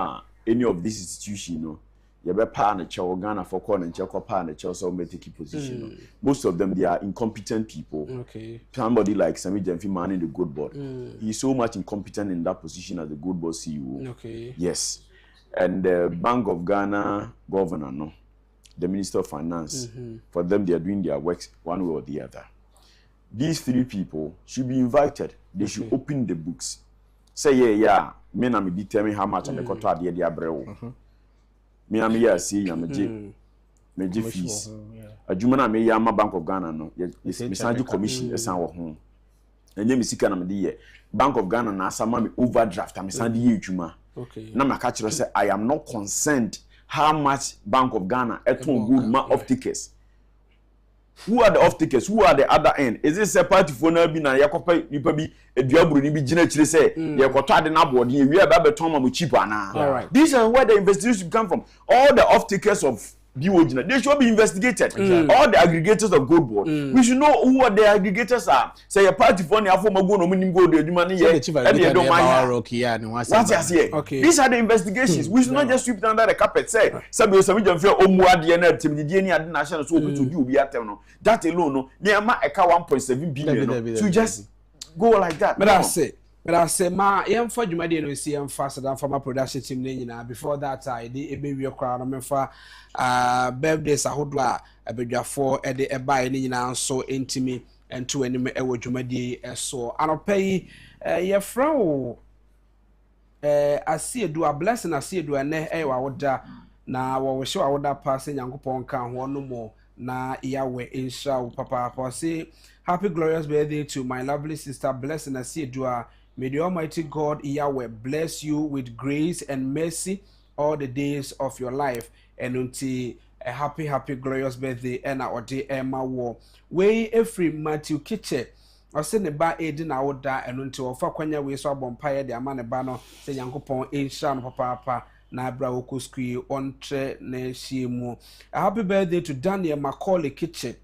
any of these institutions, you be part of the Ghana for corner and check up and also may take a position. Most of them they are incompetent people. Okay. Somebody like Sami Jenfi manning the good board. He's so much incompetent in that position as the good board CEO. Okay. Yes. And the Bank of Ghana governor, the Minister of Finance, for them they are doing their work one way or the other. These three people should be invited. They should open the books. Say, yeah, me na me determine how much and the contract the abreu. Me na me see ya me fees. Adwuma na me ya ma Bank of Ghana no. Me sanju commission esan wo ho. Enye me sika na me de Bank of Ghana na asama me overdraft am san de adwuma. Okay. Na ma ka kire say I am not concerned how much Bank of Ghana eton good ma of tickets. Who are the off takers? Who are the other end? Is this a party for now? Be na yakopa nipa bi eduaburu ni bi gina chire say yakoto ade na board ye wi aba beton ma cheap ana. All right. These are where the investigation come from. All the off takers of Biwojina, they should be investigated. All the aggregators of gold board. We should know who are the aggregators are. Say a party for the afo mago no minim gold the money here. Okay. These are the investigations. We should not just sweep it under the carpet. Say sabi osabi jamfia omuade na timdie ni ade national so obi to do obi atem no. That alone no. Near ma eka 1.7 billion. So just go like that. But I say ma yam for Jumadi no see yam faster than for my production team nyina. Before that I did ebe we crowd me for birthdays ahodwa abedwafo e de eba ni nyina so entimi ento anim e wo Jumadi so anopai ye fra asiedu a blessing asiedu ene e wa woda na wo hye wa woda pass Nyankopon kan ho no mo na yawe insha papa for say happy glorious birthday to my lovely sister Blessing Asiedu. May the Almighty God Yahweh bless you with grace and mercy all the days of your life. And until a happy glorious birthday and our day Emma war. Way every Matthew Kitche ɔse ne ba edi na woda eno nti ofa kwanya we so abompaye de ama ne ba no se Nyankopon enhira no papa na abra wokoskui ontre na hyiemu. A happy birthday to Daniel Macaulay Kitchen.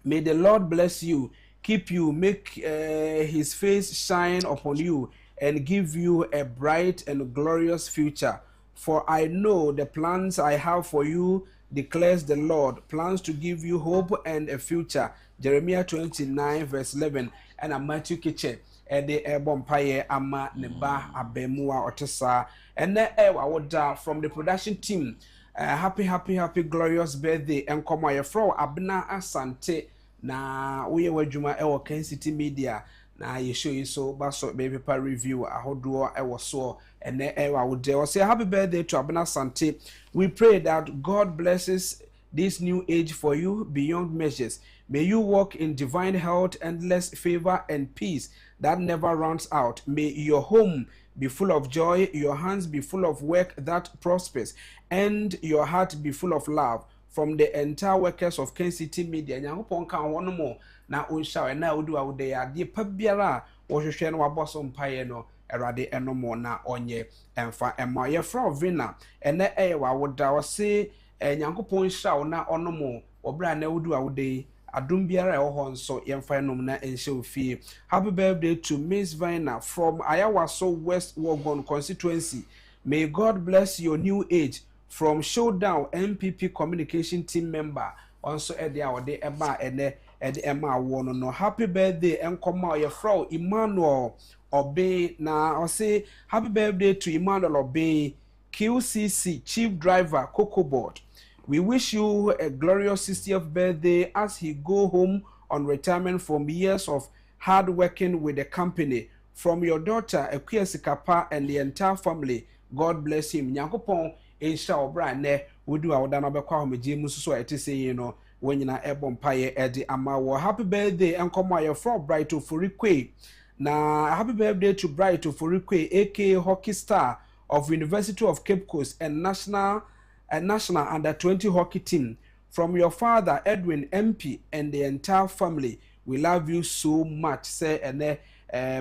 May the Lord bless you, keep you, make his face shine upon you, and give you a bright and glorious future. For I know the plans I have for you, declares the Lord, plans to give you hope and a future. Jeremiah 29 verse 11. And a Matthew Kitchen. Ede bompaye ama neba abemua otesa. And wawoda from the production team. Happy glorious birthday. And come my fro Abna Asante. Na uye wajuma ewo Kencity Media na ye show you so baso baby pa review ahodo ewo so ene ewa wode o say happy birthday to Abna Sante. We pray that God blesses this new age for you beyond measures. May you walk in divine health, endless favor and peace that never runs out. May your home be full of joy, your hands be full of work that prospers, and your heart be full of love. From the entire workers of Kencity Media, Nyankopon kan wono mo na onsha na odu awde ya de pa biara wo hwehwe no waboso mpaye no erade enomo na onye emfa ema ye fra vina ene wa woda wo se Nyankopon hya na onomo obra na odu awde adum biara e ho nso yemfa enom na enhye ofie. Happy birthday to Miss Vina from Ayawaso West Wogon constituency. May God bless your new age. From Showdown MPP communication team member also ede awde eba ene ede ema wono no. Happy birthday enkoma your fro Emmanuel Obey na I say happy birthday to Emmanuel Obey, QCC chief driver Cocoa Board. We wish you a glorious 60th birthday as he go home on retirement from years of hard working with the company. From your daughter Ekuyesikapa and the entire family, God bless him. Nyankopon Esha obra ne wodu awda no bekwa homeje mususu ete say no wonyina ebompaye ede amawo. Happy birthday enkomo aye from Bright Ofurikwe. Na happy birthday to Bright Ofurikwe aka hockey star of University of Cape Coast and national under 20 hockey team. From your father Edwin MP and the entire family, we love you so much. Say ene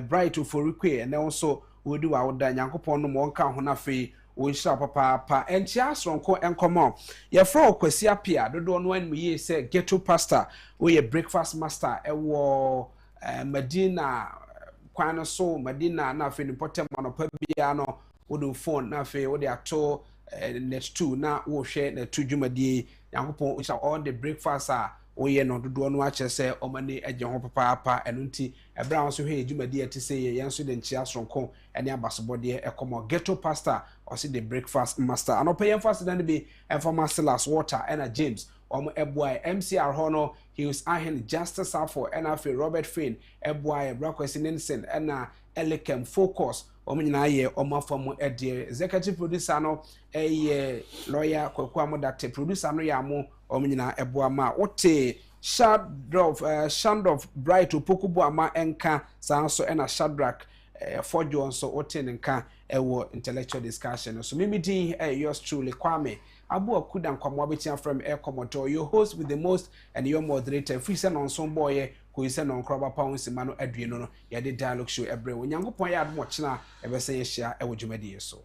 Bright Ofurikwe and also wodu awda Nyankopon no mo nka ho na fe Wisha papa and chiasronko and come on. Your fro kwesi apia dodo no en me say ghetto pastor we a breakfast master Medina kwana so Medina na fe important man opa bia no wodo phone na fe wo de ato next 2 na wo hwe na tudwumadie Yankopon wisha all the breakfast oye no dodo no ache se omane agye ho papa enunti ebra won so hwe edwumadie ati se ye so de chiasronko ene abasobode ekomo ghetto pastor or see the breakfast master and opay fast than be and for Marcellus Water and James eboy MCR hono he was ahen Justice for NFA Robert Finn eboy Brakwesi Ninsen and Elikem Focus nyina ye omafam executive producer no lawyer Kwakwamo that producer no ya mo nyina eboa ma wote Shandov Bright Opokubo ama enka sanso and Shadrach for John so oten nka ewo intellectual discussion. So mimi din yours truly Kwame Abu Akudan Kwamwabitia from Air Commodore, your host with the most and your moderator free send on some boy who is sent on Crobber Pounds Mano Adriano ya the dialogue show every when Yango Poya watching ebe say share e wujumedi so.